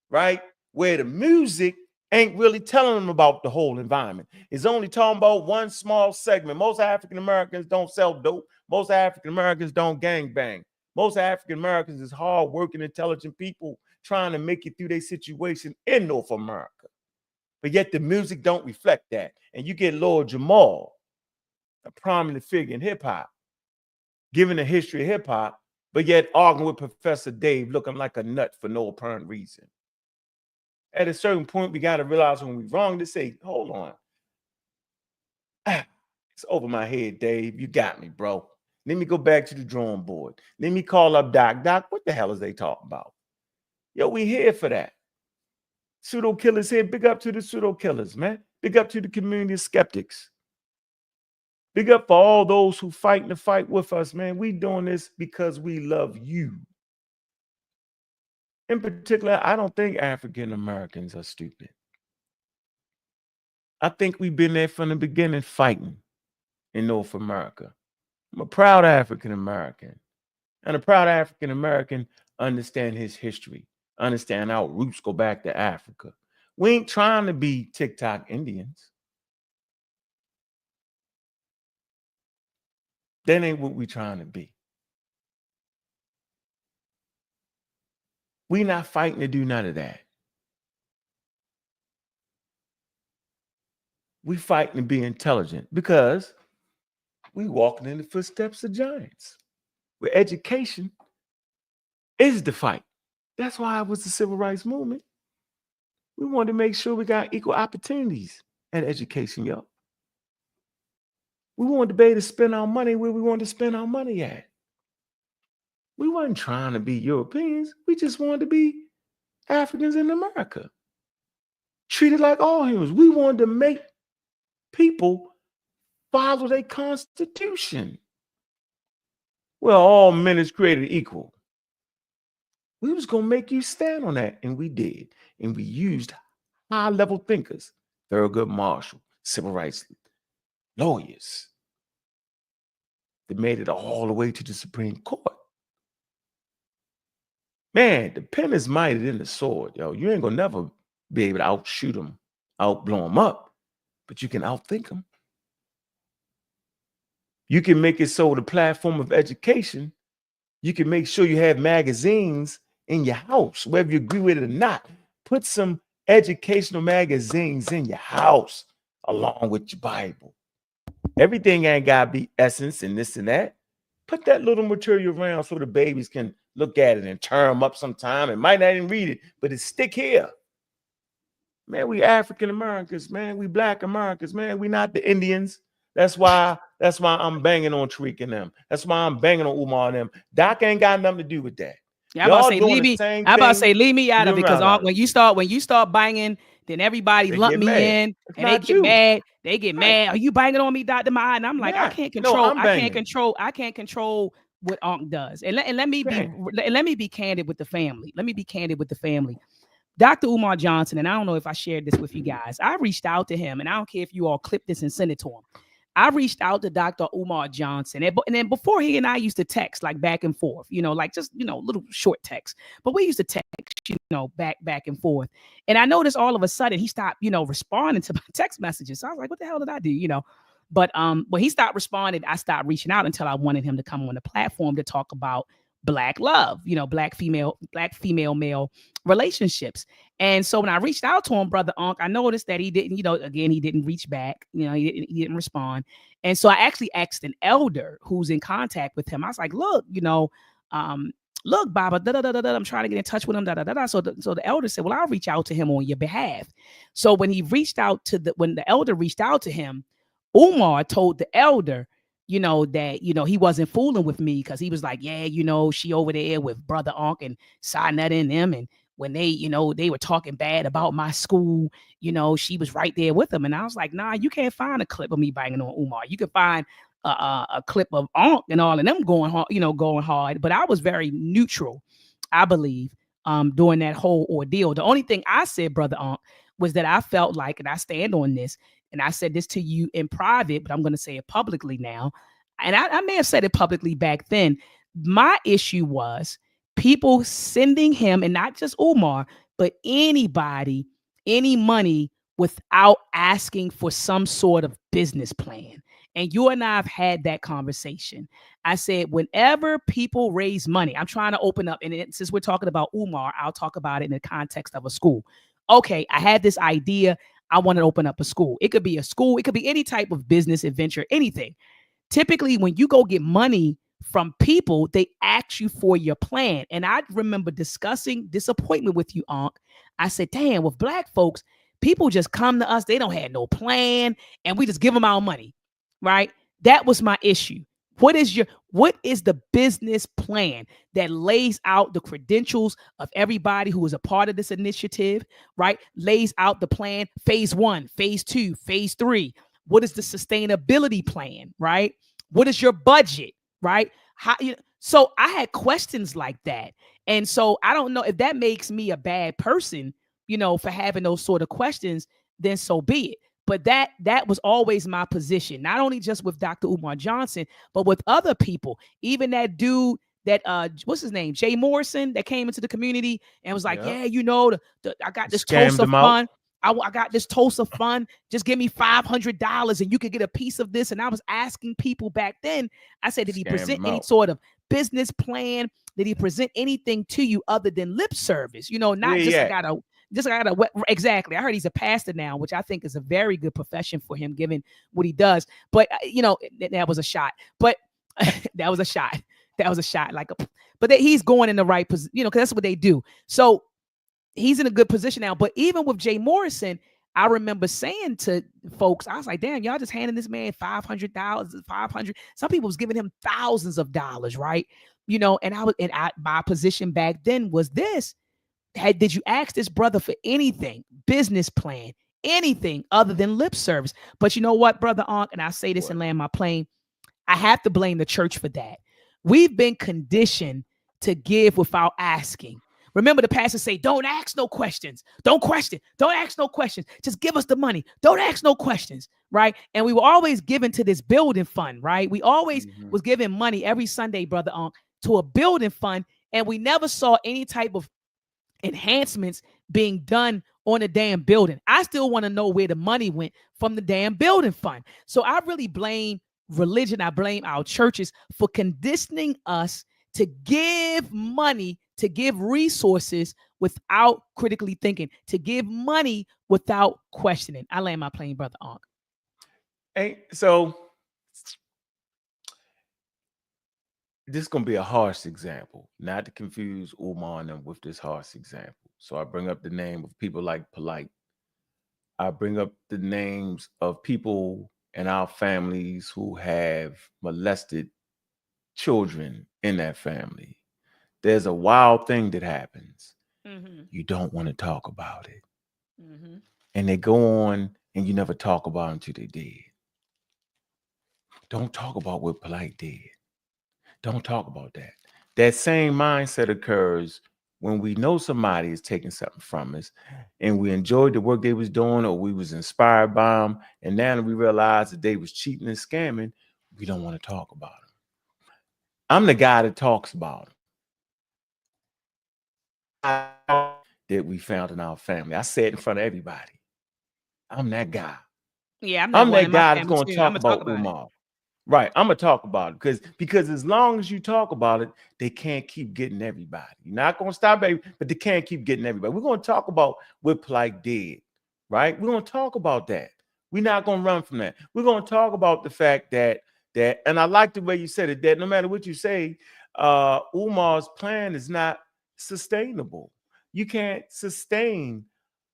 right, where the music ain't really telling them about the whole environment. It's only talking about one small segment. Most African Americans don't sell dope. Most African Americans don't gangbang. Most African Americans is hard-working, intelligent people trying to make it through their situation in North America. But yet the music don't reflect that. And you get Lord Jamar, a prominent figure in hip-hop, giving the history of hip-hop, but yet arguing with Professor Dave, looking like a nut for no apparent reason. At a certain point, we got to realize when we're wrong to say, hold on. It's over my head, Dave. You got me, bro. Let me go back to the drawing board. Let me call up Doc. Doc, what the hell is they talking about? Yo, we here for that. Pseudo killers here. Big up to the pseudo killers, man. Big up to the community of skeptics. Big up for all those who fight the fight with us, man. We doing this because we love you. In particular, I don't think African Americans are stupid. I think we've been there from the beginning fighting in North America. I'm a proud African American. And a proud African American understand his history, understand our roots go back to Africa. We ain't trying to be TikTok Indians. That ain't what we trying to be. We not fighting to do none of that. We fighting to be intelligent because we walking in the footsteps of giants. Where education is the fight. That's why it was the civil rights movement. We wanted to make sure we got equal opportunities at education, y'all. We wanted to be able to spend our money where we wanted to spend our money at. We weren't trying to be Europeans. We just wanted to be Africans in America. Treated like all humans. We wanted to make people follow their constitution. Well, all men is created equal. We was going to make you stand on that, and we did. And we used high-level thinkers, Thurgood Marshall, civil rights lawyers, that made it all the way to the Supreme Court. Man, the pen is mightier than the sword, yo. You ain't going to never be able to outshoot them, outblow them up, but you can outthink them. You can make it so the platform of education, you can make sure you have magazines in your house, whether you agree with it or not. Put some educational magazines in your house along with your Bible. Everything ain't got to be essence and this and that. Put that little material around so the babies can look at it and turn them up sometime. It might not even read it, but it's stick here. Man, we African Americans, man. We Black Americans, man. We not the Indians. That's why I'm banging on Tariq and them. That's why I'm banging on Umar and them. Doc ain't got nothing to do with that. Yeah, I'm about to say, doing leave the me. same I'm about to thing. say, leave me out of it, because You're when you start banging, then everybody They lump get me mad. in, It's and they not get you. mad. They get Right. mad. Are you banging on me, Dr. Maya? And I'm like, I Yeah. can't No, control. I'm I can't banging. control. I can't control what Ankh does. And let me be Right. let me be candid with the family. Let me be candid with the family. Dr. Umar Johnson, and I don't know if I shared this with you guys. I reached out to him, and I don't care if you all clip this and send it to him. I reached out to Dr. Umar Johnson, and then before, he and I used to text like back and forth, like just little short texts. But we used to text, back and forth. And I noticed all of a sudden he stopped, responding to my text messages. So I was like, what the hell did I do? But when he stopped responding, I stopped reaching out until I wanted him to come on the platform to talk about Black love, black female male relationships. And so when I reached out to him, Brother Ankh, I noticed that he didn't, again, he didn't reach back, he didn't respond. And so I actually asked an elder who's in contact with him. I was like, look, look, Baba, I'm trying to get in touch with him. So the elder said, well, I'll reach out to him on your behalf. So when when the elder reached out to him, Umar told the elder, that, he wasn't fooling with me, because he was like, yeah, she over there with Brother Ankh and Sinetta and them. And when they, they were talking bad about my school, she was right there with them. And I was like, nah, you can't find a clip of me banging on Umar. You can find a clip of Ankh and all of them going hard, going hard. But I was very neutral, I believe, during that whole ordeal. The only thing I said, Brother Ankh, was that I felt like, and I stand on this, and I said this to you in private, but I'm going to say it publicly now. And I may have said it publicly back then. My issue was people sending him, and not just Umar, but anybody, any money without asking for some sort of business plan. And you and I have had that conversation. I said, whenever people raise money, I'm trying to open up. And since we're talking about Umar, I'll talk about it in the context of a school. Okay, I had this idea. I want to open up a school. It could be a school. It could be any type of business adventure, anything. Typically, when you go get money from people, they ask you for your plan. And I remember discussing disappointment with you, Ankh. I said, damn, with Black folks, people just come to us. They don't have no plan, and we just give them our money, right? That was my issue. What is the business plan that lays out the credentials of everybody who is a part of this initiative, right? Lays out the plan, phase 1, phase 2, phase 3. What is the sustainability plan, right? What is your budget, right? So I had questions like that. And so I don't know if that makes me a bad person, for having those sort of questions, then so be it. But that was always my position, not only just with Dr. Umar Johnson, but with other people. Even that dude that what's his name, Jay Morrison, that came into the community and was like, yeah, I got this Tulsa fund. I got this Tulsa fund. Just give me $500 and you could get a piece of this. And I was asking people back then, I said, did he present any sort of business plan? Did he present anything to you other than lip service? Not just exactly. I heard he's a pastor now, which I think is a very good profession for him, given what he does. But that was a shot. But that was a shot. That was a shot. But he's going in the right position, because that's what they do. So he's in a good position now. But even with Jay Morrison, I remember saying to folks, I was like, damn, y'all just handing this man $500, 500. Some people was giving him thousands of dollars, right? My position back then was this. Did you ask this brother for anything, business plan, anything other than lip service? But you know what, Brother Ankh, and I say this and land my plane, I have to blame the church for that. We've been conditioned to give without asking. Remember, the pastors say, don't ask no questions. Don't question. Don't ask no questions. Just give us the money. Don't ask no questions, right? And we were always given to this building fund, right? We always was giving money every Sunday, Brother Ankh, to a building fund, and we never saw any type of enhancements being done on a damn building. I still want to know where the money went from the damn building fund. So I really blame religion. I blame our churches for conditioning us to give money, to give resources without critically thinking, to give money without questioning. I land my plane, Brother Ankh. Hey, so this is gonna be a harsh example, not to confuse Umar and them with this harsh example. So I bring up the name of people like Polite. I bring up the names of people in our families who have molested children in that family. There's a wild thing that happens. Mm-hmm. You don't want to talk about it. Mm-hmm. And they go on and you never talk about it until they did. Don't talk about what Polite did. Don't talk about that. That same mindset occurs when we know somebody is taking something from us and we enjoyed the work they was doing or we was inspired by them, and now we realize that they was cheating and scamming, we don't want to talk about them. I'm the guy that talks about them. That we found in our family. I say it in front of everybody. I'm that guy. Yeah, I'm that I'm one that in my guy that's family going too. to I'm talk gonna talk about about it. Umar. Right. I'm gonna talk about it because as long as you talk about it, they can't keep getting everybody. You're not gonna stop baby, but they can't keep getting everybody. We're gonna talk about what Polite did, right? We're gonna talk about that. We're not gonna run from that. We're gonna talk about the fact that and I like the way you said it, that no matter what you say, Umar's plan is not sustainable. You can't sustain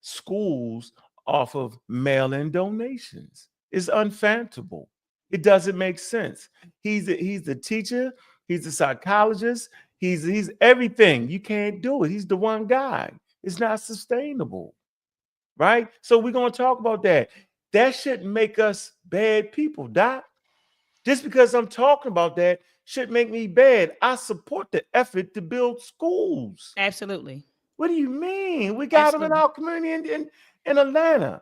schools off of mail-in donations. It's unfathomable. It doesn't make sense. He's a teacher. He's a psychologist. He's everything. You can't do it. He's the one guy. It's not sustainable, right? So we're gonna talk about that. That shouldn't make us bad people, Doc. Just because I'm talking about that should make me bad. I support the effort to build schools. Absolutely. What do you mean? We got them in Absolutely. our community in Atlanta.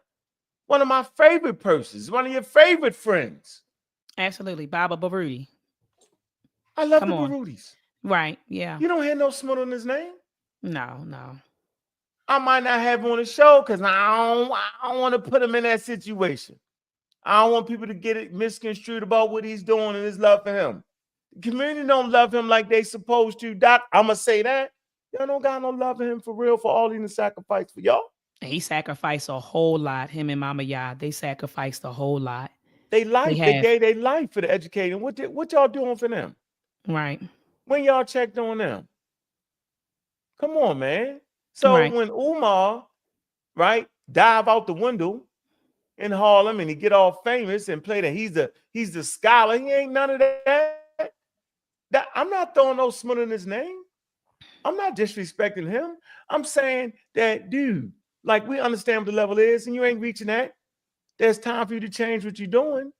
One of my favorite persons, one of your favorite friends. Absolutely. Baba Baruti. I love Come the on. Barudis. Right. Yeah. You don't hear no smut on his name. No, no. I might not have him on the show because I don't want to put him in that situation. I don't want people to get it misconstrued about what he's doing and his love for him. The community don't love him like they supposed to, Doc. I'm going to say that. Y'all don't got no love for him for real for all he done sacrificed for y'all. And he sacrificed a whole lot. Him and Mama Yah, they sacrificed a whole lot. They have. gave their life for the educating. What y'all doing for them? Right. When y'all checked on them? Come on, man. So Right. when Umar, right, dive out the window in Harlem and he get all famous and play that he's the scholar, he ain't none of that. I'm not throwing no smut in his name. I'm not disrespecting him. I'm saying that, dude, like we understand what the level is, and you ain't reaching that. There's time for you to change what you're doing.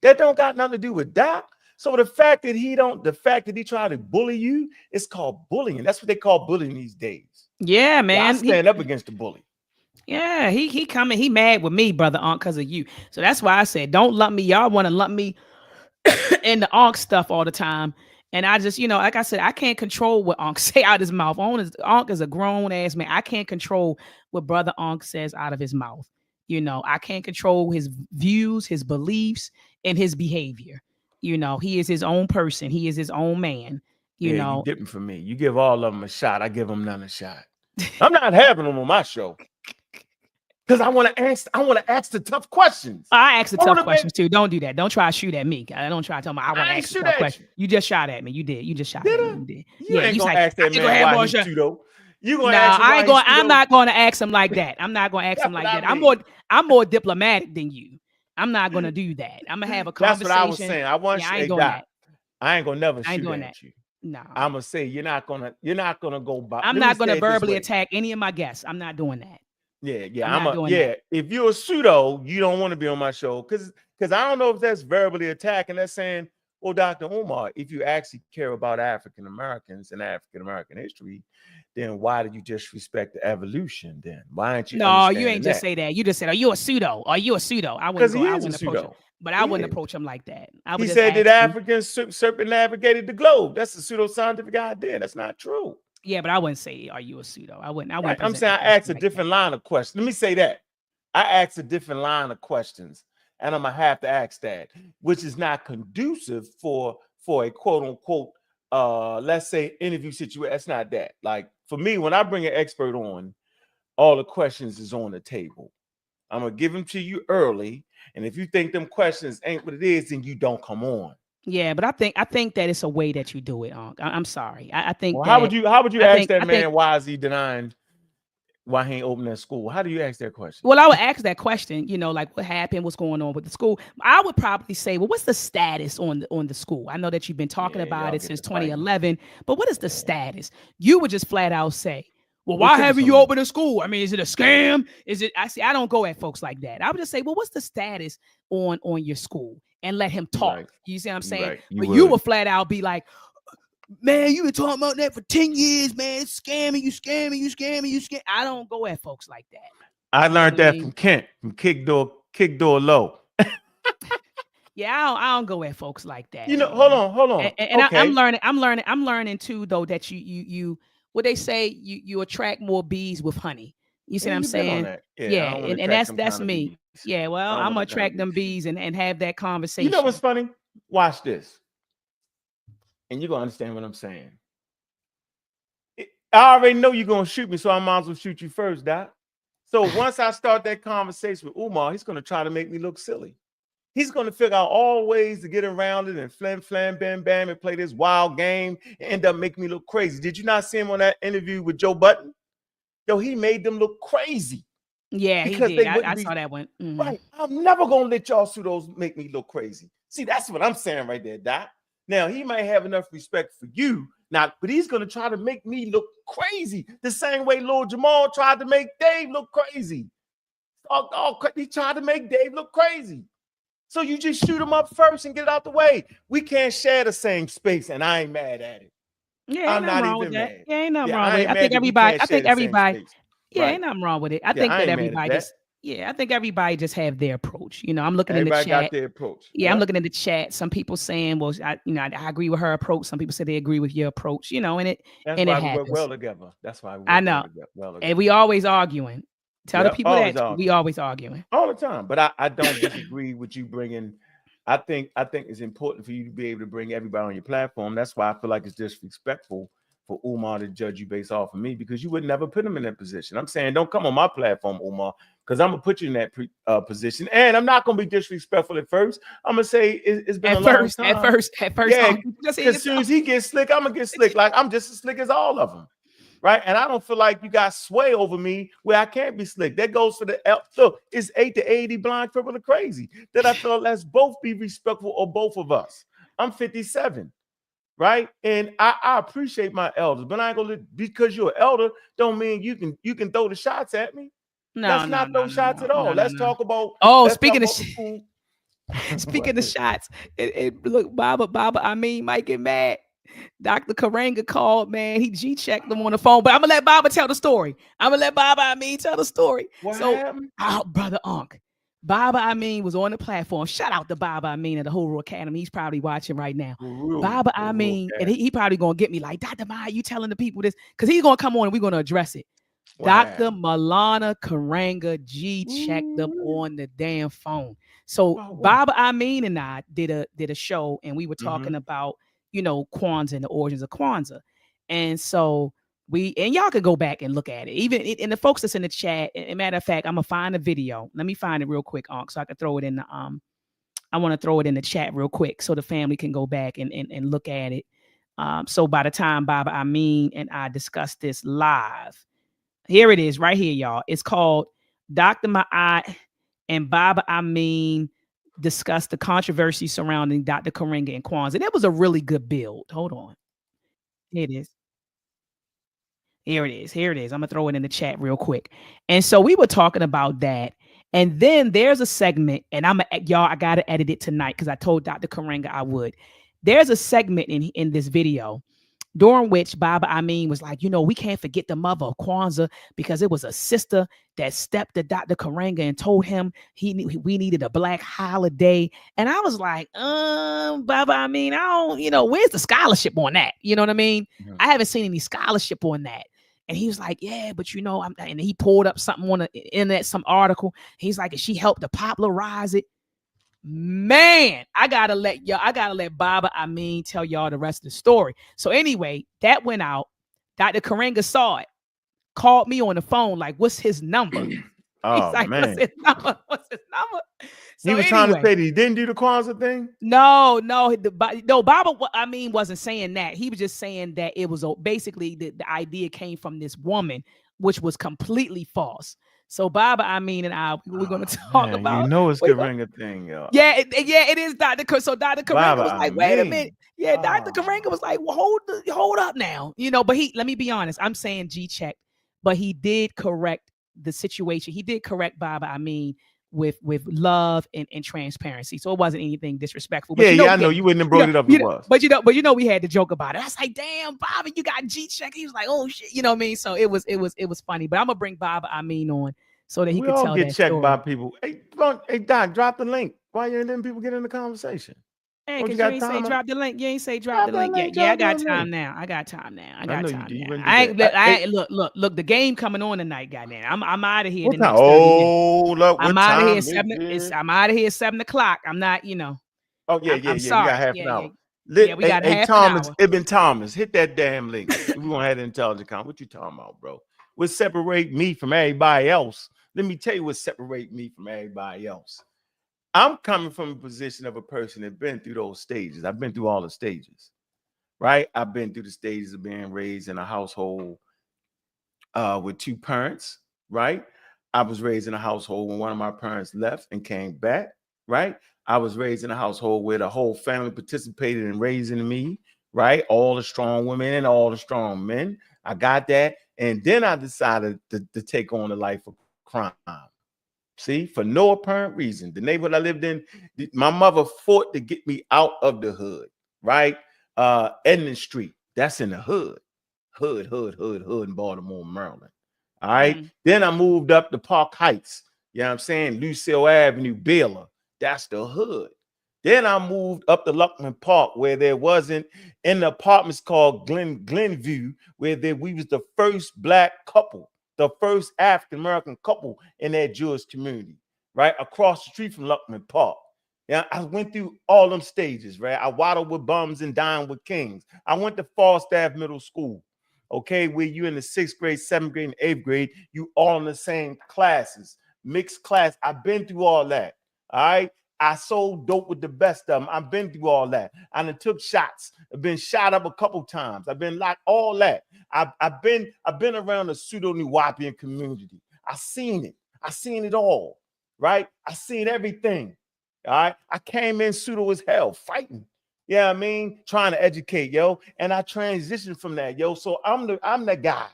That don't got nothing to do with Doc. So the fact that he tried to bully you, it's called bullying. That's what they call bullying these days. Yeah, man. Yeah, I stand up against the bully. Yeah, he coming. He mad with me, brother Ankh, because of you. So that's why I said, don't lump me. Y'all want to lump me in the Ankh stuff all the time. And I just, like I said, I can't control what Ankh say out his mouth. Ankh is a grown ass man. I can't control what brother Ankh says out of his mouth. I can't control his views, his beliefs, and his behavior. He is his own person. He is his own man. You dipping for me. You give all of them a shot. I give them none a shot. I'm not having them on my show. Because I want to ask the tough questions. I ask the tough questions too. Don't do that. Don't try to shoot at me. I don't try to tell me I want to ask the tough question. You just shot at me. You did. You just shot at me. You did. You ain't gonna ask that man why he's pseudo. You gonna ask him I ain't going. I'm not going to ask him like that. I'm not going to ask him like that. I'm more diplomatic than you. I'm not going to do that. I'm gonna have a conversation. That's what I was saying. I want I ain't doing that. I ain't gonna never shoot at you. No. I'm gonna say you're not gonna go by. I'm not gonna verbally attack any of my guests. I'm not doing that. Yeah. If you're a pseudo, you don't want to be on my show because I don't know if that's verbally attacking. That's saying, well, Dr. Umar, if you actually care about African Americans and African American history, then why did you just respect the evolution? Then why aren't you? No, you ain't just say that. You just said, "Are you a pseudo? Are you a pseudo?" I wouldn't approach him, but I wouldn't approach him like that. He said that Africans circumnavigated the globe. That's a pseudoscientific idea. That's not true. Yeah, but I wouldn't say, "Are you a pseudo?" I wouldn't. Right. I'm saying I asked a different line of questions. Let me say that. I asked a different line of questions, and I'm gonna have to ask that, which is not conducive for a quote unquote, let's say interview situation. That's not that. Like for me, when I bring an expert on, all the questions is on the table. I'm gonna give them to you early, and if you think them questions ain't what it is, then you don't come on. Yeah, but I think that it's a way that you do it, Unc. I'm sorry. I think Well, that how would you I ask think that I man think why is he denying why he ain't opening that school? How do you ask that question? well, I would ask that question, like what happened, what's going on with the school. I would probably say, well, what's the status on the school? I know that you've been talking Yeah, about y'all it get since to fighting. 2011, but what is the status? You would just flat out say, well, Well, why take it haven't you from me. opened a school? I mean, is it a scam? Is it? I don't go at folks like that. I would just say, well, what's the status on your school, and let him You talk. right. You see what I'm You saying? right. You But you would. would flat out be like, man, you been talking about that for 10 years, man. It's scamming, you scamming, you scamming, you scam. I don't go at folks like that. I You know learned what I that mean? from Kent, from kick door low. Yeah, I don't go at folks like that, You know, man. hold on. And Okay. I'm learning too, though, that you what they say, you attract more bees with honey. You see Yeah, what I'm you've been on saying? that. Yeah, I Yeah, don't want to and attract them that's kind of me. bees. Yeah, well, I don't I'm want gonna them kind of attract them bees and have that You know what's conversation. funny? Watch this, and you're gonna understand what I'm saying. I already know you're gonna shoot me, so I might as well shoot you first, Doc. So once I start that conversation with Umar, he's gonna try to make me look silly. He's gonna figure out all ways to get around it and flam, bam, bam, and play this wild game and end up making me look crazy. Did you not see him on that interview with Joe Button? Yo, he made them look crazy Yeah, he because did. they I wouldn't be saw that one. right. I'm never gonna let y'all pseudos make me look crazy. See, that's what I'm saying right there, Doc. Now he might have enough respect for you, not, but he's gonna try to make me look crazy the same way Lord Jamal tried to make Dave look crazy. He tried to make Dave look crazy. So you just shoot him up first and get it out the way. We can't share the same space, and I ain't mad at it. Yeah, ain't I'm nothing not wrong with even that. mad. Yeah, ain't nothing Yeah, wrong I with it. ain't mad that we can't I share think the same everybody, space. yeah, Right. ain't nothing wrong with it. I Yeah, think I that ain't mad at everybody that. just, yeah, I think everybody just have their approach. I'm looking in the Everybody got chat. their approach. Yeah, I'm looking in the chat. Some people saying, well, I agree with her approach. Some people say they agree with your approach, That's and it why we work happens. well together. That's why we I work know. well And together. we always arguing. Tell the Yep, people always that we arguing. always arguing. All the time. But I don't disagree with you bringing. I think it's important for you to be able to bring everybody on your platform. That's why I feel like it's disrespectful for Umar to judge you based off of me, because you would never put him in that position. I'm saying don't come on my platform, Umar, because I'm gonna put you in that position, and I'm not gonna be disrespectful at first. I'm gonna say it's been a long time. At first, Yeah, you just hear because as soon as he gets slick, I'm gonna get slick. Like I'm just as slick as all of them. Right. And I don't feel like you got sway over me where I can't be slick. That goes for the look, it's 8 to 80 blind, cripple, or crazy. That I feel let's both be respectful of both of us. I'm 57, right? And I appreciate my elders, but I ain't gonna because you're an elder, don't mean you can throw the shots at me. Let's not throw shots at all. Let's talk about Oh, let's talk speaking of about the school. speaking of shots, look, Baba, I mean, might get mad. Dr. Karanga called, man. He G-checked them on the phone, but I'm gonna let Baba tell the story. I'm gonna let Baba tell the story. What So, happened? brother Ankh, Baba was on the platform. Shout out to Baba at the Huru Academy. He's probably watching right now. Baba and he probably gonna get me like, Dr. Maya, you telling the people this? Because he's gonna come on and we're gonna address it. Dr. Malana Karanga G-checked them on the damn phone. So Baba and I did a show, and we were talking about Kwanzaa and the origins of Kwanzaa. And so and y'all could go back and look at it. Even and the folks that's in the chat, and matter of fact, I'm gonna find a video. Let me find it real quick, Ankh, so I can throw it in the I want to throw it in the chat real quick so the family can go back and look at it. So by the time Baba and I discuss this live, here it is right here, y'all. It's called Dr. Ma'at and Baba discussed the controversy surrounding Dr. Karenga and Kwanzaa. That was a really good build. Hold on. Here it is. Here it is. Here it is. I'm going to throw it in the chat real quick. And so we were talking about that. And then there's a segment, and y'all, I got to edit it tonight because I told Dr. Karenga I would. There's a segment in this video during which Baba was like, we can't forget the mother of Kwanzaa because it was a sister that stepped to Dr. Karanga and told him we needed a black holiday. And I was like, Baba, I don't, where's the scholarship on that? You know what I mean? Mm-hmm. I haven't seen any scholarship on that. And he was like, yeah, but and he pulled up something on the internet, some article. He's like, she helped to popularize it. Man, I gotta let Baba tell y'all the rest of the story. So anyway, that went out. Dr. Karanga saw it, called me on the phone, like, what's his number? He's Oh like, what's man, his number? What's his number? So he was trying to anyway, say that he didn't do the Kwanzaa thing. no, Baba. I mean, wasn't saying that. He was just saying that it was basically the idea came from this woman, which was completely false. So Baba, I mean, and we're going to talk Man, you about. know it's we're the gonna- ringer thing, yo. yeah, it is Dr. So Dr. Karenga Baba, was I like, wait a minute. mean, Yeah, Dr. Karenga was like, well, hold up now. But let me be honest. I'm saying G checked, but he did correct the situation. He did correct Baba, I mean, with love and transparency. So it wasn't anything disrespectful. But I know you wouldn't have brought it up. It was. But we had to joke about it. I was like, damn, Baba, you got G check. He was like, oh shit, you know what I mean? So it was funny. But I'm gonna bring Baba, I mean, on so that he We could all tell get that checked story. by people. Hey, Doc, drop the link. Why you letting people get in the conversation? Hey, What, because you you got ain't say time? drop the link. You ain't say drop the that link yet. link, Yeah, I drop got that time link. now. I got time now. I I got know you time do. You now. wouldn't do I ain't, that. I ain't look. The game coming on tonight, goddamn. I'm out of here What in the time? next 30 minutes. Oh, look, I'm what out of time here is it? I'm out of here 7:00. I'm not, Oh, yeah. I'm We sorry. got half Yeah, an hour. yeah, we got Hey, half an Thomas, hour. Ibn Thomas, hit that damn link. We gonna have the intelligent comment. What you talking about, bro? What separate me from everybody else? Let me tell you what separate me from everybody else. I'm coming from a position of a person that been through those stages. I've been through all the stages, right? I've been through the stages of being raised in a household with two parents, right? I was raised in a household when one of my parents left and came back, right? I was raised in a household where the whole family participated in raising me, right? All the strong women and all the strong men. I got that. And then I decided to take on the life of crime. See, for no apparent reason. The neighborhood I lived in, my mother fought to get me out of the hood, right? Edmond Street, that's in the hood. Hood in Baltimore, Maryland. All right. Then I moved up to Park Heights. You know what I'm saying? Lucille Avenue, Baylor. That's the hood. Then I moved up to Luckman Park, where there wasn't in the apartments called Glenview, where we was the first black couple, the first African American couple in that Jewish community, right? Across the street from Luckman Park. Yeah, I went through all them stages, right? I waddled with bums and dined with kings. I went to Falstaff Middle School, okay, where you in the 6th grade, 7th grade, and 8th grade, you all in the same classes, mixed class. I've been through all that, all right? I sold dope with the best of them. I've been through all that. I done took shots. I've been shot up a couple times. I've been locked, all that. I've been around the Pseudo Nuwapian community. I seen it. I seen it all, right? I seen everything, all right? I came in pseudo as hell, fighting. Yeah, I mean, trying to educate, yo. And I transitioned from that, yo. So I'm the guy.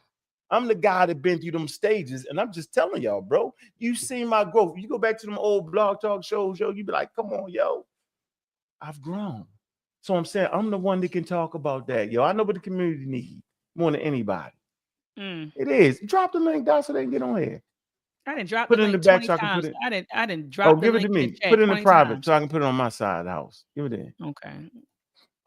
I'm the guy that been through them stages. And I'm just telling y'all, bro, you seen my growth. You go back to them old blog talk shows, yo, you be like, come on, yo. I've grown. So I'm saying I'm the one that can talk about that, yo. I know what the community needs more than anybody. It is. Drop the link down so they can get on here. I didn't drop Put the it in the link back 20 so I can times. put it. I didn't drop the give it link to in the me. chat Put it in the 20 private times. so I can put it on my side of the house. Give it in. Okay.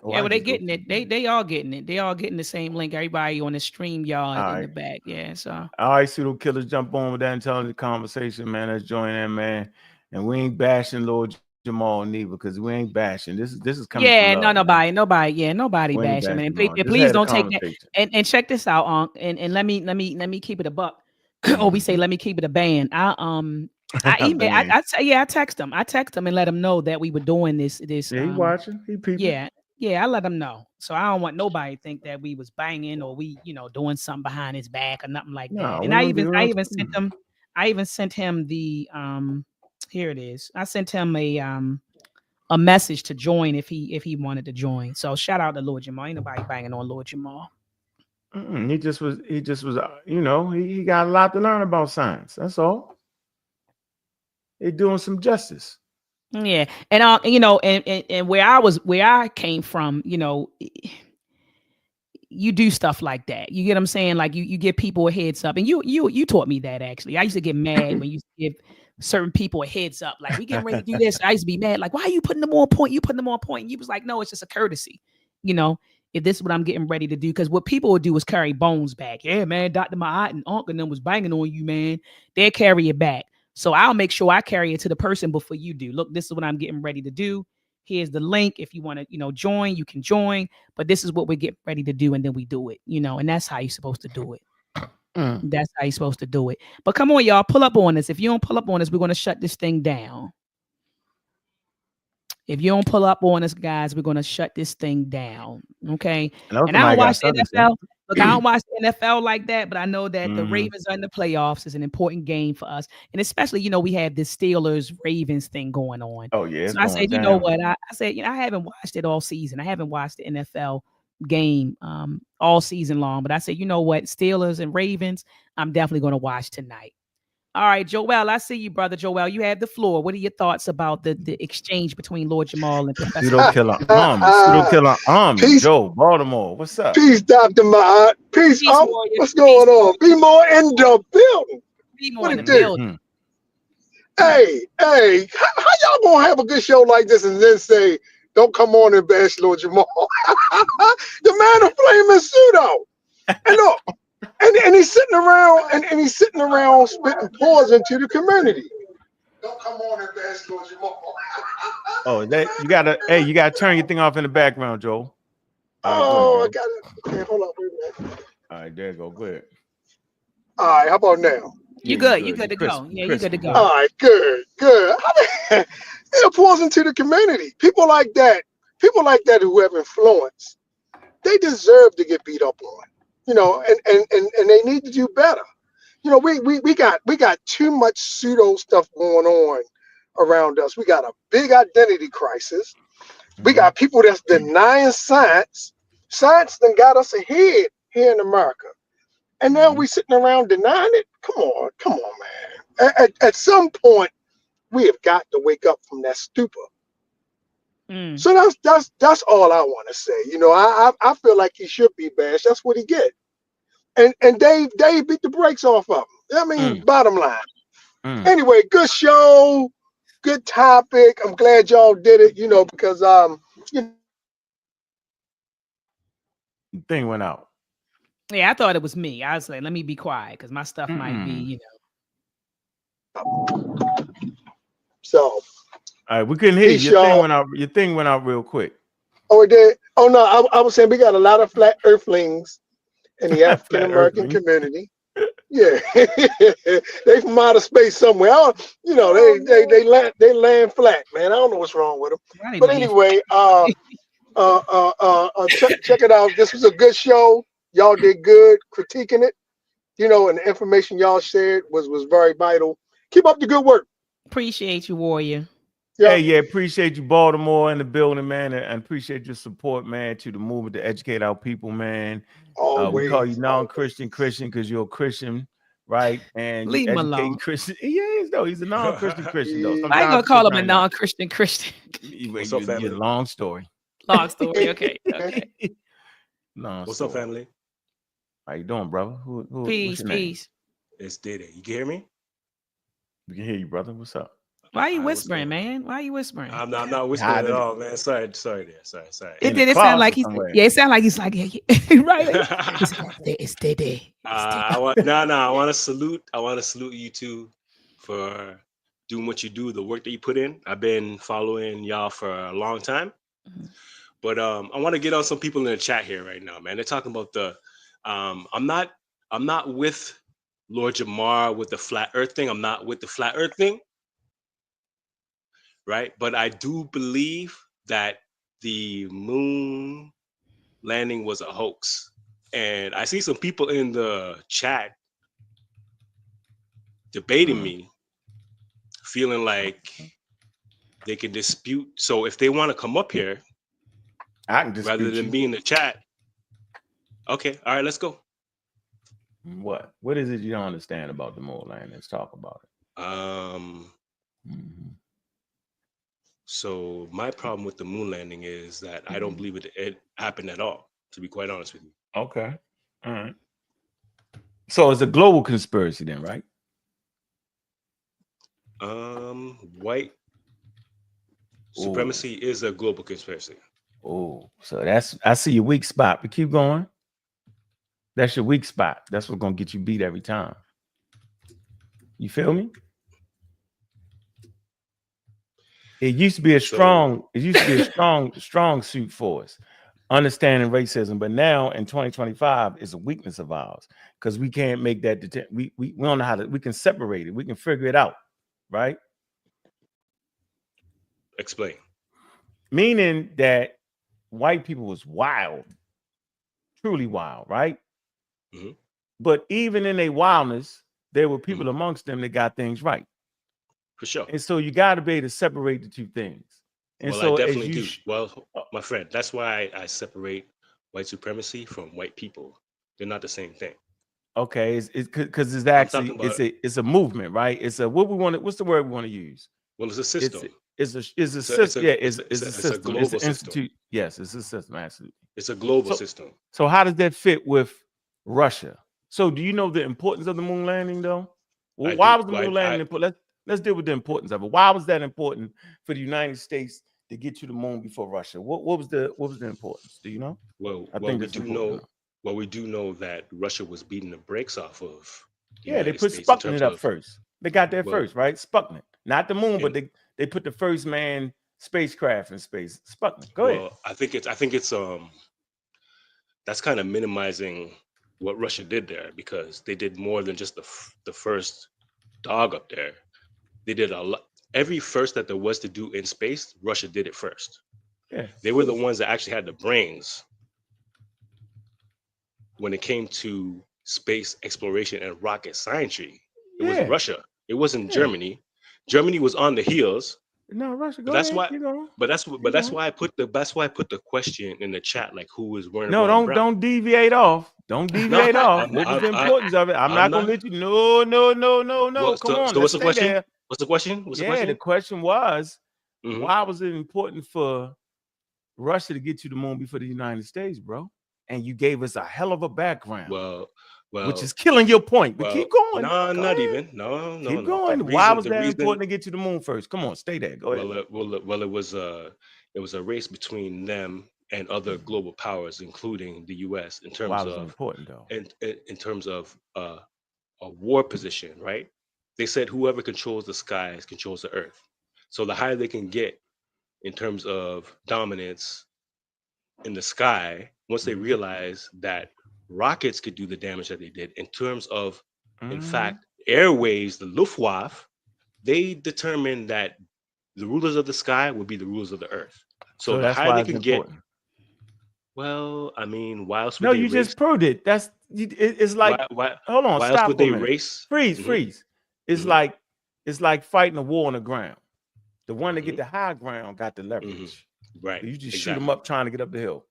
Oh, Yeah, I well, they just go getting it. They all getting it. They all getting the same link. Everybody on the stream, y'all All in the right. back. Yeah. So All right, pseudo killers, jump on with that intelligent conversation, man. Let's join in, man. And we ain't bashing Lord Jamal neither, because we ain't bashing. This is coming yeah, from love, nobody we ain't bashing, man. bashing Jamal. And Just please had a don't take that. conversation. And check this out, and let me keep it a buck. Or we say let me keep it a band. I email. Man. I text him. I text him and let him know that we were doing this. Yeah, he watching. He peeping. Yeah, I let him know. So I don't want nobody to think that we was banging or we, doing something behind his back or nothing like No, that. we And don't do it. I even sent him the here it is. I sent him a message to join if he wanted to join. So shout out to Lord Jamal. Ain't nobody banging on Lord Jamal. He just was, he got a lot to learn about science. That's all. They doing some justice. Yeah. And and where I came from, you do stuff like that. You get what I'm saying? Like you give people a heads up. And you taught me that actually. I used to get mad when you give certain people a heads up. Like we getting ready to do this. I used to be mad. Like, why are you putting them on point? You putting them on point. And you was like, no, it's just a courtesy. If this is what I'm getting ready to do. Because what people would do is carry bones back. Yeah, man, Dr. Ma'at and Ankh and them was banging on you, man. They'll carry it back. So I'll make sure I carry it to the person before you do. Look, this is what I'm getting ready to do. Here's the link. If you want to, join, you can join. But this is what we're getting ready to do, and then we do it, and that's how you're supposed to do it. That's how you're supposed to do it. But come on, y'all, pull up on us. If you don't pull up on us, we're going to shut this thing down. If you don't pull up on us, guys, we're going to shut this thing down. Okay. And I don't watch the NFL. Look, I don't watch the NFL like that, but I know that the Ravens are in the playoffs is an important game for us. And especially, you know, we have this Steelers-Ravens thing going on. Oh, yeah. So I said, you know what? I said, you know, I haven't watched it all season. I haven't watched the NFL game all season long. But I said, you know what? Steelers and Ravens, I'm definitely going to watch tonight. All right, Joel, I see you, brother. Joel, you have the floor. What are your thoughts about the exchange between Lord Jamal and Professor? Pseudo Killer Army. Pseudo Killer Army. Joe, Baltimore. What's up? Peace, Dr. Ma'at. Peace. What's going on? Be more in the building. Be more in the building. Hey, how y'all gonna have a good show like this and then say, don't come on and bash Lord Jamal? The man of flaming Pseudo. And look, and he's sitting around and he's sitting around spitting poison to the community. Don't come on and bash Lord Jamal. Oh, that you gotta turn your thing off in the background, Joe. I got it. Okay, hold on, wait a minute. All right, there you go. Good. All right, how about now? You good? You good to go? Yeah, you good to go. All right, good. They're poison to the community. People like that who have influence, they deserve to get beat up on. You know, and they need to do better. You know, we got too much pseudo stuff going on around us. We got a big identity crisis. We got people that's denying science. Science done got us ahead here in America. And now we sitting around denying it. Come on, man. At some point, we have got to wake up from that stupor. So that's all I want to say. You know, I feel like he should be bashed. That's what he get. And Dave beat the brakes off of him. I mean, bottom line. Anyway, good show, good topic. I'm glad y'all did it. You know, because thing went out. Yeah, I thought it was me. I was like, let me be quiet because my stuff might be, you know. So. All right, we couldn't hear you. Your thing went out real quick. Oh, it did? Oh, no, I was saying we got a lot of flat earthlings in the African American community. Yeah, they from outer space somewhere. You know, they land flat, man. I don't know what's wrong with them. Right, but anyway, check it out. This was a good show. Y'all did good critiquing it. You know, and the information y'all shared was very vital. Keep up the good work. Appreciate you, Warrior. Yeah. Hey, appreciate you, Baltimore, in the building, man, and appreciate your support, man, to the movement to educate our people, man. We call you non-Christian because you're a Christian, right? And leave him alone. Christian. He is, though. He's a non-Christian Christian, though. I ain't gonna call him a non-Christian Christian. What's up, family? Long story. Long story. Okay. What's up, family? How you doing, brother? Peace. It's Diddy. You can hear me? We can hear you, brother. What's up? Why are you whispering, man? Why are you whispering? I'm not whispering at all, man. Sorry. It did. It sound like he's. Yeah, it sound like he's like right. It's Diddy. I want to salute. I want to salute you two for doing what you do, the work that you put in. I've been following y'all for a long time, but I want to get on some people in the chat here right now, man. They're talking about the. I'm not with Lord Jamar with the flat Earth thing. I'm not with the flat Earth thing. Right, but I do believe that the moon landing was a hoax, and I see some people in the chat debating me, feeling like they can dispute. So if they want to come up here, I can dispute rather than be in the chat. Okay, all right, let's go. What is it you don't understand about the moon landing? Let's talk about it. So my problem with the moon landing is that I don't believe it happened at all, to be quite honest with you. Okay. All right. So it's a global conspiracy then, right? White supremacy is a global conspiracy. Oh, so I see your weak spot, but keep going. That's your weak spot. That's what's gonna get you beat every time. You feel me? It used to be a strong suit for us understanding racism, but now in 2025 is a weakness of ours because we can't make that. We don't know how to. We can separate it. We can figure it out, right? Explain. Meaning that white people was wild, truly wild, right? Mm-hmm. But even in their wildness, there were people amongst them that got things right. For sure. And so you got to be able to separate the two things. And Well, so I definitely do. you Well, my friend, that's why I separate white supremacy from white people. They're not the same thing. okay, it's because it's I'm actually talking about. it's a movement, right? It's a what we want. What's the word we want to use? Well, it's a system. It's a system. Yeah, it's a system. It's a global It's an system. institute. Yes, it's a system. Absolutely. It's a global system. So how does that fit with Russia? So do you know the importance of the moon landing, though? Well, why was the moon landing important? Let's deal with the importance of it. Why was that important for the United States to get to the moon before Russia? What was the importance? Do you know? Well, we do know that Russia was beating the brakes off of. Yeah, they put Sputnik up first. They got there first, right? Sputnik, not the moon, but they put the first manned spacecraft in space. Sputnik. Go ahead. I think it's that's kind of minimizing what Russia did there because they did more than just the first dog up there. They did a lot. Every first that there was to do in space, Russia did it first. Yeah, they were the ones that actually had the brains when it came to space exploration and rocket scientry. It was Russia. It wasn't Germany. Germany was on the heels. No, Russia. That's why. That's why I put the question in the chat, like who is wearing. No, don't deviate off. Don't deviate off. What was the importance of it? I'm not gonna let you. No. Come on. So what's the question? There. What's the question? The question was, why was it important for Russia to get to the moon before the United States, bro? And you gave us a hell of a background. Well, which is killing your point. But keep going. No, not even. No. Keep going. Why was that important to get to the moon first? Come on, stay there. Go ahead. Well, it was a race between them and other global powers, including the U.S. in terms of important though. In terms of a war position, right? They said whoever controls the skies controls the earth. So the higher they can get in terms of dominance in the sky, once they realize that rockets could do the damage that they did in terms of, in fact, airways, the Luftwaffe, they determined that the rulers of the sky would be the rulers of the earth. So the higher they can get. Well, I mean, why else would they race? Just proved it. It's like hold on, why stop else would for a they minute. race? Freeze. It's like fighting a war on the ground. The one that get the high ground got the leverage. Right. You just shoot them up trying to get up the hill.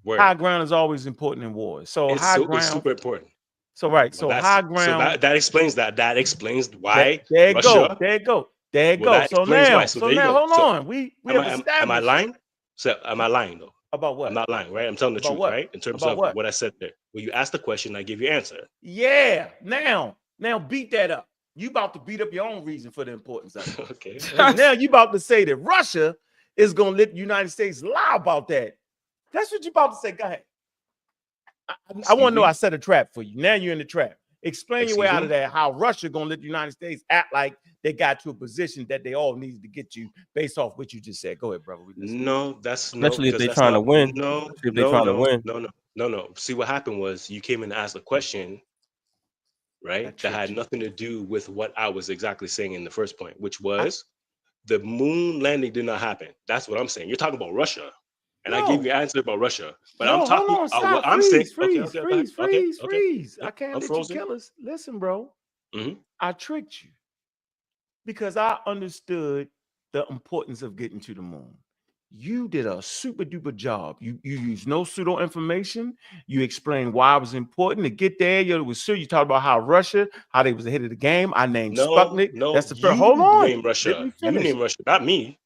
Word. High ground is always important in wars. So it's super important. So high ground. So that explains that. That explains why. There you go. So now, hold on. We have established. Am I lying? So am I lying though? About what? I'm not lying, right? I'm telling the truth, right? In terms of what I said there. When you ask the question, I give you answer. Yeah. Now beat that up. You about to beat up your own reason for the importance of it. Okay. Now you about to say that Russia is gonna let the United States lie about that. That's what you about to say. Go ahead. I want to know I set a trap for you. Now you're in the trap. Explain your way out of that. How Russia gonna let the United States act like they got to a position that they all needed to get you based off what you just said. Go ahead, brother. No, that's especially if they're trying to win. No. See, what happened was you came in and asked a question, right? That had nothing to do with what I was exactly saying in the first point, which was the moon landing did not happen. That's what I'm saying. You're talking about Russia. And I gave you an answer about Russia. But I'm talking about what I'm saying. Freeze. I can't let you kill us. Listen, bro. I tricked you because I understood the importance of getting to the moon. You did a super duper job. You used no pseudo information. You explained why it was important to get there. You talked about how Russia, how they was ahead of the game. I named Sputnik. No, that's the first. Hold on. Name Russia. You named Russia, not me.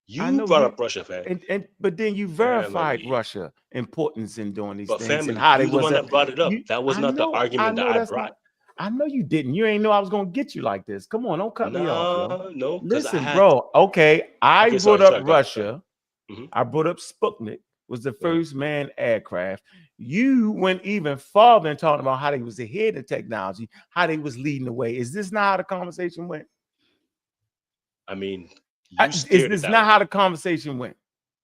You brought up Russia, fam. But then you verified Russia importance in doing these things. Family, and how they the one that brought it up. That was not the argument that I brought. I know you didn't. You ain't know I was gonna get you like this. Come on, don't cut me off. No. Listen, bro. Okay, I brought up Russia. I brought up Sputnik was the first manned aircraft. You went even farther and talking about how they was ahead of technology, how they was leading the way. Is this not how the conversation went? I mean, is this not how the conversation went?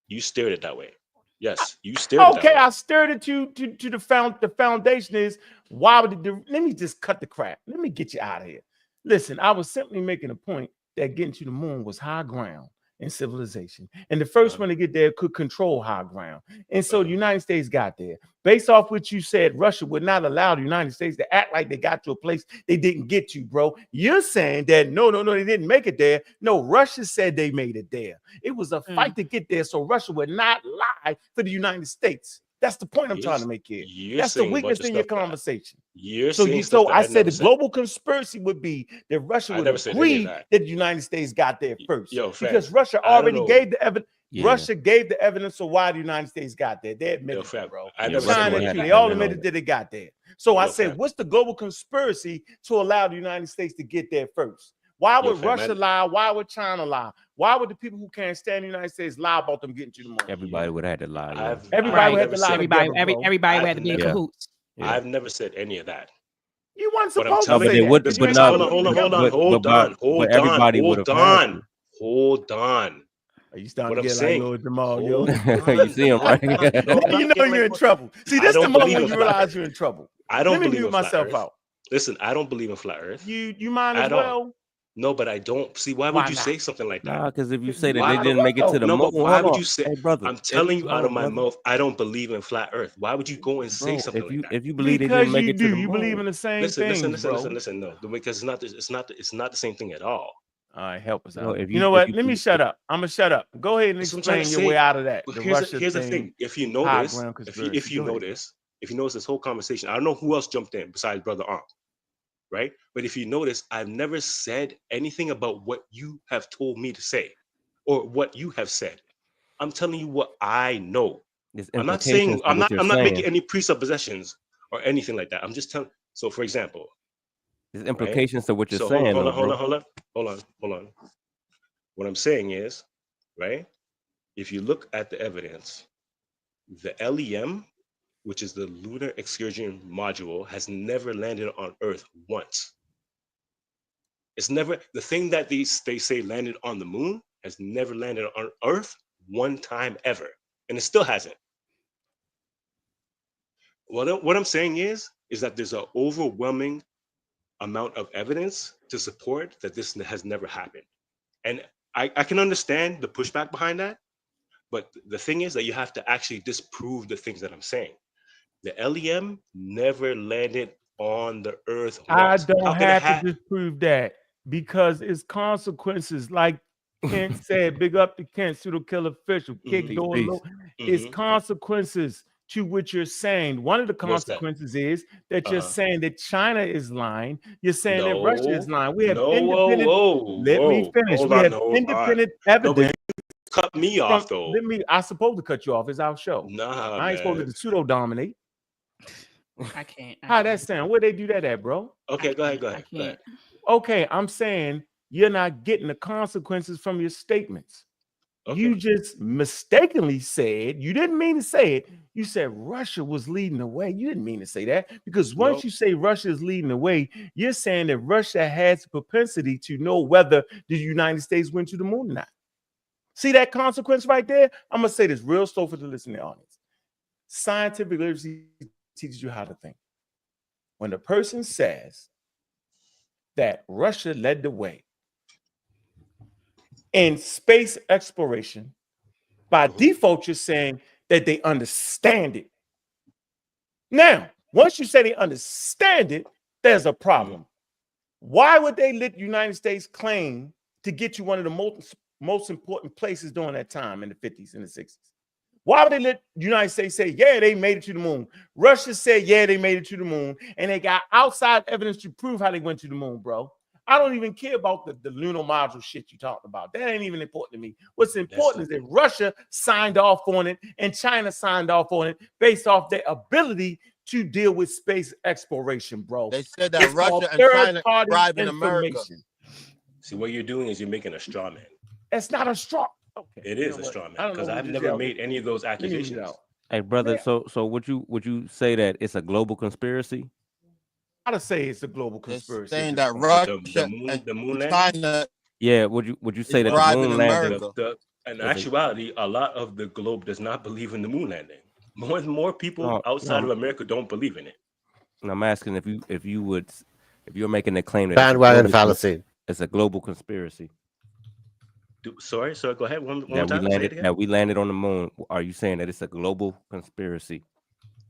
You steered it that way. Yes, you steered it that Okay, way. I stirred it to the foundation is why would let me just cut the crap. Let me get you out of here. Listen, I was simply making a point that getting to the moon was high ground in civilization. And the first one to get there could control high ground. And so the United States got there. Based off what you said, Russia would not allow the United States to act like they got to a place they didn't get to, bro. You're saying that no, they didn't make it there. No, Russia said they made it there. It was a fight to get there, so Russia would not lie for the United States. That's the point I'm trying to make here. That's the weakness in your conversation. So I said the global conspiracy would be that Russia would agree that the United States got there first. Because Russia already gave the evidence. Russia gave the evidence of why the United States got there. They admitted it, bro. China, they all admitted that they got there. So I said, what's the global conspiracy to allow the United States to get there first? Why would Russia lie? Why would China lie? Why would the people who can't stand the United States lie about them getting to the moon? Everybody would have to lie. Everybody would have to lie. Everybody would have to be in cahoots. I've never said any of that. You weren't supposed to say that. Hold on. Are you starting to get like Lord Jamal, yo? You see him, right? You know you're in trouble. See, this is the moment when you realize you're in trouble. I don't Let me believe mute myself out. Listen, I don't believe in flat Earth. You mind as well? No, but I don't. See, why would you say something like that? Because if you say that they didn't make it to the moon, why would you say? Hey, brother, I'm telling you out of my mouth, I don't believe in flat Earth. Why would you go and say something like that? If you believe they didn't make it to the moon, you believe in the same thing. Listen. No, because it's not the same thing at all. All right, help us out. You know what? Let me shut up. I'm gonna shut up. Go ahead and explain your way out of that. Here's the thing. If you notice, if you notice this whole conversation, I don't know who else jumped in besides Brother Ankh, right? But if you notice, I've never said anything about what you have told me to say or what you have said. I'm telling you what I know. I'm not saying I'm not making any presuppositions or anything like that. I'm just telling. So, for example, there's implications to what you're saying. Hold on. What I'm saying is, right? If you look at the evidence, the LEM, which is the Lunar Excursion Module, has never landed on Earth once. It's never, the thing that they say landed on the moon has never landed on Earth one time ever. And it still hasn't. What I'm saying is that there's an overwhelming amount of evidence to support that this has never happened. And I can understand the pushback behind that, but the thing is that you have to actually disprove the things that I'm saying. The LEM never landed on the Earth once. I don't have to disprove that because it's consequences. Like Kent said, big up to Kent, Pseudo Killer Official, kick door low. It's consequences to what you're saying. One of the consequences is that you're saying that China is lying. You're saying that Russia is lying. We have independent. Let me finish. We have independent evidence. Cut me off though. I'm supposed to cut you off. It's our show. Nah, I ain't supposed to pseudo dominate. I can't. How that sound? Where they do that at, bro? Okay, go ahead. Okay, I'm saying you're not getting the consequences from your statements. Okay. You just mistakenly said, you didn't mean to say it. You said Russia was leading the way. You didn't mean to say that because once you say Russia is leading the way, you're saying that Russia has the propensity to know whether the United States went to the moon or not. See that consequence right there? I'm going to say this real slow for the listening audience. Scientific literacy teaches you how to think. When a person says that Russia led the way in space exploration, by default, you're saying that they understand it. Now, once you say they understand it, there's a problem. Why would they let the United States claim to get you one of the most important places during that time in the 50s and the 60s? Why would they let the United States say, yeah, they made it to the moon? Russia said, yeah, they made it to the moon. And they got outside evidence to prove how they went to the moon, bro. I don't even care about the lunar module shit you talked about. That ain't even important to me. What's important is that Russia signed off on it and China signed off on it based off their ability to deal with space exploration, bro. They said that Russia and China driving America. See, what you're doing is you're making a straw man. It's not a straw. Okay. It is a straw man because I've never made any of those accusations. Hey, brother, so would you say that it's a global conspiracy? How to say it's a global conspiracy? Saying that Russia the moon China, yeah, would you say that the moon landing? In actuality, a lot of the globe does not believe in the moon landing. More people outside of America don't believe in it. And I'm asking if you're making a claim that bandwagon fallacy. It's a global conspiracy. Sorry, go ahead. One more time. That we landed on the moon. Are you saying that it's a global conspiracy?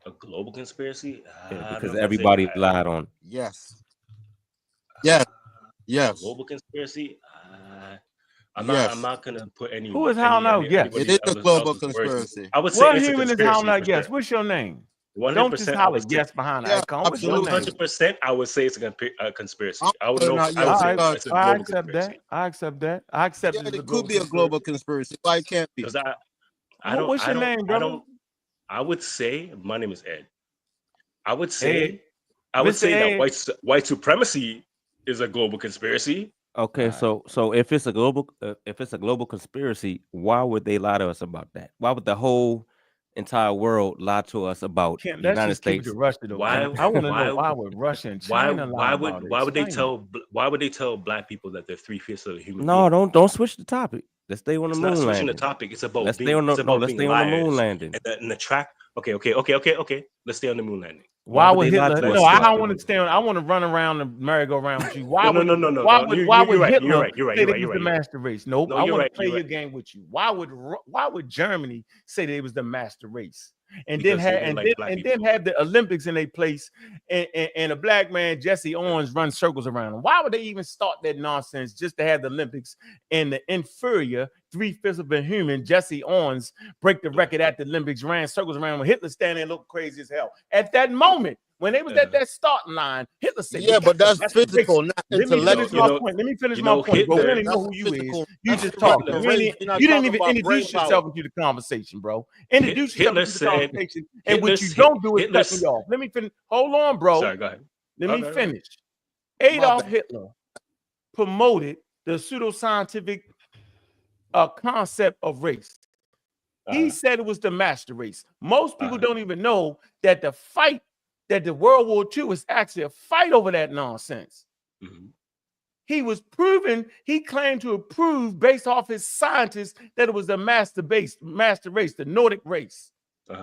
A global conspiracy? Yeah, because everybody lied on. Yes. Yes. Yes. Global conspiracy? I'm not gonna put any. Who is howling out? Yes, it is a global conspiracy. I would say what it's human a is howling out? sure. Yes. What's your name? 100%. Don't just holler yes behind the icon. What's your name? 100%. I would say it's a conspiracy. I would All know. right, I would say it's a global I accept conspiracy. that. I accept that. I accept Yeah, it. it could be a global conspiracy. Why it can't be? Because I don't. What's your name, brother? I would say my name is Ed. I would Ed. say that Ed. white supremacy is a global conspiracy. Okay, so if it's a global conspiracy, why would they lie to us about that? Why would the whole entire world lie to us about the United States? Why? I want to know why would Russia and China lie about it? Why would they tell black people that they're 3/5 of the human? No, don't switch the topic. Let's stay on the moon landing. It's not switching the topic. It's about let's stay on the moon landing. And the track. Okay. Let's stay on the moon landing. Why would Hitler? No, I don't want to stay on. I want to run around the merry-go-round with you. Why would Hitler say they was the master race? Nope. I want to play your game with you. Why would Germany say they was the master race? And then have the Olympics in their place, and a black man, Jesse Owens, run circles around them. Why would they even start that nonsense just to have the Olympics and the inferior 3/5 of a human, Jesse Owens, break the record at the Olympics, ran circles around when Hitler standing there looked crazy as hell. At that moment, when they was at that starting line, Hitler said, "Yeah, but that's physical, not intellectual." Let me finish my point, bro. We don't even know who you is. You just talking. You didn't even introduce yourself into the conversation, bro. Introduce yourself into the conversation, and what you don't do is cut me off. Let me finish. Hold on, bro. Sorry, go ahead. Let me finish. Adolf Hitler promoted the pseudoscientific concept of race. He said it was the master race. Most people don't even know that the fight, that the World War II was actually a fight over that nonsense. Mm-hmm. He was proven, he claimed to have proved based off his scientists that it was the master race, the Nordic race.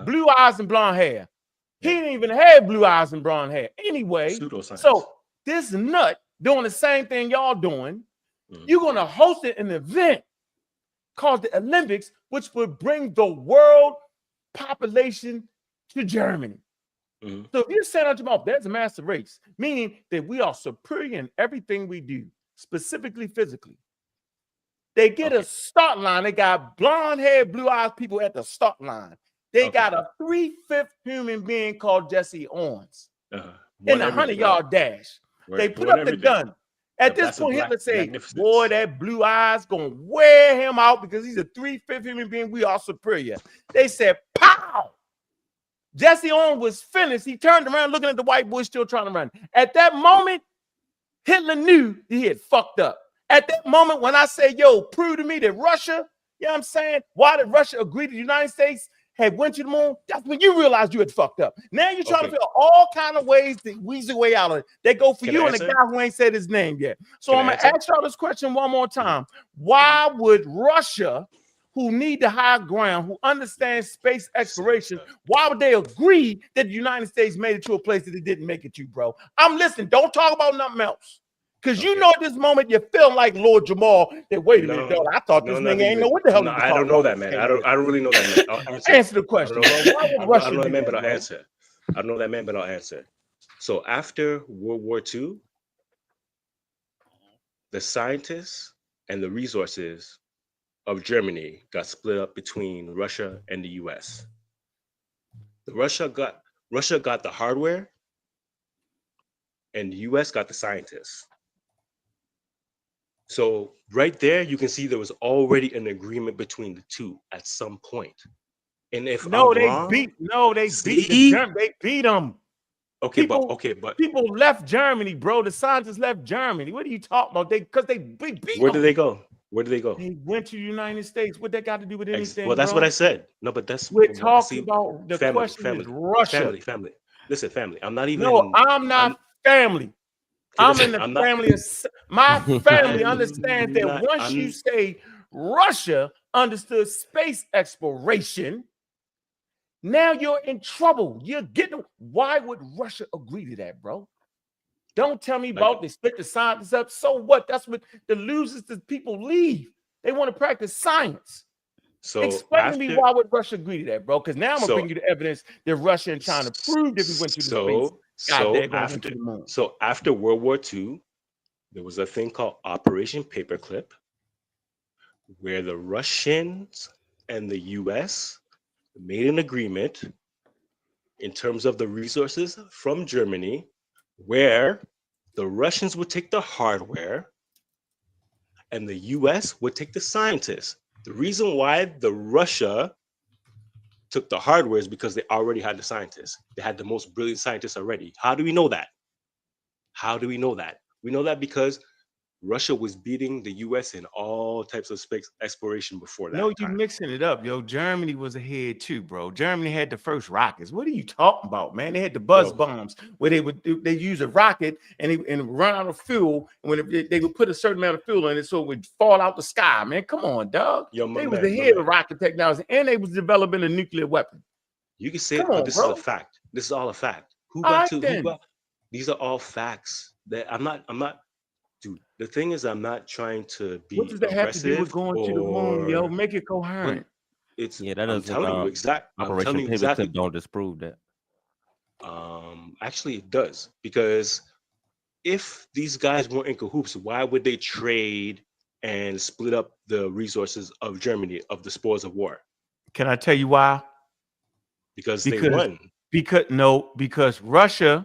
Blue eyes and blonde hair. He didn't even have blue eyes and blonde hair. Anyway, so this nut doing the same thing y'all doing, you're going to host an event called the Olympics, which would bring the world population to Germany. So if you set out your mouth, there's a master race, meaning that we are superior in everything we do, specifically physically. They get a start line. They got blonde hair, blue eyes people at the start line. They got a 3/5 human being called Jesse Owens in the 100-yard dash. They put up the gun. At this point, Hitler said, boy, that blue eyes going to wear him out because he's a 3/5 human being. We are superior. They said, pow! Jesse Owens was finished. He turned around looking at the white boy still trying to run. At that moment, Hitler knew he had fucked up. At that moment, when I say, yo, prove to me that Russia, you know what I'm saying? Why did Russia agree to the United States had went to the moon? That's when you realized you had fucked up. Now you're trying to figure out all kind of ways to weasel your way out of it. They go for you and the guy who ain't said his name yet. So I'm going to ask y'all this question one more time. Why would Russia, who need the high ground, who understands space exploration, why would they agree that the United States made it to a place that it didn't make it to, bro? I'm listening. Don't talk about nothing else. Because you know at this moment you're feeling like Lord Jamar. That wait a minute, dog. I thought this nigga ain't know what the hell. I don't know that, man. I don't really know that, man. Answer the question, bro. Why would Russia I don't know that, man, but I'll bro? answer. I don't know that, man, but I'll answer. So after World War II, the scientists and the resources of Germany got split up between Russia and the US. Russia got the hardware, and the US got the scientists. So right there, you can see there was already an agreement between the two at some point. And if they beat them. Okay, but people left Germany, bro. The scientists left Germany. What are you talking about? Because they beat where them. did they go? Where did they go? They went to the United States. What that got to do with anything? Well, that's bro? what I said. No, but that's we're talking about the family, question family, is Russia. Family. Listen, family. I'm not even. No, I'm not family. I'm in the family. My family understands that once you say Russia understood space exploration, now you're in trouble. You're getting. Why would Russia agree to that, bro? Don't tell me about they split the scientists up. So what? That's what the losers, the people leave. They want to practice science. So explain to me why would Russia agree to that, bro? Because now I'm gonna bring you the evidence that Russia and China proved that we went to the space. So after World War II, there was a thing called Operation Paperclip, where the Russians and the US made an agreement in terms of the resources from Germany, where the Russians would take the hardware and the US would take the scientists. The reason why the Russia took the hardware is because they already had the scientists. They had the most brilliant scientists already. How do we know that? How do we know that? We know that because Russia was beating the US in all types of space exploration before that. No, you're mixing it up, yo. Germany was ahead too, bro. Germany had the first rockets. What are you talking about, man? They had the buzz bombs where they use a rocket and run out of fuel. And when they would put a certain amount of fuel in it, so it would fall out the sky, man. Come on, dog. They was ahead of rocket technology, and they was developing a nuclear weapon. You can say it, but this is a fact. This is all a fact. Who got these are all facts. That I'm not. Dude, the thing is, I'm not trying to be what does that have to do with going to the moon, yo? Make it coherent. It's that doesn't. Operation Paperclip don't disprove that. Actually, it does, because if these guys weren't in cahoots, why would they trade and split up the resources of Germany, of the spoils of war? Can I tell you why? Because they won. Because Russia.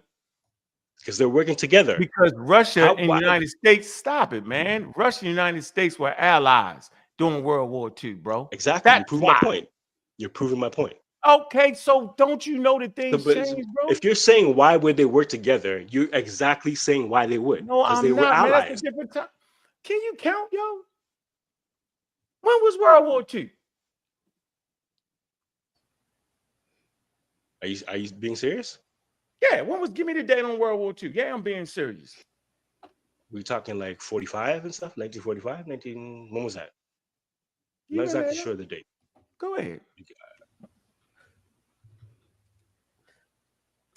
Because they're working together. Because Russia and the United States, stop it, man. Russia and the United States were allies during World War II, bro. Exactly. You're proving my point. You're proving my point. Okay, so don't you know that things change, bro? If you're saying why would they work together, you're exactly saying why they would. No, I'm they not, were allies. man. That's a different time. Can you count, yo? When was World War II? Are you being serious? Yeah, give me the date on World War II. Yeah, I'm being serious. We talking like 45 and stuff? 1945? When was that? I'm not exactly sure the date. Go ahead.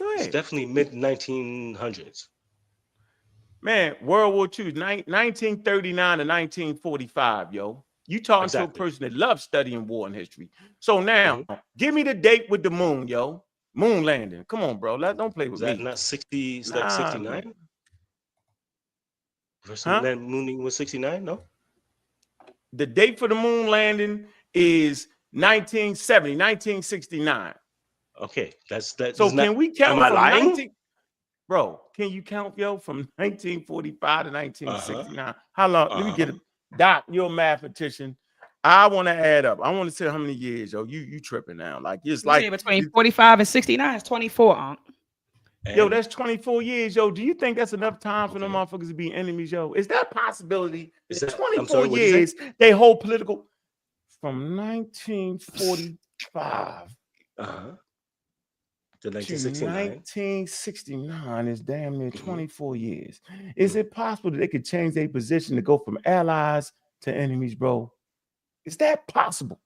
It's definitely mid-1900s. Man, World War II, 1939 to 1945, yo. You talking to a person that loves studying war and history. So now, give me the date with the moon, yo. Moon landing. Come on, bro. Don't play with me. Is that not 60? It's like 69? Mooning was 69? No. The date for the moon landing is 1969. Okay, that's. So can we count? Am I lying? Bro, can you count, yo, from 1945 to 1969? How long? Let me get it. Doc, you're a mathematician. I want to add up. I want to say how many years, yo. You tripping now? Like it's like between 45 and 69 is 24. Unc. Yo, that's 24 years, yo. Do you think that's enough time for them motherfuckers to be enemies, yo? Is that a possibility? Is that 24 years? They hold political from 1945 to 1969 is damn near 24 years. Is it possible that they could change their position to go from allies to enemies, bro? Is that possible?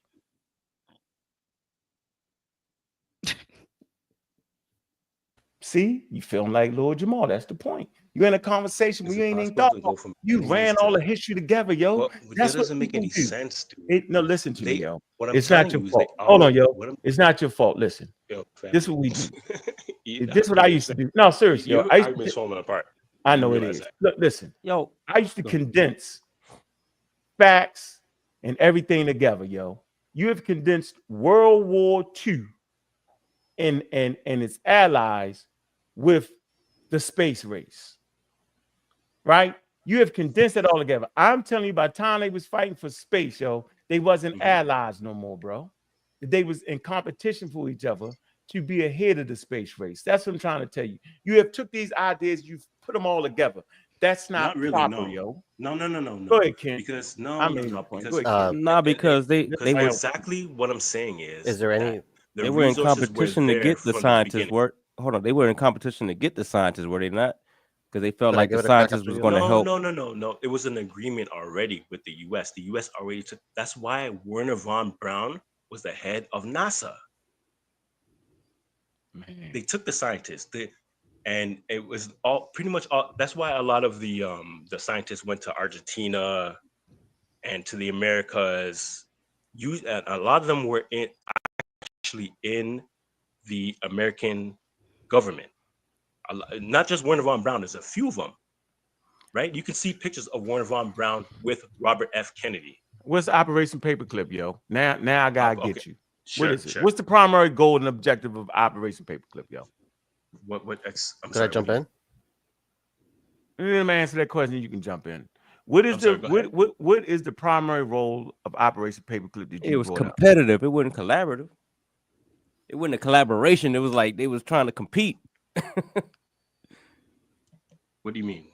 See, you feeling like Lord Jamar. That's the point. You're in a conversation where you ain't even thought about. You ran all the history together, yo. Well, that doesn't make any sense, dude. No, listen to me, yo. It's not your fault. Hold on, yo. It's not your fault. Listen. This is what we do. This is what I used to do. No, seriously, yo. I've been falling apart. I know it is. Look, listen, yo. I used to condense facts and everything together, yo. You have condensed World War II and its allies with the space race, right? You have condensed it all together. I'm telling you, by the time they was fighting for space, yo, they wasn't allies no more, bro. They was in competition for each other to be ahead of the space race. That's what I'm trying to tell you. You have took these ideas, you've put them all together. That's not really, proper, no. yo. No. Go ahead, Ken. Because I made my point. Because they were exactly what I'm saying is there any they were in competition to get the scientists work. Hold on, they were in competition to get the scientists, were they not? because they felt Can I like give the it a crack scientists after was you? going to help. No. It was an agreement already with the U.S. The U.S. already took. That's why Werner von Braun was the head of NASA. Man. They took the scientists. And it was all pretty much all. That's why a lot of the scientists went to Argentina and to the Americas. A lot of them were actually in the American government. Not just Werner von Braun. There's a few of them, right? You can see pictures of Werner von Braun with Robert F. Kennedy. What's Operation Paperclip, yo? Now I gotta get you. Sure, what is it? sure. What's the primary goal and objective of Operation Paperclip, yo? I'm Can sorry, I jump in? Let me answer that question. You can jump in. What is what is the primary role of Operation Paperclip that you It was brought up? competitive. It wasn't collaborative. It wasn't a collaboration. It was like they was trying to compete. What do you mean?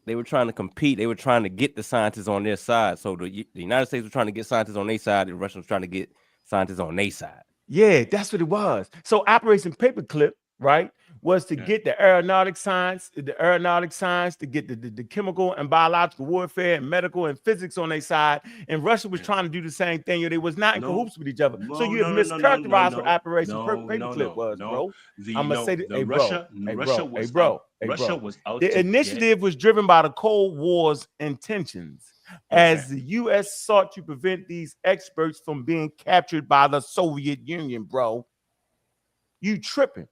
They were trying to compete. They were trying to get the scientists on their side. So the United States was trying to get scientists on their side. The Russians was trying to get scientists on their side. Yeah, that's what it was. So Operation Paperclip, right, was to get the aeronautic science, to get the chemical and biological warfare and medical and physics on their side. And Russia was trying to do the same thing. They was not in cahoots with each other. So you have mischaracterized what Operation Paperclip was, bro. I'm gonna say that, Russia was out the to initiative was driven by the Cold War's intentions. As the U.S. sought to prevent these experts from being captured by the Soviet Union, bro. You tripping.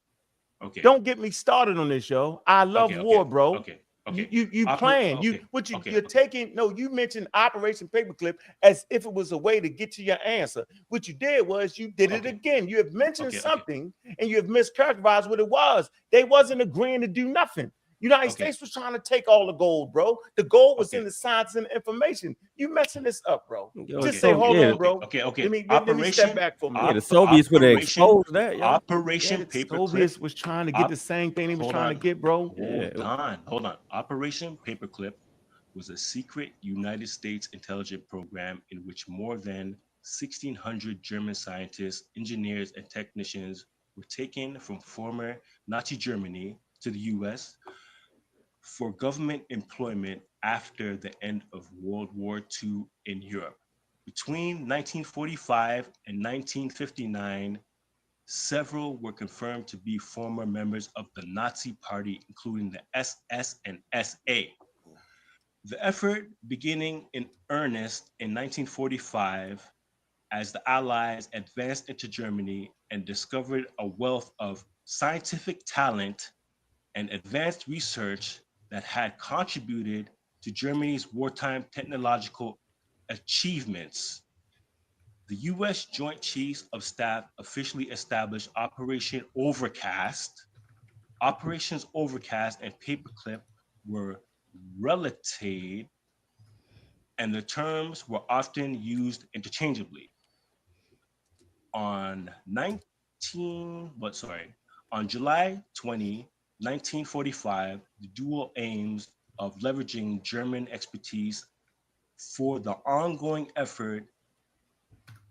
Okay. Don't get me started on this, yo. I love war, bro. Okay. You playing. You're taking. No, you mentioned Operation Paperclip as if it was a way to get to your answer. What you did was you did it again. You have mentioned something and you have mischaracterized what it was. They wasn't agreeing to do nothing. United States was trying to take all the gold, bro. The gold was in the science and information. You messing this up, bro. Just say, hold on, bro. Okay. Let me step back for a minute. The Soviets would have exposed that, yo. Operation The Paperclip. Soviets was trying to get the same thing they was trying to get, bro. Hold on. Operation Paperclip was a secret United States intelligence program in which more than 1,600 German scientists, engineers, and technicians were taken from former Nazi Germany to the U.S. for government employment after the end of World War II in Europe. Between 1945 and 1959, several were confirmed to be former members of the Nazi Party, including the SS and SA. The effort beginning in earnest in 1945 as the Allies advanced into Germany and discovered a wealth of scientific talent and advanced research that had contributed to Germany's wartime technological achievements. The U.S. Joint Chiefs of Staff officially established Operation Overcast. Operations Overcast and Paperclip were related, and the terms were often used interchangeably. On July 20, 1945, the dual aims of leveraging German expertise for the ongoing effort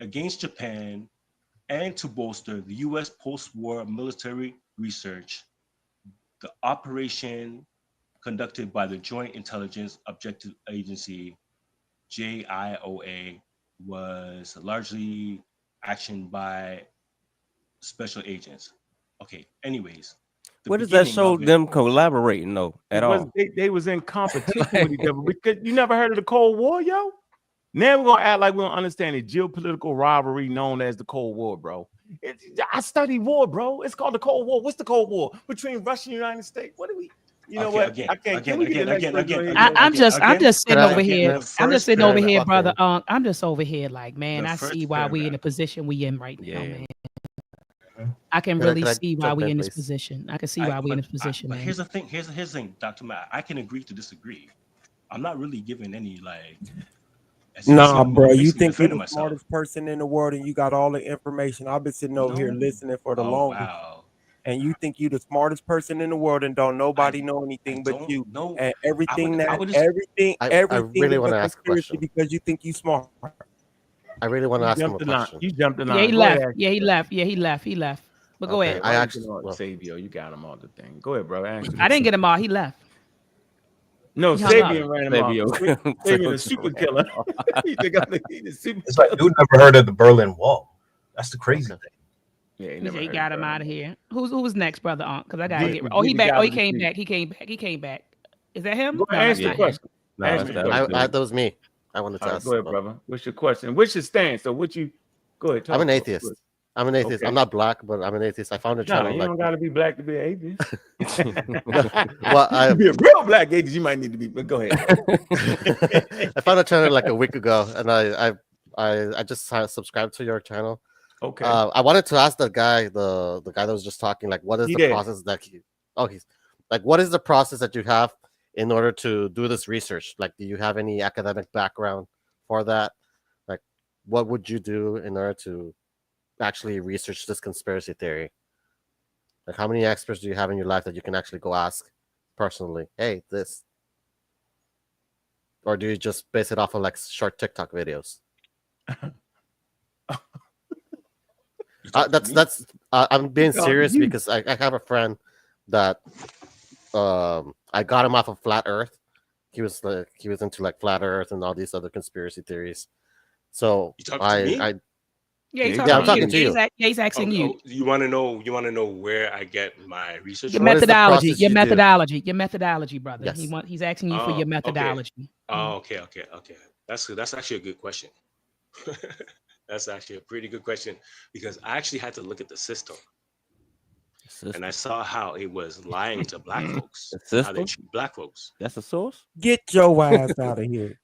against Japan and to bolster the U.S. post-war military research. The operation conducted by the Joint Intelligence Objective Agency, JIOA, was largely actioned by special agents. Okay, anyways. What does that show them collaborating though at all? They was in competition with each other. Because you never heard of the Cold War, yo? Now we're gonna act like we don't understand the geopolitical rivalry known as the Cold War, bro. I study war, bro. It's called the Cold War. What's the Cold War? Between Russia and the United States. What do we? You know what? I can't. Can we get the next person? I'm just sitting over here. I'm just sitting over here, brother. I'm just over here, like, man. I see why we in the position we in right now, man. I can really see why we in this position. I can see why we in this position, man. But here's the thing. Here's the thing, Dr. Matt. I can agree to disagree. I'm not really giving any like. Nah, bro. You think you're the smartest person in the world and you got all the information. I've been sitting over here listening for the longest. Wow. And you think you the smartest person in the world and don't nobody know anything but you. And everything everything really want to ask a conspiracy question. because you think you smart. I really want to ask him a question. You jumped in Yeah, he left. Yeah, he left. Yeah, he left. But go ahead. I actually Savio, you got him on the thing. Go ahead, bro. I didn't get him all. He left. No, He hung up. Sabian ran him off. Sabian, the super killer. You think I'm the super It's like dude never heard of the Berlin Wall. That's the crazy thing. Yeah, He got him out of here. Who's next, brother? Because I gotta get. Oh, He back. guy Oh, he with the came feet. back. He came back. He came back. Is that him? Go No, ahead, that's answer the not him. question. No, Answer the question. that was me. I wanted to ask. Go ahead, brother. What's your question? What's your stance? So what you go ahead. I'm an talk. atheist. I'm an atheist. Okay. I'm not black, but I'm an atheist. I found a No, channel. you like, don't gotta be black to be an atheist. well, to be a real black atheist, you might need to be. But go ahead. I found a channel like a week ago, and I just subscribed to your channel. Okay. I wanted to ask the guy that was just talking, like, what is the process that he's like, what is the process that you have in order to do this research? Like, do you have any academic background for that? Like, what would you do in order to actually research this conspiracy theory? Like, how many experts do you have in your life that you can actually go ask personally? Hey, this. Or do you just base it off of like short TikTok videos? I'm being serious because I have a friend that I got him off of Flat Earth. He was into like Flat Earth and all these other conspiracy theories. So I'm talking to you. He's asking you. You want to know where I get my research? Your methodology, your methodology, brother. Yes. He's asking you for your methodology. Okay. Oh, okay. That's actually a good question. That's actually a pretty good question because I actually had to look at the system. And I saw how it was lying to black folks. How they treat black folks. That's a source? Get your ass out of here.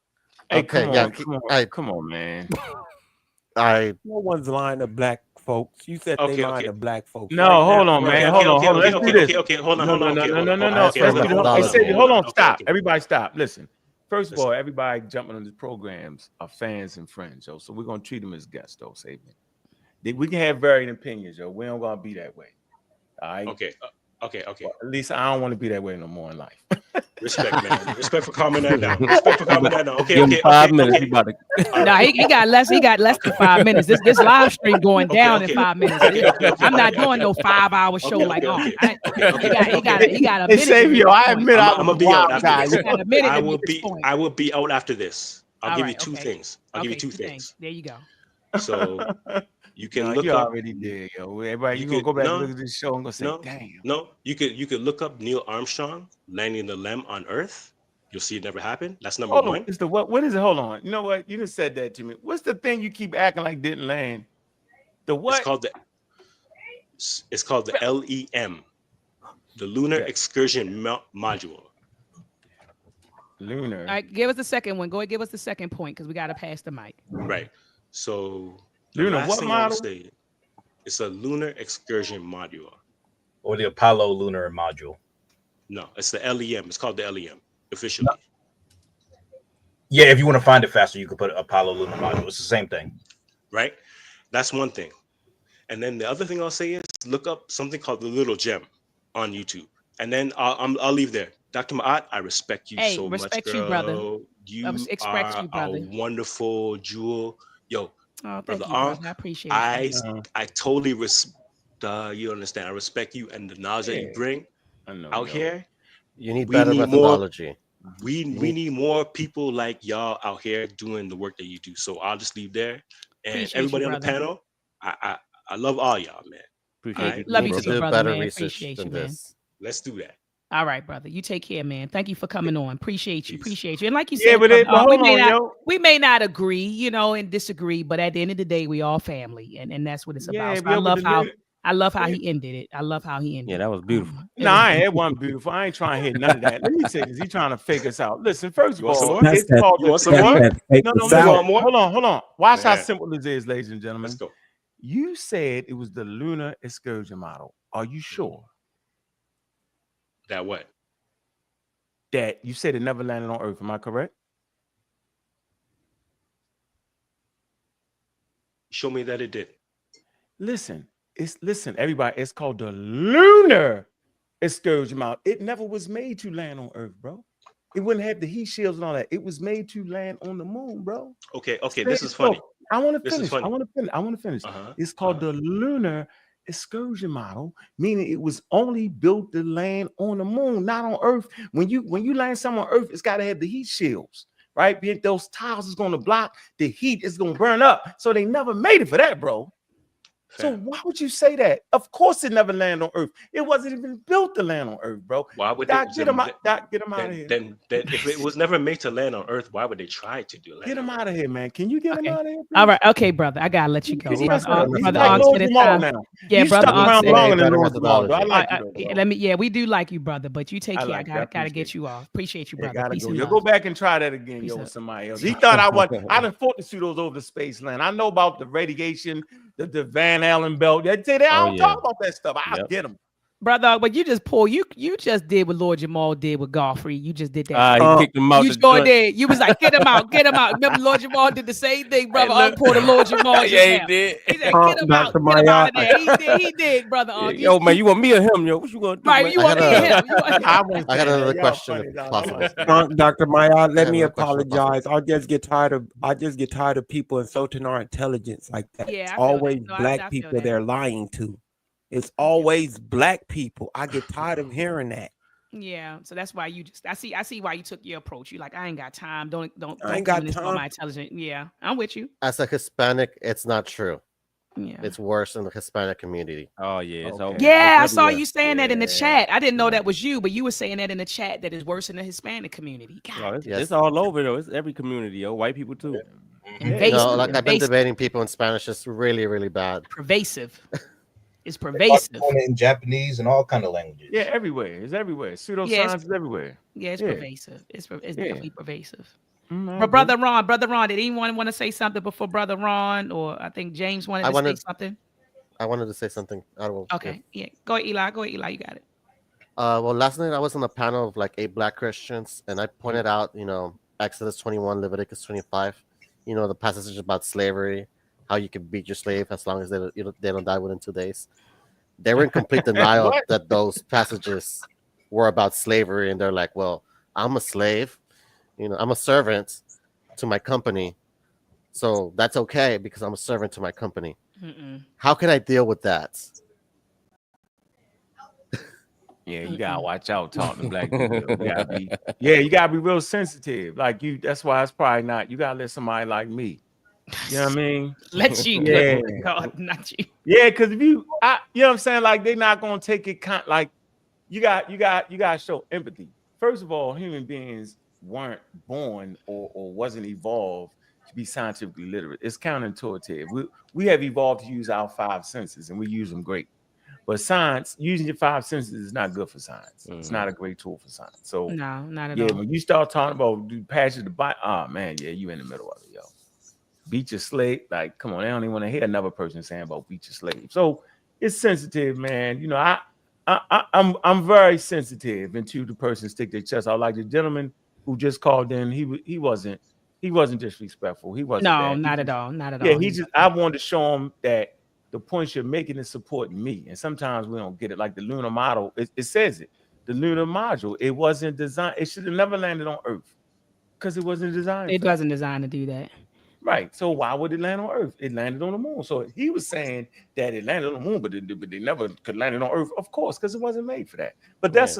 Hey, Okay, come on, man. No one's lying to black folks. You said they lying to black folks. No, hold on, man. Hold on. Let's do this. Hold on. No. Hold on. Stop. Everybody stop. Listen. First of all, everybody jumping on these programs are fans and friends, yo. So we're gonna treat them as guests, though, Sabian. We can have varying opinions, yo. We don't gonna be that way. All right. Okay. Well, at least I don't want to be that way no more in life. Respect, man. Respect for calming that down. Okay. Give him 5 minutes. He about to... No, he got less. He got less than 5 minutes. This live stream going down in 5 minutes. I'm not doing no 5-hour show like on. He got a minute. Hey, Savio, I admit I'm gonna be out after this. Got a minute I will be out after this. I'll give you two things. Give you two things. There you go. So you can look you up. Already did, yo. Everybody, you gonna go back and look at this show and go say, damn. No, you could look up Neil Armstrong landing the LEM on Earth. You'll see it never happened. That's number one. It's the what is it? Hold on. You know what? You just said that to me. What's the thing you keep acting like didn't land? The what? It's called the LEM, the Lunar Excursion Module. Lunar. All right, give us the second one. Go ahead, give us the second point because we got to pass the mic. Right. So Lunar, what model? It's a lunar excursion module. Or the Apollo lunar module. No, it's the LEM. It's called the LEM officially. No. Yeah, if you want to find it faster, you could put Apollo lunar module. It's the same thing. Right? That's one thing. And then the other thing I'll say is look up something called The Little Gem on YouTube. And then I'll leave there. Dr. Ma'at, I respect you so much, girl. You, brother. You are a wonderful jewel. Yo, brother Ankh, I appreciate it. I totally you understand. I respect you and the knowledge that you bring out here. You need better methodology. We need more people like y'all out here doing the work that you do. So I'll just leave there. And appreciate everybody you, on the panel, I love all y'all, man. Appreciate you. Love you too, brother. Better man. research Appreciate than you, man. this. Let's do that. All right, brother. You take care, man. Thank you for coming on. Appreciate you. And like you said, we may not agree, and disagree, but at the end of the day, we all family, and that's what it's about. So I love how he ended it. I love how he ended it. Yeah, that was beautiful. It wasn't beautiful. I ain't trying to hit none of that. Let me say this. He's trying to fake us out. Listen, first of all, it's called Hold on. Watch how simple this is, ladies and gentlemen. Let's go. You said it was the lunar excursion model. Are you sure? That what? That you said it never landed on Earth. Am I correct? Show me that it did. Listen, everybody. It's called the lunar excursion model. It never was made to land on Earth, bro. It wouldn't have the heat shields and all that. It was made to land on the moon, bro. Okay. This is funny. I want to finish. I want to finish. It's called the lunar excursion model, meaning it was only built to land on the moon, not on Earth. When you land somewhere on Earth, it's got to have the heat shields, right? Being those tiles is going to block the heat, it's going to burn up. So they never made it for that, bro. So why would you say that? Of course, it never landed on Earth. It wasn't even built to land on Earth, bro. Why would Doc, they? get them out? Doc, get them out of here. Then, if it was never made to land on Earth, why would they try to do land? Get him out of here, man. Can you get him out of here? Please? All right, okay, brother. I gotta let you go. He's Brother like Ankh Lord said it's Jamal time. now. Yeah, You brother stuck Ankh around said longer than better Lord Jamal. I like you, though, bro. let me. Yeah, we do like you, brother. But you take I care. like I that. gotta get you off. Appreciate you, brother. Gotta Peace go. and Yo, love. go back and try that again, yo, with somebody else. He thought I done fought the pseudos over the space land. I know about the radiation, the Van Allen belt. I don't talk about that stuff. I'll get them. Brother, but you just pull. You just did what Lord Jamal did with Godfrey. You just did that. He kicked him out. You sure did. You was like, get him out, get him out. Remember, Lord Jamal did the same thing, brother. Ankh pulled the Lord Jamal. Yeah, he did. He said, get him out, get him out of there. He did, brother. Ankh. Yo, man, you want me or him, yo? What you gonna do? Right, man? you want me or him? I got another question, if possible. Dr. Maya, let me another question, if possible. apologize. I just get tired of people insulting our intelligence like that. Yeah, it's I feel always that. No, black I feel people that. they're lying to. It's always black people. I get tired of hearing that. Yeah, so that's why you just. I see why you took your approach. You like, I ain't got time. Don't I ain't got insult time. my intelligence. Yeah, I'm with you. As a Hispanic, it's not true. Yeah. It's worse in the Hispanic community. Oh yeah, it's over. Yeah, I It's saw everywhere. you saying that in the chat. I didn't know that was you, but you were saying that in the chat that is worse in the Hispanic community. God, It's all over though. It's every community, yo. White people too. invasive. No, like I've been invasive, debating people in Spanish. It's really, really bad. pervasive. It's pervasive. In Japanese and all kind of languages. Yeah, everywhere. It's everywhere. Pseudoscience Yeah, is everywhere. Yeah, it's pervasive. It's definitely pervasive. I But brother Ron, did anyone want to say something before brother Ron, or I think James wanted to say something? I wanted to say something. I don't know. Okay, yeah. Go ahead, Eli. You got it. Well, last night I was on a panel of like 8 black Christians, and I pointed out, Exodus 21, Leviticus 25, the passages about slavery, how you can beat your slave as long as they don't die within 2 days. They were in complete denial that those passages were about slavery, and they're like, well, I'm a slave, I'm a servant to my company, so that's okay because I'm a servant to my company. How can I deal with that? Yeah, you gotta watch out talking to black people. You gotta be real sensitive. Like that's why it's probably not. You gotta let somebody like me. You know what I mean? Let you, yeah. God, not you. Yeah, because if you know what I'm saying, like they're not gonna take it. Like you got to show empathy. First of all, human beings weren't born or wasn't evolved to be scientifically literate. It's counterintuitive. We have evolved to use our 5 senses, and we use them great. But science, using your 5 senses is not good for science. It's not a great tool for science. So no, not at all. all. When you start talking about passage the Bible, oh man, you in the middle of it, yo. Beat your slave, like come on, they don't even want to hear another person saying about beat your slave. So it's sensitive, man. I'm very sensitive into the person stick their chest out. Like the gentleman who just called in, he wasn't disrespectful. He wasn't. No, not at all. Not at all. Yeah, I wanted to show him that the points you're making is supporting me. And sometimes we don't get it. Like the lunar model, it says it. The lunar module, it wasn't designed. It should have never landed on Earth because it wasn't designed. It wasn't designed to do that. Right. So why would it land on Earth? It landed on the moon. So he was saying that it landed on the moon, but they never could land it on Earth, of course, because it wasn't made for that. But that's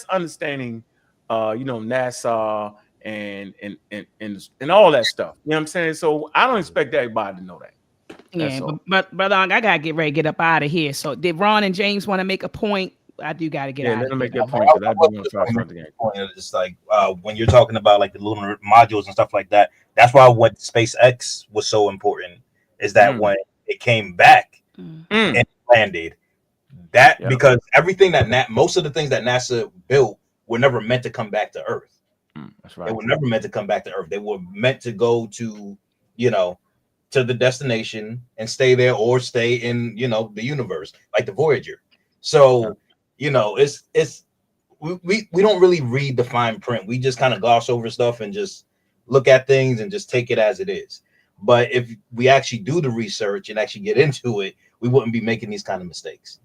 understanding, NASA and all that stuff. You know what I'm saying? So I don't expect everybody to know that. Yeah, but brother, I gotta get ready to get up out of here. So did Ron and James want to make a point? I do gotta get out. Let of them make here. that point because I do want to try something again. Just like when you're talking about like the lunar modules and stuff like that, that's why what SpaceX was so important is that when it came back and landed, because everything that most of the things that NASA built were never meant to come back to Earth. That's right. They were never meant to come back to Earth. They were meant to go to, to the destination and stay there or stay in, the universe, like the Voyager. So, it's we don't really read the fine print. We just kind of gloss over stuff and just look at things and just take it as it is. But if we actually do the research and actually get into it, we wouldn't be making these kind of mistakes.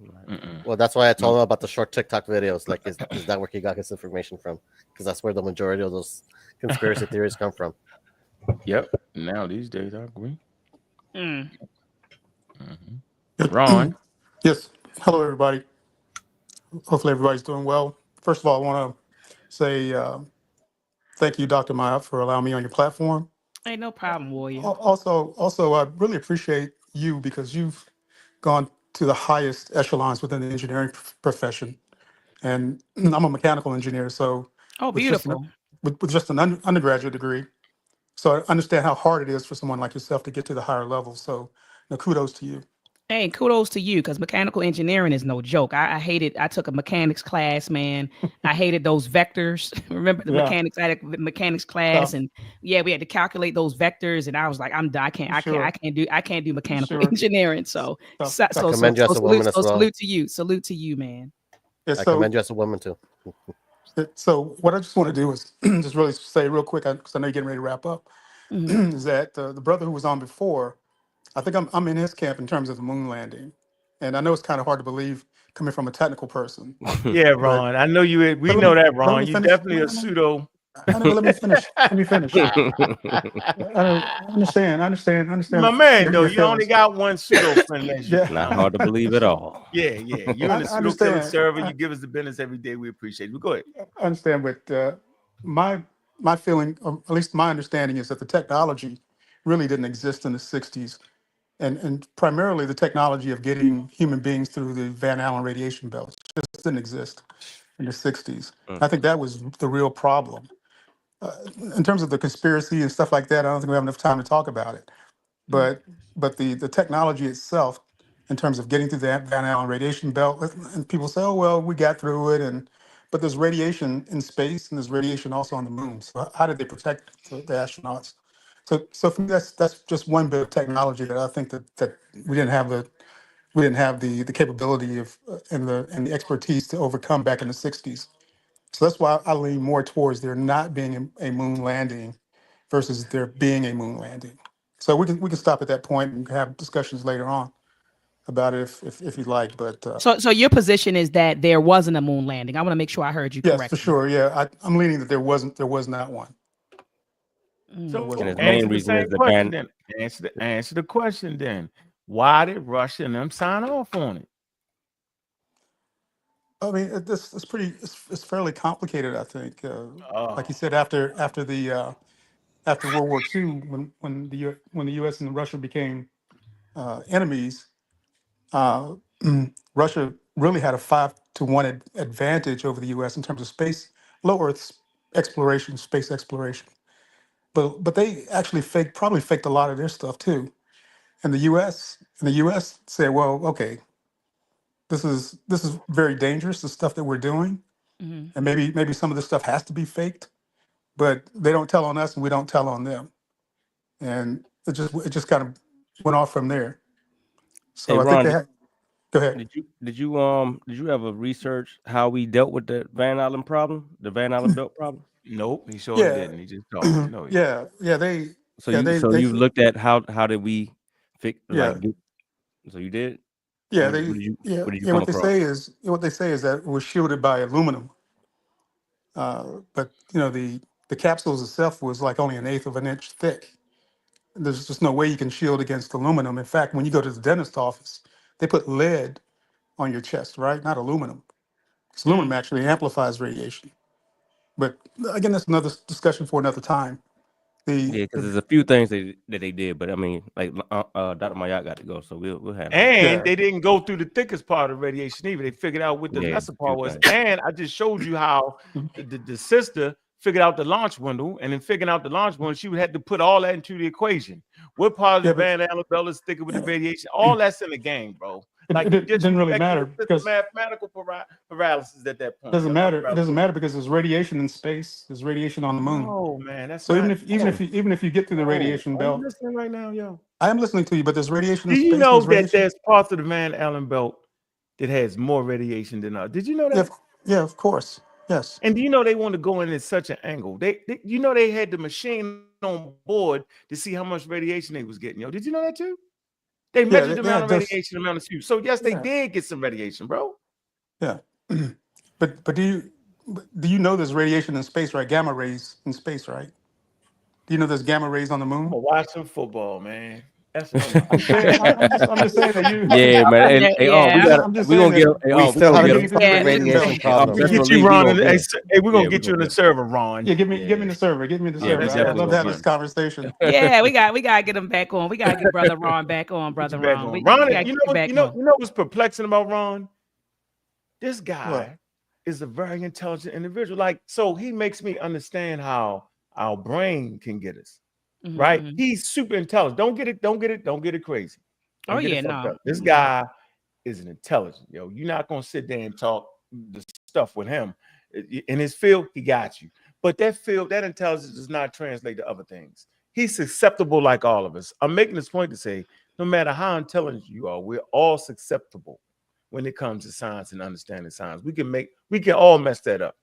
Well, that's why I told him about the short TikTok videos. Like, is that where he got his information from? Because that's where the majority of those conspiracy theories come from. Yep. Now these days, I agree. Ron. Yes. Hello, everybody. Hopefully, everybody's doing well. First of all, I want to say thank you, Dr. Maya, for allowing me on your platform. Ain't no problem, warrior. Also, I really appreciate you because you've gone to the highest echelons within the engineering profession, and I'm a mechanical engineer. So, Oh, with just beautiful. with just an undergraduate degree, so I understand how hard it is for someone like yourself to get to the higher levels. So, kudos to you. Hey, kudos to you, because mechanical engineering is no joke. I hated. I took a mechanics class, man. I hated those vectors. Remember the Yeah. mechanics? I had a mechanics class, Tough. and yeah, we had to calculate those vectors, and I was like, I'm done. Sure. I can't do mechanical Sure. engineering. So, Tough. I commend you as a woman as well. salute to you, man. Yeah, I commend you as a woman too. So what I just want to do is just really say real quick, because I know you're getting ready to wrap up, is that the brother who was on before, I think I'm in his camp in terms of the moon landing, and I know it's kind of hard to believe coming from a technical person. Yeah, but Ron. I know you. We but let know me that, but let Ron. me You finish. definitely No, a no, no. pseudo. I know, but let me finish. Let me finish. I understand My man, though, your you only feelings. got one pseudo friend as you. Yeah. Not hard to believe at all. Yeah. You're in the I pseudo killer understand. server. You give us the business every day. We appreciate it. But go ahead. I understand, but my feeling, at least my understanding, is that the technology really didn't exist in the '60s, and primarily the technology of getting human beings through the Van Allen radiation belt just didn't exist in the '60s. I think that was the real problem. In terms of the conspiracy and stuff like that, I don't think we have enough time to talk about it. But the technology itself, in terms of getting through that Van Allen radiation belt, and people say, oh well, we got through it, but there's radiation in space and there's radiation also on the moon. So how did they protect the astronauts? So for me, that's just one bit of technology that I think that we didn't have the capability of and the expertise to overcome back in the '60s. So that's why I lean more towards there not being a moon landing versus there being a moon landing. So we can stop at that point and have discussions later on about it if you'd like. But So your position is that there wasn't a moon landing. I want to make sure I heard you yes, for correctly. sure. Yeah, I'm leaning that there was not one. So And his answer main the reason same is the question ban. then. Answer the question then. Why did Russia and them sign off on it? I mean, it's pretty. It's fairly complicated. I think. Like Oh, you said, after World War II, when the U.S. and Russia became enemies, uh, Russia really had a 5-to-1 advantage over the U.S. in terms of low Earth exploration, space exploration. But they actually probably faked a lot of their stuff too. And the U.S. said, well, okay, this is very dangerous, the stuff that we're doing, and maybe some of this stuff has to be faked, but they don't tell on us and we don't tell on them, and it just kind of went off from there. Hey So I think Ron, they had. Go ahead. did you ever research how we dealt with the Van Allen problem, the Van Allen belt problem? nope. He sure Yeah, didn't. He just talking. No. yeah. So Yeah, they you looked at how did we fix yeah, so you did? yeah, What did you yeah, what did you yeah. come What they across? say is that it was shielded by aluminum, but the capsules itself was like only an eighth of an inch thick. There's just no way you can shield against aluminum. In fact, when you go to the dentist office, they put lead on your chest, right? Not aluminum. 'Cause aluminum actually amplifies radiation. But again, that's another discussion for another time. Yeah, because there's a few things that they did, but I mean, like Dr. Mayak got to go, so we'll handle it. And they didn't go through the thickest part of radiation either. They figured out what the Yeah, lesser a part few was. things. And I just showed you how the sister figured out the launch window, and in figuring out the launch window, she would have to put all that into the equation. What part of the Yeah, but Van Allen belt is thicker with the radiation? All that's in the game, bro. Like you it didn't really disrespecting matter the system because mathematical paralysis at that it point. doesn't matter. It doesn't matter because there's radiation in space. There's radiation on the moon. No, man, that's So even not. if even if you even if you get through the Oh, radiation are you belt, listening right now, yo? I am listening to you. But there's radiation in Do you space. know There's that radiation. there's parts of the Van Allen belt that has more radiation than others? Did you know Yeah, that? yeah, of course. Yes. And do you know they want to go in at such an angle? They had the machine on board to see how much radiation they was getting. Yo, did you know that too? They Yeah, measured the they amount had of those. radiation, amount of fuel. So yes, they Yeah, did get some radiation, bro. yeah. But do you know there's radiation in space, right? Gamma rays in space, right? Do you know there's gamma rays on the I'm moon? gonna watch some football, man. That's what I'm just saying that you. Yeah, man. Hey, I'm just we saying gonna get. that Hey, We we still gonna have get. the fucking radiation problem. we Just get you, believe we Ron. gonna get him. Hey, we're gonna Yeah, we get you in gonna the get. server, Ron. Yeah, give me the server. Give me the Yeah, we server. I'd definitely love to gonna have get this him. conversation. Yeah, we gotta get him back on. We gotta get brother Ron back on, Get you brother back Ron. on. We Ron, gotta you get know, back you know, on. you know what's perplexing about Ron? This guy What? is a very intelligent individual. Like, so he makes me understand how our brain can get us. Right? He's super intelligent. Don't get it crazy. Don't get it fucked up. This guy is an intelligent, yo. You're not gonna sit there and talk the stuff with him. In his field, he got you. But that field, that intelligence does not translate to other things. He's susceptible like all of us. I'm making this point to say, no matter how intelligent you are, we're all susceptible when it comes to science and understanding science. We can all mess that up.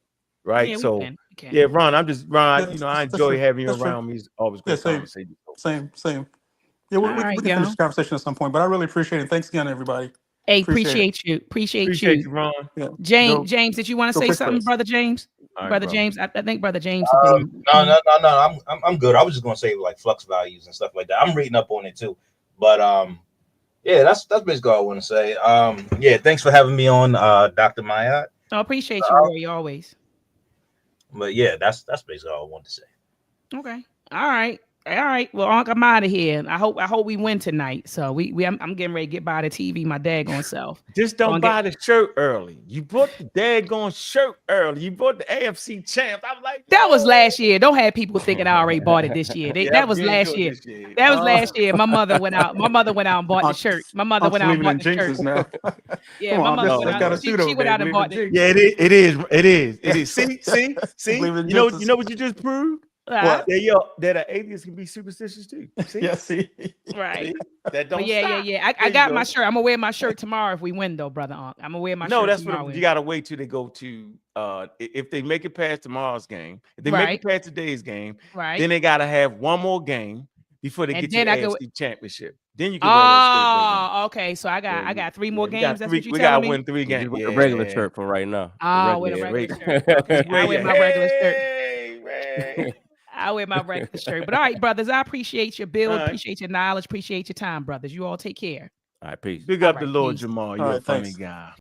Right. Yeah, So we can. yeah, Ron, Ron, Yeah, you know, I that's enjoy true. having you That's true. around me. It's always Yeah, great conversation. same. Yeah, All we right, can finish y'all. the conversation at some point, but I really appreciate it. Thanks again, everybody. Hey, Appreciate it. appreciate you. Ron. Yeah. James, did you want to say quick, something, Chris. brother James? All right, Brother brother. James, I think brother James has been. No. I'm good. I was just gonna say like flux values and stuff like that. I'm reading up on it too, but yeah, that's basically all I want to say. Yeah, thanks for having me on, Dr. Mayat. I appreciate you, Roy, always. But yeah, that's basically all I want to say. Okay. All right. Well, Unc, I'm out of here. I hope we win tonight. So I'm getting ready to get by the TV, my daggone self. Just don't buy the shirt early. You bought the daggone shirt early. You bought the AFC champ. I'm like, that was last year. Don't have people thinking I already bought it this year. That was last year. That was last year. My mother went out. My mother went out and bought the shirt. My mother went out and bought the shirt. Now. Yeah, my mother went out. She went out and bought it. Yeah, it is. See. You know what you just proved? What? That an atheist can be superstitious too. See? Yeah, see. Right. See? That don't But yeah. I got my shirt. I'm gonna wear my shirt tomorrow if we win, though, brother Unc. I'm gonna wear my shirt. No, that's tomorrow. what you gotta wait till they go to if they make it past tomorrow's game, if they make it past today's game, then they gotta have one more game before they get to the AFC championship. Then you can wear that shirt. Okay. So I got 3 more we games. got That's what you we telling gotta me? win 3 games. Just wear the regular shirt for right now. Oh, with a regular shirt. Okay. I wear my regular shirt. I wear my regular shirt. But all right, brothers, I appreciate your build, appreciate your knowledge, appreciate your time, brothers. You all take care. All right, peace. Big up the Lord Jamar. You're a funny guy.